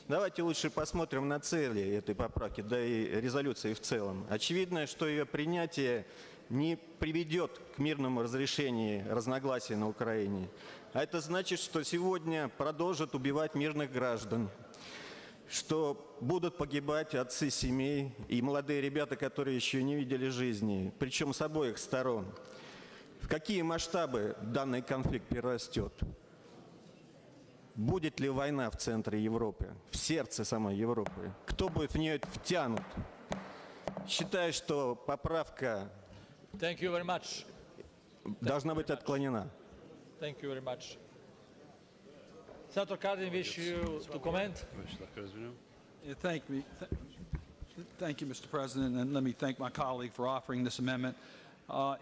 Давайте лучше посмотрим на цели этой поправки, да и резолюции в целом. Очевидно, что ее принятие не приведет к мирному разрешению разногласий на Украине. А это значит, что сегодня продолжат убивать мирных граждан, что будут погибать отцы семей и молодые ребята, которые еще не видели жизни, причем с обоих сторон. В какие масштабы данный конфликт перерастет? Будет ли война в центре Европы, в сердце самой Европы? Кто будет в нее втянут? Считаю, что поправка должна быть отклонена. Thank you very much. Senator Cardin, wish you to comment? Yeah, thank you, Mr. President, and let me thank my colleague for offering this amendment.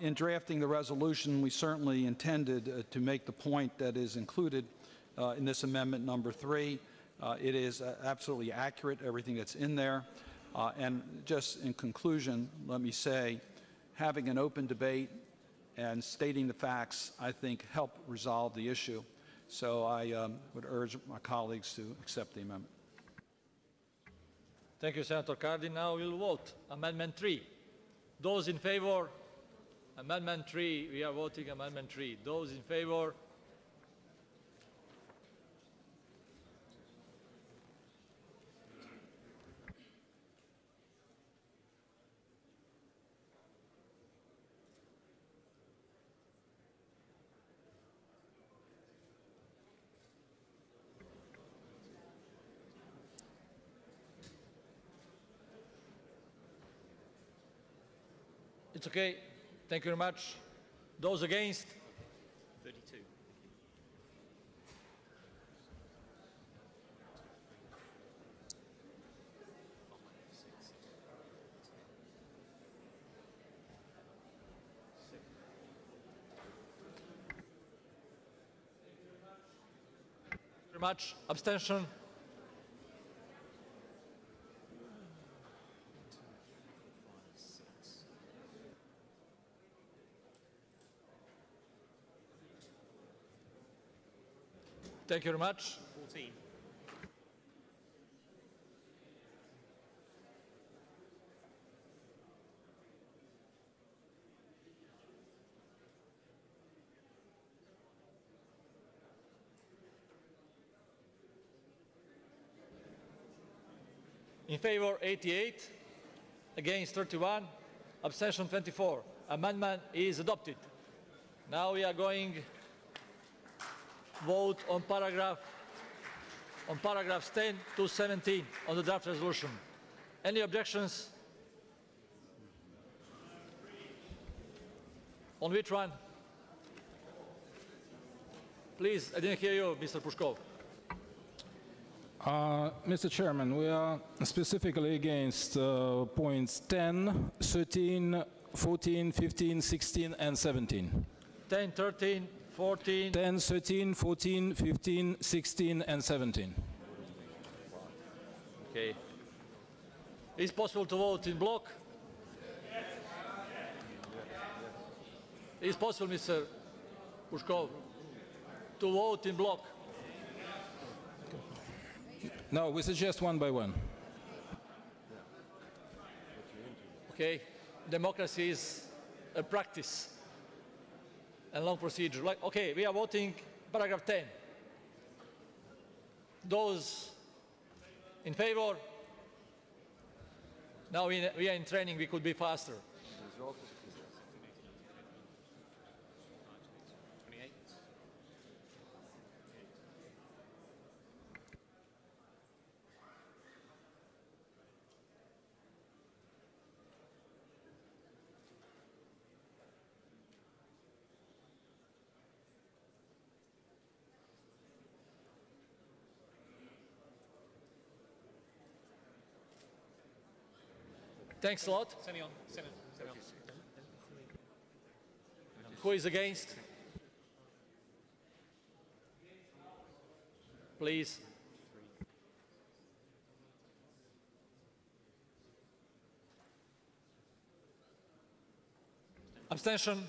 In drafting the resolution, we certainly intended to make the point that is included in this amendment number 3. It is absolutely accurate, everything that's in there. And just in conclusion, let me say, having an open debate and stating the facts, I think, help resolve the issue. So I would urge my colleagues to accept the amendment. Thank you, Senator Cardin. Now we'll vote. Amendment 3. Those in favor? Amendment 3. We are voting Amendment 3. Those in favor? It's okay. Thank you very much. Those against? 32. Very much. Abstention? Thank you very much. 14. In favor, 88. Against, 31. Abstention, 24. Amendment is adopted. Now we are going vote on paragraphs 10 to 17 on the draft resolution. Any objections? On which one? Please, I didn't hear you, Mr. Pushkov. Mr. Chairman, we are specifically against points 10, 13, 14, 15, 16, and 17. 10, 13, 14. 10, 13, 14, 15, 16, and 17. Okay. Is it possible to vote in block? Is it possible, Mr. Pushkov, to vote in block? No, we suggest one by one. Okay. Democracy is a practice and long procedure. Like, okay, we are voting paragraph 10. Those in favor? Now we are in training, we could be faster. 28. Thanks a lot. Who is against? Please. Abstention?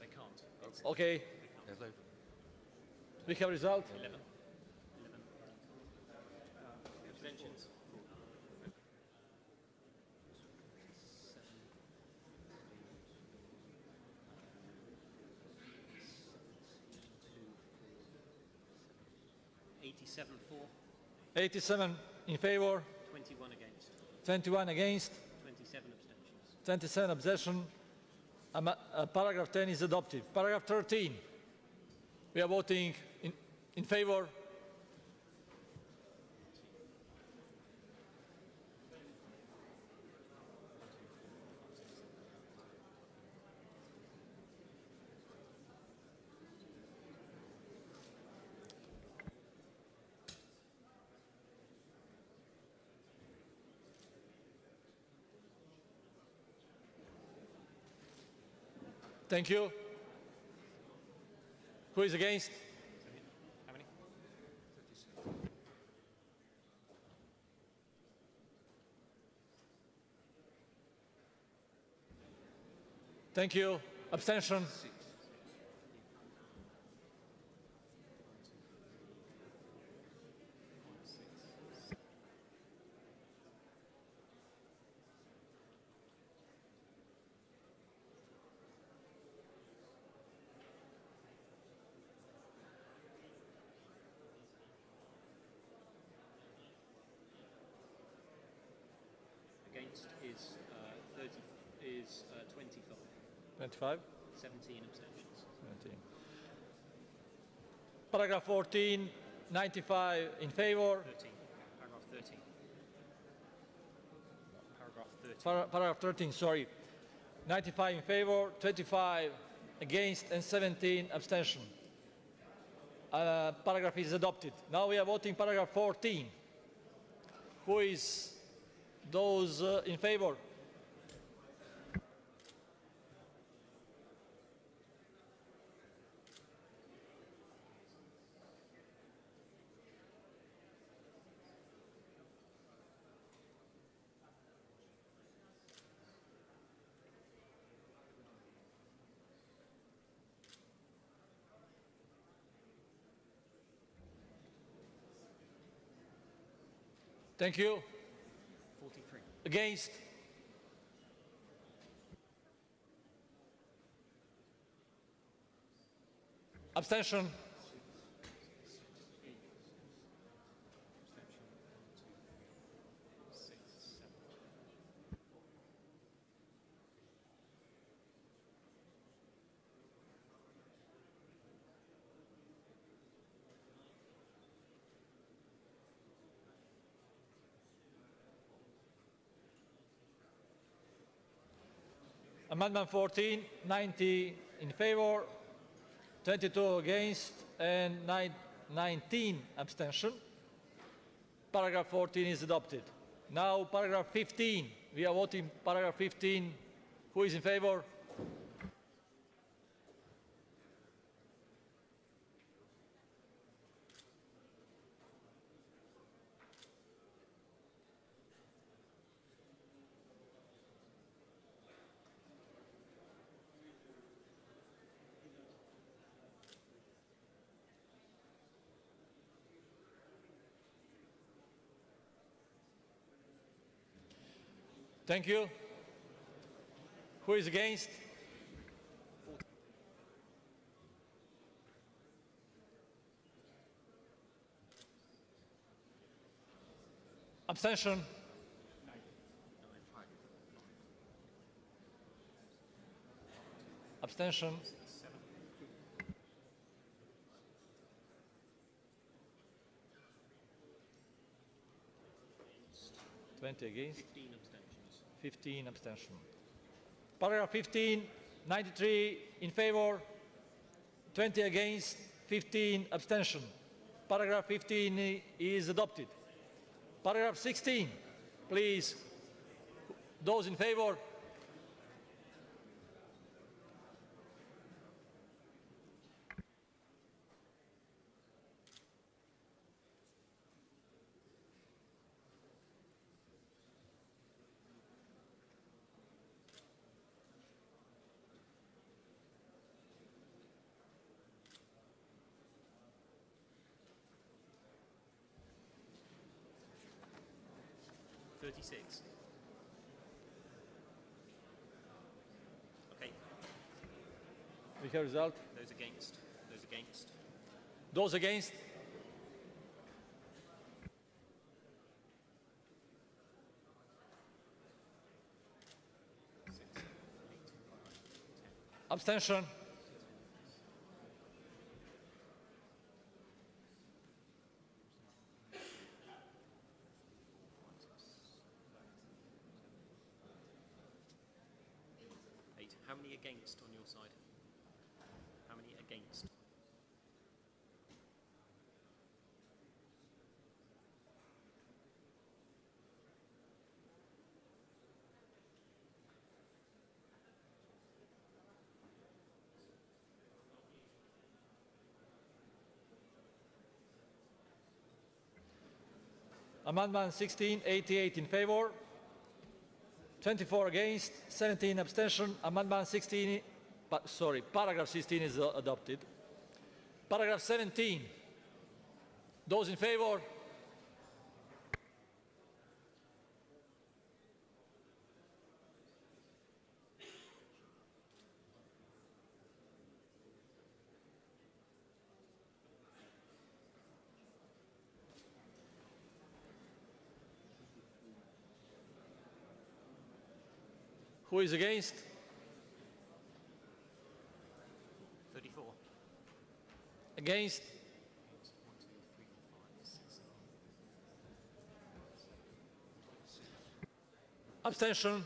They can't. Okay. We have result. 11. Abstentions. For. 87 in favor. 21 against. 21 against. 27 abstentions. 27 abstention. Paragraph 10 is adopted. Paragraph 13. We are voting in favor. Thank you. Who is against? How many? Thank you. Abstention? Against is 25. 25? 17 abstentions. 17. Paragraph 14, 95 in favor. 13. Paragraph 13. Paragraph 13. Paragraph 13, sorry. 95 in favor, 25 against, and 17 abstention. Paragraph is adopted. Now we are voting paragraph 14. Who is those in favor? Thank you. 43. Against? Abstention? Amendment 14, 90 in favor, 22 against, and 19 abstention. Paragraph 14 is adopted. Now paragraph 15. We are voting paragraph 15. Who is in favor? Thank you. Who is against? Abstention? Abstention? 20 against? 15 abstentions. 15 abstention. Paragraph 15, 93 in favor, 20 against, 15 abstention. Paragraph 15 is adopted. Paragraph 16, please. Those in favor? Okay. We have result. Those against. Those against. Those against? Abstention? How many against on your side? How many against? Amendment 16, 88 in favor, 24 against, 17 abstention. Amendment 16, paragraph 16 is adopted. Paragraph 17, those in favor? Who is against? 34. Against? Abstention?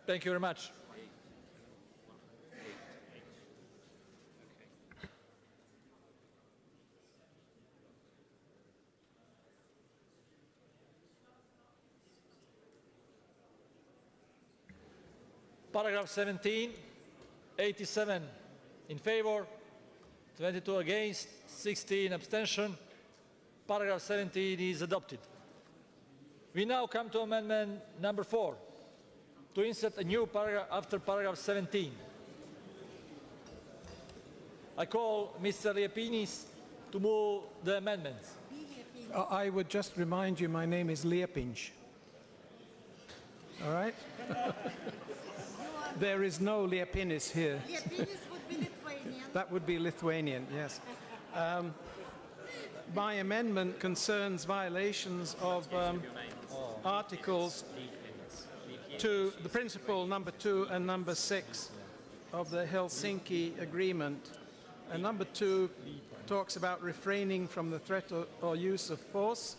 Thank you very much. Paragraph 17, 87 in favor, 22 against, 16 abstention. Paragraph 17 is adopted. We now come to amendment number 4, to insert a new paragraph after paragraph 17. I call Mr. Liepinis to move the amendments. I would just remind you, my name is Liepinch. All right? There is no Liepinis here. Liepinis would be Lithuanian. That would be Lithuanian, yes. My amendment concerns violations of articles to the principle number 2 and number 6 of the Helsinki Agreement. And number 2 talks about refraining from the threat or use of force.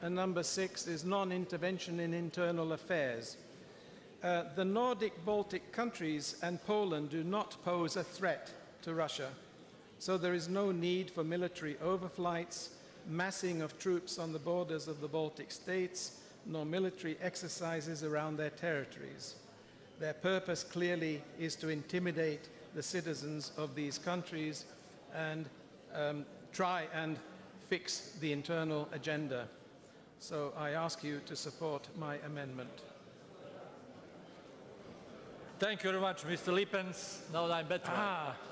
And number 6 is non-intervention in internal affairs. The Nordic Baltic countries and Poland do not pose a threat to Russia, so there is no need for military overflights, massing of troops on the borders of the Baltic states, nor military exercises around their territories. Their purpose clearly is to intimidate the citizens of these countries and try and fix the internal agenda. So I ask you to support my amendment. Thank you very much, Mr. Lippens. Now I'm better.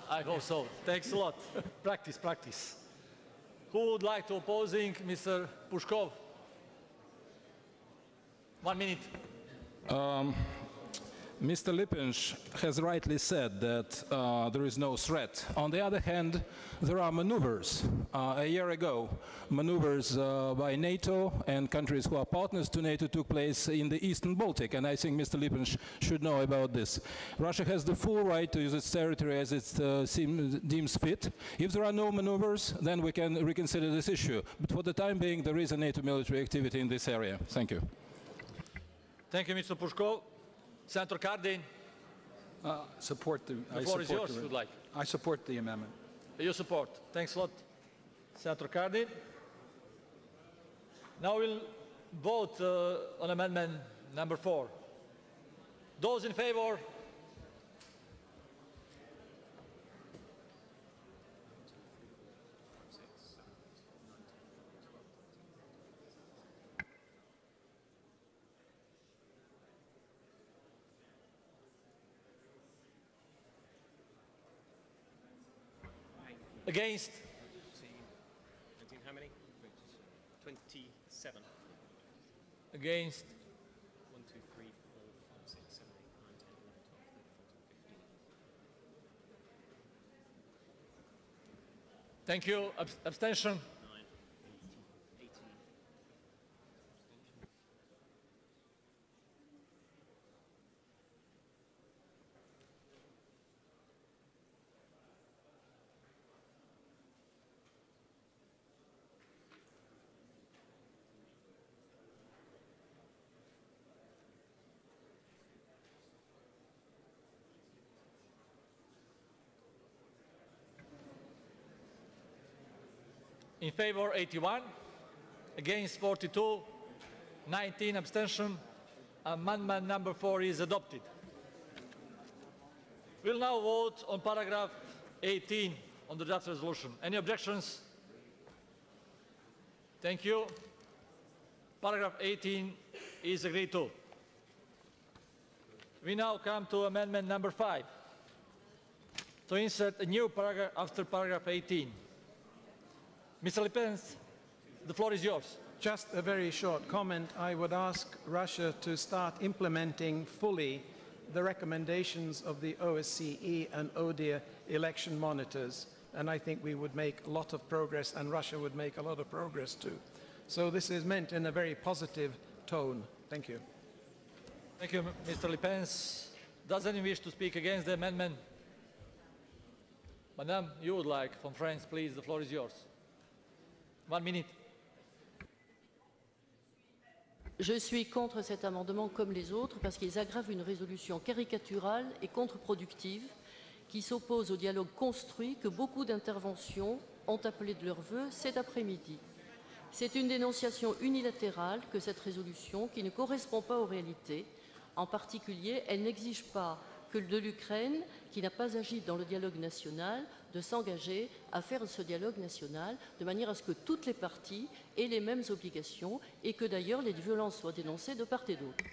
I hope so. Thanks a lot. Practice, practice. Who would like to opposing Mr. Pushkov? 1 minute. Mr. Lipinsch has rightly said that there is no threat. On the other hand, there are maneuvers. A year ago, maneuvers by NATO and countries who are partners to NATO took place in the Eastern Baltic, and I think Mr. Lipinsch should know about this. Russia has the full right to use its territory as it deems fit. If there are no maneuvers, then we can reconsider this issue. But for the time being, there is a NATO military activity in this area. Thank you. Thank you, Mr. Pushko. Senator Cardin. Support the. The floor is yours, if you'd like. I support the amendment. You support. Thanks a lot, Senator Cardin. Now we'll vote on amendment number 4. Those in favor? Against? How many? 27. Against? 1, 2, 3, 4, 5, 6, 7, 8, 9, 10, 11, 12, 13, 14, 15. Thank you. Abstention? 9, 18. In favor, 81. Against, 42. 19 abstention. Amendment number 4 is adopted. We'll now vote on paragraph 18 on the draft resolution. Any objections? Thank you. Paragraph 18 is agreed to. We now come to amendment number 5. To insert a new paragraph after paragraph 18. Mr. Le Pen, the floor is yours. Just a very short comment. I would ask Russia to start implementing fully the recommendations of the OSCE and ODIHR election monitors. And I think we would make a lot of progress, and Russia would make a lot of progress too. So this is meant in a very positive tone. Thank you. Thank you, Mr. Le Pen. Does anyone wish to speak against the amendment? Madame, you would like, from France, please, the floor is yours. 1 minute. Je suis contre cet amendement comme les autres parce qu'ils aggravent une résolution caricaturale et contre-productive qui s'oppose au dialogue construit que beaucoup d'interventions ont appelé de leur vœu cet après-midi. C'est une dénonciation unilatérale que cette résolution qui ne correspond pas aux réalités. En particulier, elle n'exige pas que de l'Ukraine, qui n'a pas agi dans le dialogue national, de s'engager à faire ce dialogue national de manière à ce que toutes les parties aient les mêmes obligations et que d'ailleurs les violences soient dénoncées de part et d'autre.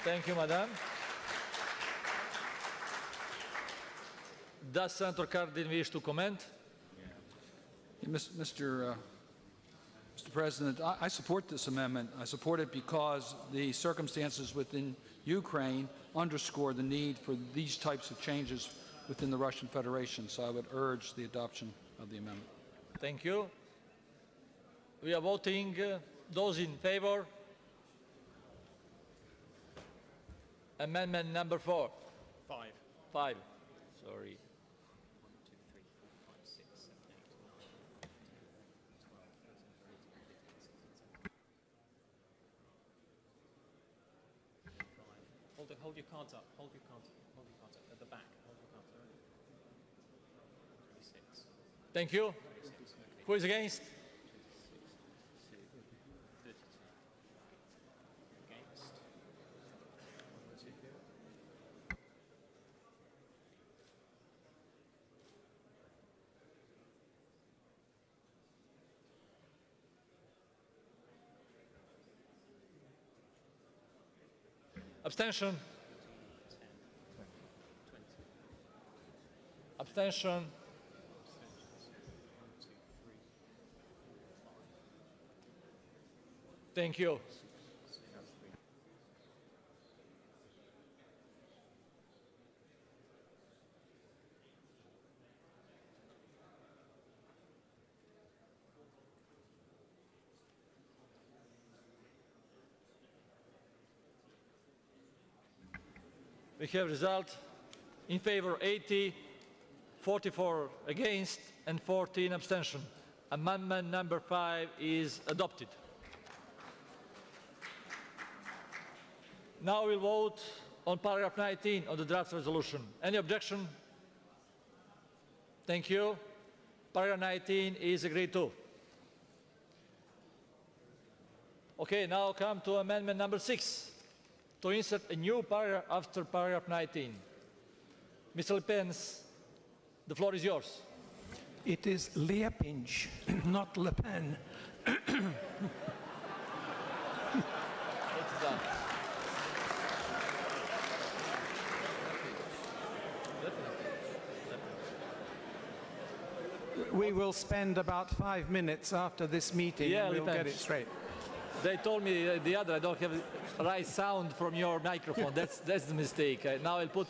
Thank you, Madame. Does Senator Cardin wish to comment? Mr. President, I support this amendment. I support it because the circumstances within Ukraine underscore the need for these types of changes within the Russian Federation. So I would urge the adoption of the amendment. Thank you. We are voting. Those in favor? Amendment number 4. 5. 5. Sorry. 1, 2, 3, 4, 5, 6, 7, 8, 9, 10, 11, 12, 13, 14, 15, 16, 17, 18, 19, 20. Hold your cards up. Hold your cards up. Hold your cards up at the back. Hold your cards up. 36. Thank you. 36. Okay. Who is against? 32. Against. 1, 2. Abstention. 10, 20. Abstention. 1, 2, 3, 4, 5. Thank you. We have result in favor 80, 44 against, and 14 abstention. Amendment number 5 is adopted. Now we'll vote on paragraph 19 of the draft resolution. Any objection? Thank you. Paragraph 19 is agreed to. Okay, now come to amendment number 6, to insert a new paragraph after paragraph 19. Mr. Le Pen's, the floor is yours. It is Leapinge, not Le Pen. We will spend about 5 minutes after this meeting and we'll get it straight. They told me the other, I don't have the right sound from your microphone. That's the mistake. Now I'll put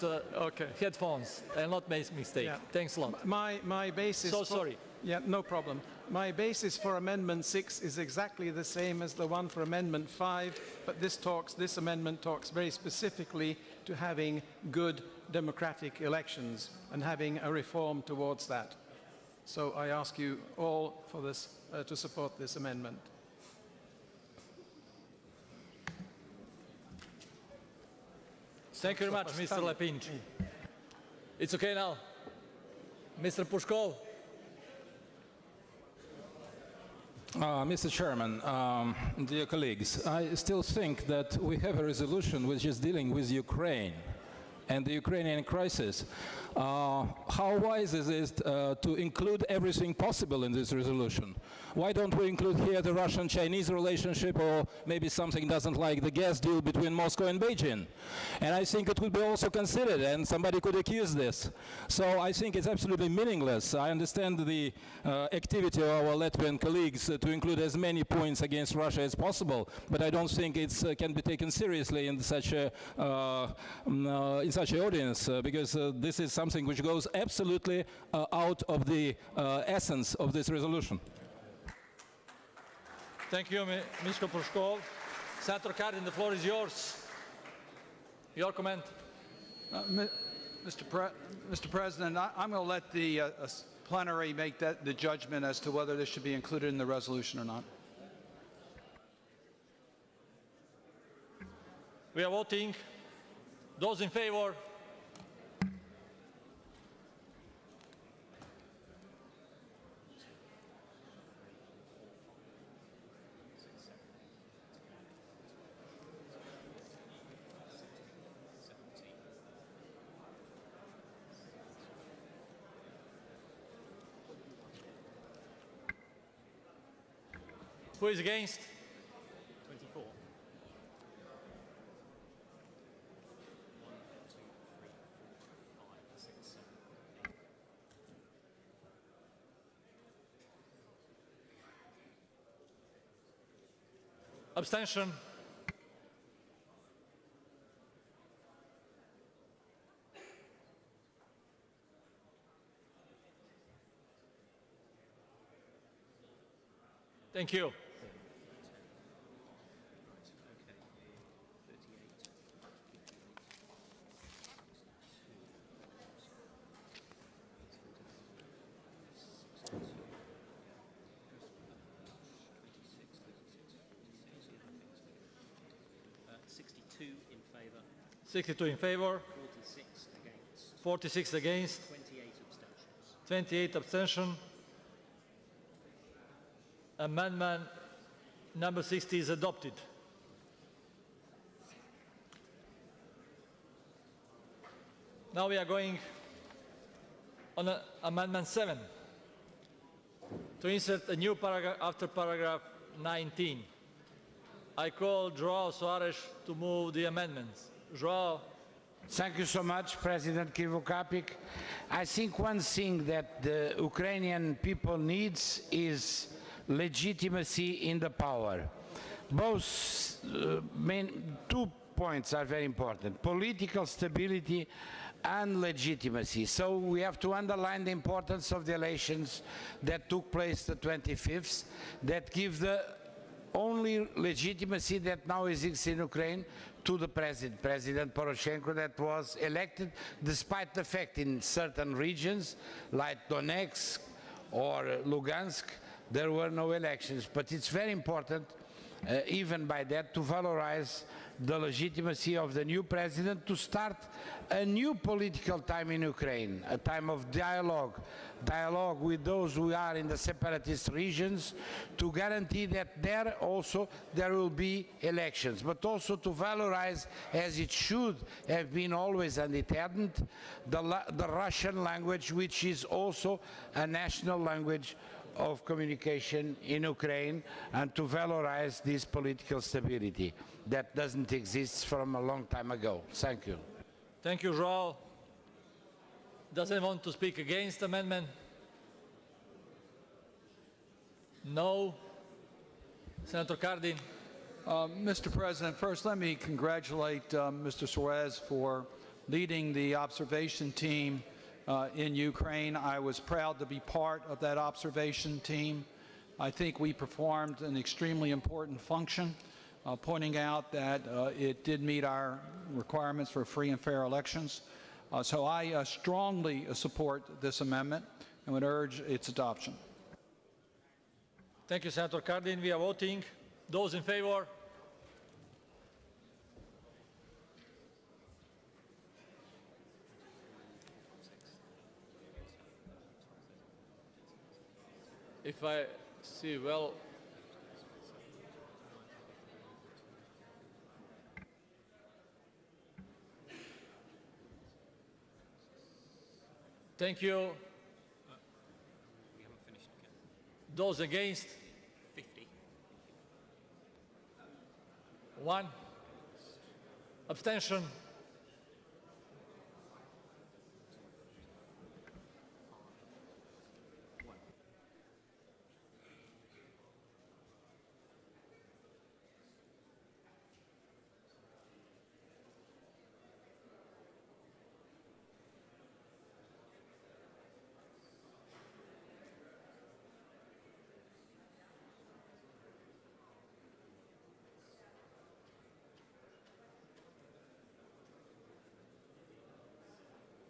headphones and not make mistake. Yeah. Thanks a lot. My basis. So sorry. Yeah, no problem. My basis for Amendment 6 is exactly the same as the one for Amendment 5, but this amendment talks very specifically to having good democratic elections and having a reform towards that. So I ask you all for this, to support this amendment. Thank you very much, Mr. Lepinch. It's okay now. Mr. Pushkov. Mr. Chairman, dear colleagues, I still think that we have a resolution which is dealing with Ukraine and the Ukrainian crisis. How wise is it to include everything possible in this resolution? Why don't we include here the Russian-Chinese relationship, or maybe something doesn't like the gas deal between Moscow and Beijing? And I think it would be also considered, and somebody could accuse this. So I think it's absolutely meaningless. I understand the activity of our Latvian colleagues to include as many points against Russia as possible, but I don't think it can be taken seriously in such an audience, because this is something which goes absolutely out of the essence of this resolution. Thank you, Mr. Pushkov. Senator Cardin, the floor is yours. Your comment. Mr. President, I'm going to let the plenary make the judgment as to whether this should be included in the resolution or not. We are voting. Those in favor? Who is against? 24. 1, 2, 3, 4, 5, 6, 7, 8. Abstention? Thank you. In favor. 62 in favor. 46 against. 46 against. 28 abstentions. 28 abstention. Amendment number 60 is adopted. Now we are going on Amendment 7 to insert a new paragraph after paragraph 19. I call João Soares to move the amendments. João. Thank you so much, President Krivokapik. I think one thing that the Ukrainian people needs is legitimacy in the power. Both two points are very important: political stability and legitimacy. So we have to underline the importance of the elections that took place the 25th, that give the only legitimacy that now exists in Ukraine to the President Poroshenko, that was elected despite the fact in certain regions like Donetsk or Lugansk there were no elections. But it's very important even by that to valorize the legitimacy of the new president to start a new political time in Ukraine, a time of dialogue with those who are in the separatist regions, to guarantee that there will be elections, but also to valorize, as it should have been always and it hadn't, the Russian language, which is also a national language of communication in Ukraine, and to valorize this political stability that doesn't exist from a long time ago. Thank you. Thank you, João. Does anyone want to speak against the amendment? No. Senator Cardin. Mr. President, first let me congratulate Mr. Suarez for leading the observation team in Ukraine. I was proud to be part of that observation team. I think we performed an extremely important function, pointing out that it did meet our requirements for free and fair elections. So I strongly support this amendment and would urge its adoption. Thank you, Senator Cardin. We are voting. Those in favor? If I see well, thank you. Those against? 50. 1. Abstention?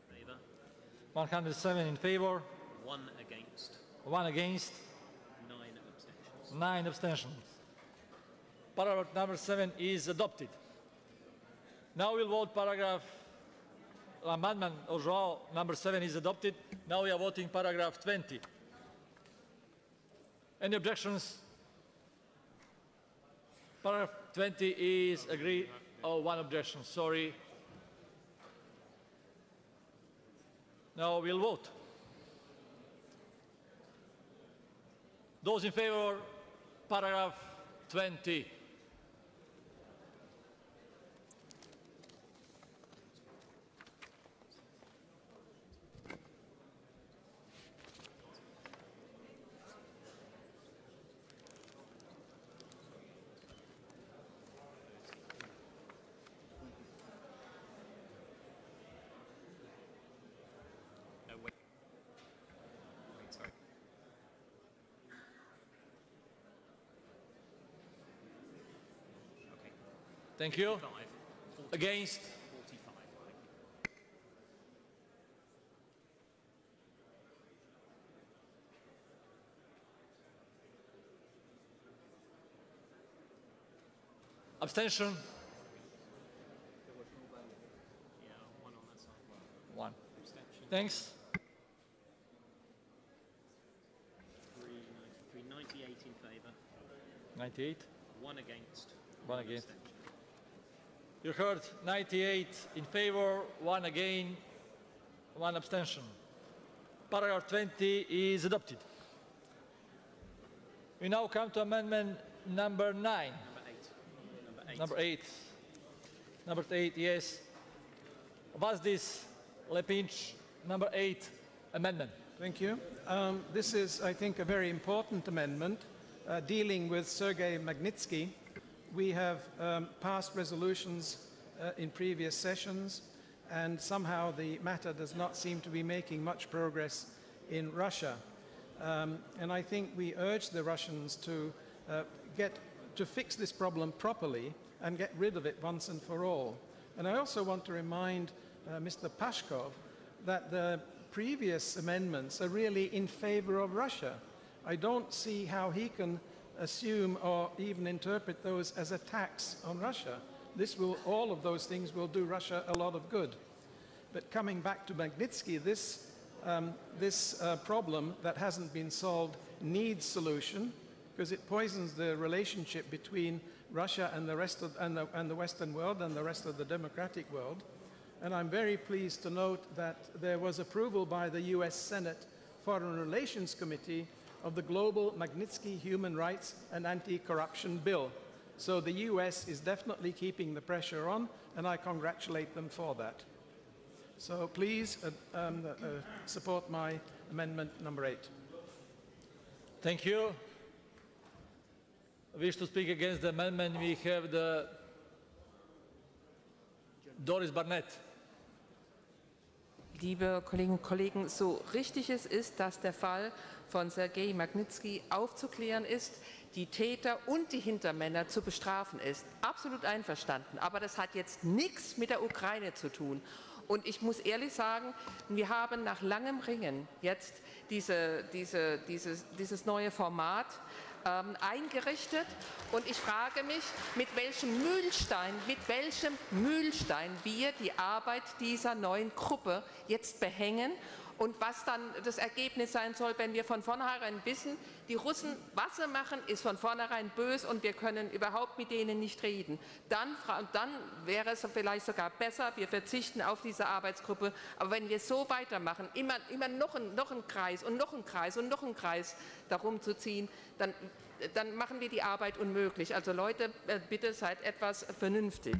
Favor. 107 in favor. 1 against. 1 against. 9 abstentions. 9 abstentions. Paragraph number 7 is adopted. Now we'll vote amendment of João number 7 is adopted. Now we are voting paragraph 20. Any objections? Paragraph 20 is agreed. Oh, 1 objection, sorry. Now we'll vote. Those in favor, paragraph 20. No, wait. Wait, sorry. Okay. Thank you. 45. 40, Against? 45. Abstention? Yeah, 1 on that side. 1. Abstention. Thanks. 393, 98 in favour. 98. 1 against. 1 against. abstention. You heard 98 in favor, 1 again, 1 abstention. Paragraph 20 is adopted. We now come to amendment number 9. Number 8. Number 8. Number 8, yes. Vazdis Lepinch, number 8 amendment. Thank you. This is, I think, a very important amendment dealing with Sergei Magnitsky. We have passed resolutions in previous sessions, and somehow the matter does not seem to be making much progress in Russia. And I think we urge the Russians to to fix this problem properly and get rid of it once and for all. And I also want to remind Mr. Pashkov that the previous amendments are really in favor of Russia. I don't see how he can assume or even interpret those as a tax on Russia. All of those things will do Russia a lot of good. But coming back to Magnitsky, this problem that hasn't been solved needs solution, because it poisons the relationship between Russia and the rest of and the Western world and the rest of the democratic world. And I'm very pleased to note that there was approval by the US Senate Foreign Relations Committee of the Global Magnitsky Human Rights and Anti-Corruption Bill. So the US is definitely keeping the pressure on, and I congratulate them for that. So please support my amendment number 8. Thank you. I wish to speak against the amendment. We have the Doris Barnett. Liebe Kolleginnen und Kollegen, so richtig es ist, dass der Fall von Sergei Magnitsky aufzuklären ist, die Täter und die Hintermänner zu bestrafen ist. Absolut einverstanden. Aber das hat jetzt nichts mit der Ukraine zu tun. Und ich muss ehrlich sagen, wir haben nach langem Ringen jetzt dieses neue Format eingerichtet, und ich frage mich, mit welchem Mühlstein wir die Arbeit dieser neuen Gruppe jetzt behängen und was dann das Ergebnis sein soll, wenn wir von vornherein wissen, die Russen, was sie machen, ist von vornherein böse und wir können überhaupt mit denen nicht reden. Dann wäre es vielleicht sogar besser, wir verzichten auf diese Arbeitsgruppe. Aber wenn wir so weitermachen, immer noch einen Kreis und noch einen Kreis und noch einen Kreis darum zu ziehen, dann machen wir die Arbeit unmöglich. Also Leute, bitte seid etwas vernünftig.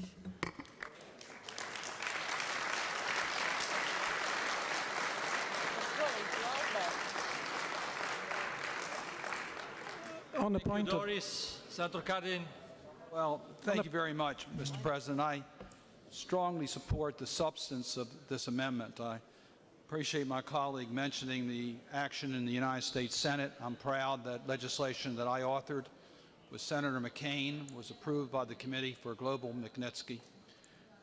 On the point of Doris, Senator Cardin. Well, thank you very much, Mr. President. I strongly support the substance of this amendment. I appreciate my colleague mentioning the action in the United States Senate. I'm proud that legislation that I authored with Senator McCain was approved by the Committee for Global Magnitsky.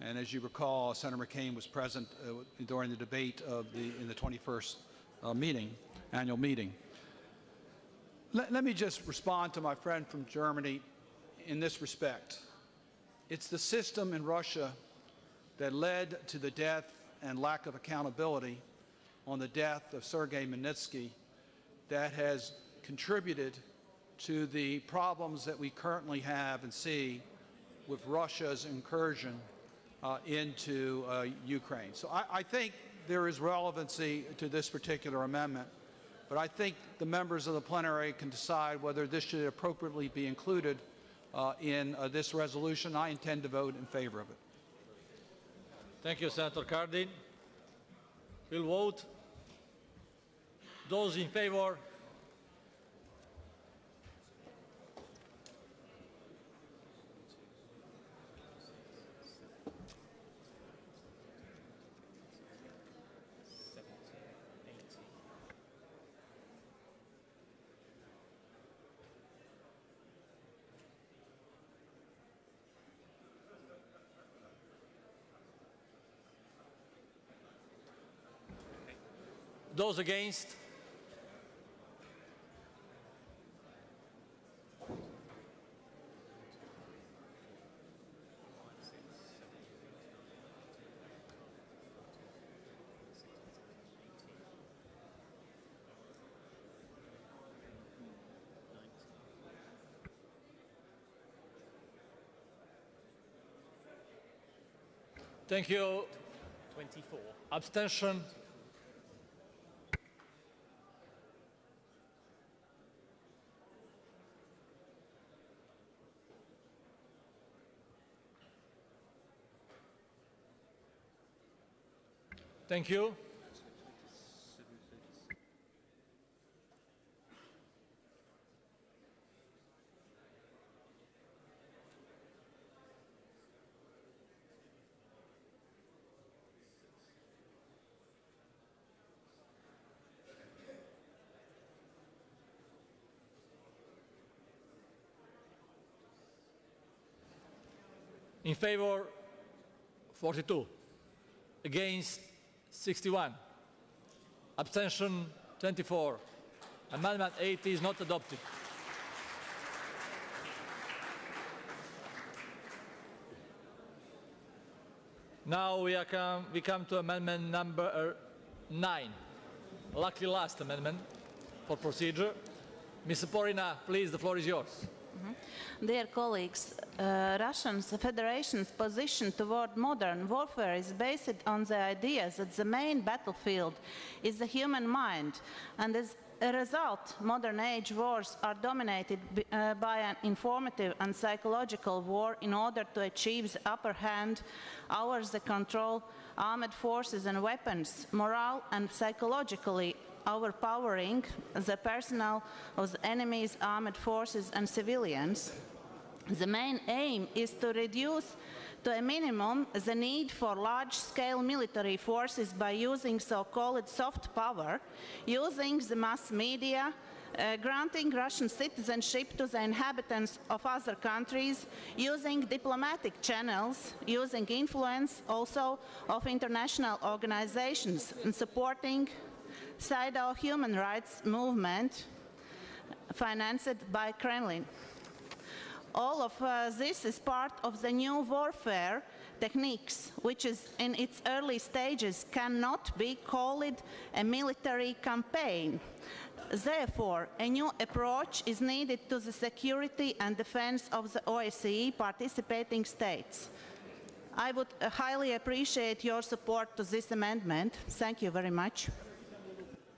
And as you recall, Senator McCain was present during the debate in the 21st annual meeting. Let me just respond to my friend from Germany in this respect. It's the system in Russia that led to the death and lack of accountability on the death of Sergei Magnitsky that has contributed to the problems that we currently have and see with Russia's incursion into Ukraine. So I think there is relevancy to this particular amendment, but I think the members of the plenary can decide whether this should appropriately be included in this resolution. I intend to vote in favor of it. Thank you, Senator Cardin. We'll vote. Those in favor? Those against? Thank you. 24. Abstention? Thank you. In favor, 42. Against, 61. Abstention, 24. Amendment 80 is not adopted. Now we come to amendment number 9. Luckily last amendment for procedure. Ms. Porina, please, the floor is yours. Dear colleagues, Russian Federation's position toward modern warfare is based on the idea that the main battlefield is the human mind, and as a result, modern age wars are dominated by an informative and psychological war in order to achieve the upper hand, ours the control, armed forces and weapons, morale and psychologically overpowering the personnel of the enemy's armed forces and civilians. The main aim is to reduce to a minimum the need for large-scale military forces by using so-called soft power, using the mass media, granting Russian citizenship to the inhabitants of other countries, using diplomatic channels, using influence also of international organizations, and supporting pseudo human rights movement financed by Kremlin. All of this is part of the new warfare techniques, which is in its early stages cannot be called a military campaign. Therefore, a new approach is needed to the security and defense of the OSCE participating states. I would highly appreciate your support to this amendment. Thank you very much.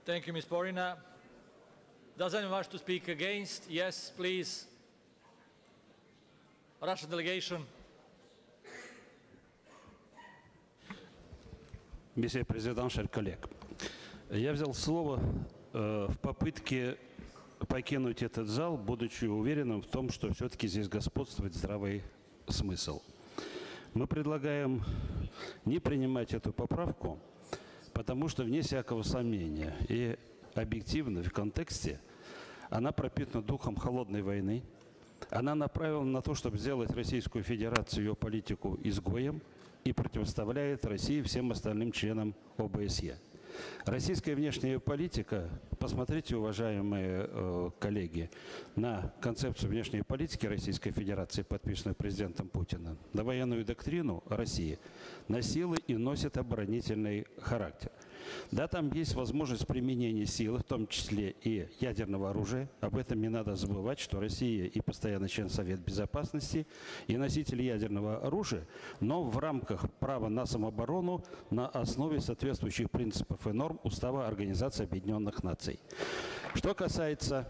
Thank you, Ms. Porina. Does anyone wish to speak against? Yes, please. Russian delegation. Monsieur Président, chers collègues, я взял слово в попытке покинуть этот зал, будучи уверенным в том, что все-таки здесь господствует здравый смысл. Мы предлагаем не принимать эту поправку, потому что, вне всякого сомнения и объективно в контексте, она пропитана духом холодной войны. Она направлена на то, чтобы сделать Российскую Федерацию, ее политику изгоем, и противоставляет России всем остальным членам ОБСЕ. Российская внешняя политика, посмотрите, уважаемые коллеги, на концепцию внешней политики Российской Федерации, подписанную президентом Путиным, на военную доктрину России, носила и носит оборонительный характер. Да, там есть возможность применения силы, в том числе и ядерного оружия. Об этом не надо забывать, что Россия и постоянный член Совета Безопасности, и носитель ядерного оружия, но в рамках права на самооборону на основе соответствующих принципов и норм Устава Организации Объединенных Наций. Что касается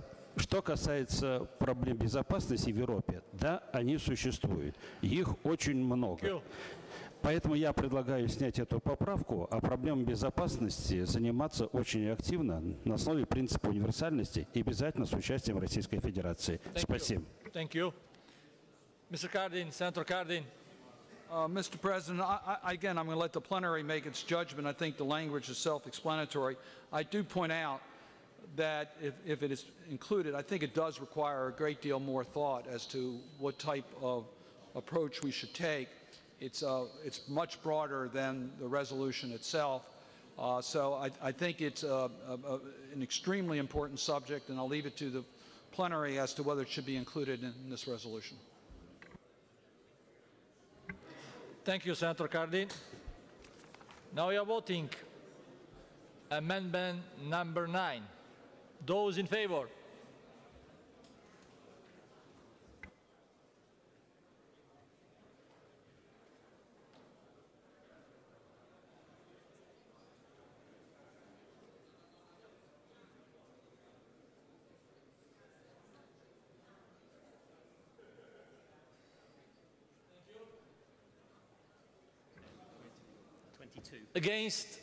проблем безопасности в Европе, да, они существуют. Их очень много. Поэтому я предлагаю снять эту поправку, а проблемами безопасности заниматься очень активно на основе принципа универсальности и обязательно с участием Российской Федерации. Спасибо. Thank you. Mr. Cardin, Senator Cardin. Mr. President, again, I'm going to let the plenary make its judgment. I think the language is self-explanatory. I do point out that if it is included, I think it does require a great deal more thought as to what type of approach we should take. It's much broader than the resolution itself. So I think it's an extremely important subject, and I'll leave it to the plenary as to whether it should be included in this resolution. Thank you, Senator Cardin. Now we are voting amendment number 9. Those in favor? Against?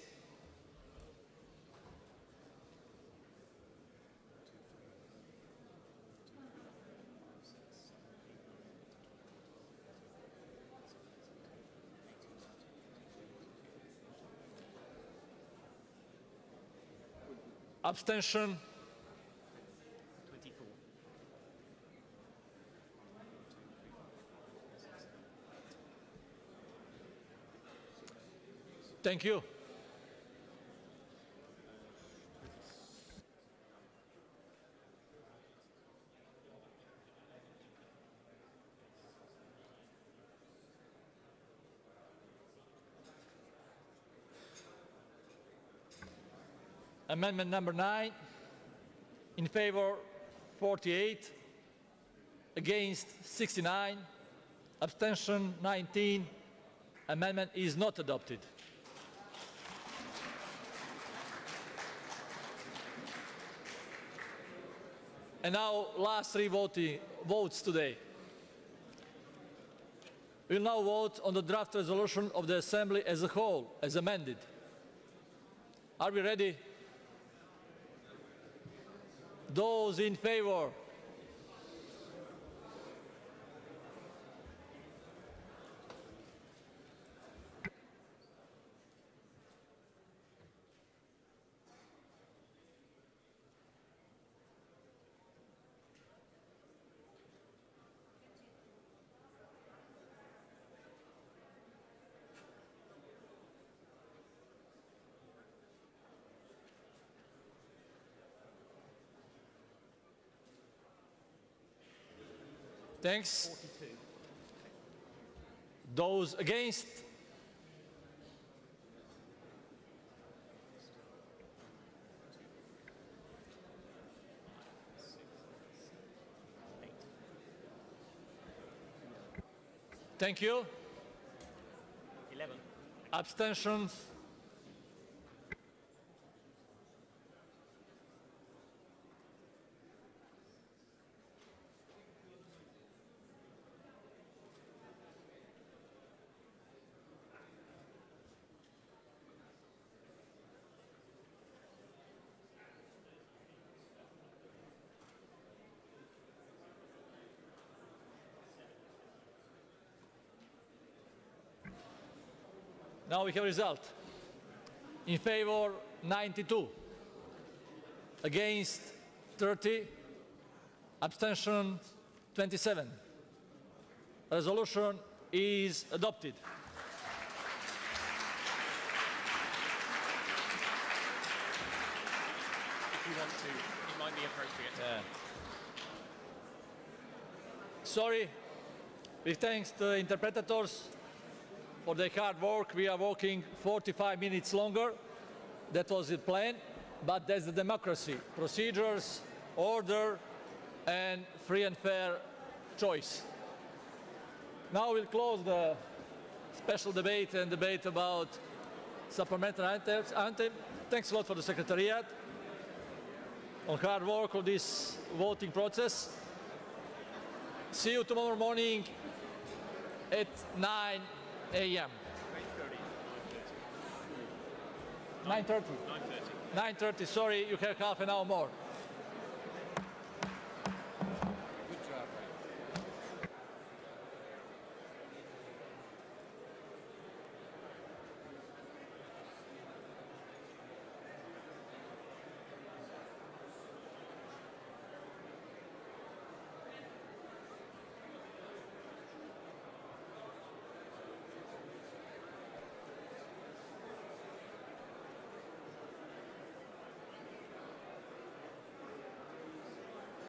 Abstention? 24. Thank you. Amendment number 9, in favor 48, against 69, abstention 19. Amendment is not adopted. And now, last three votes today. We'll now vote on the draft resolution of the Assembly as a whole, as amended. Are we ready? Those in favor? Thanks. 42. Those against? Thank you. 11. Abstentions? Now we have a result. In favor, 92. Against, 30. Abstention, 27. Resolution is adopted. If you want to, it might be appropriate. Yeah. Sorry. With thanks to the interpreters for their hard work. We are working 45 minutes longer. That was the plan, but that's the democracy. Procedures, order, and free and fair choice. Now we'll close the special debate and debate about supplementary anthem. Thanks a lot for the Secretariat on hard work on this voting process. See you tomorrow morning at 9 a.m. 9:30. 9:30. Sorry, you have half an hour more.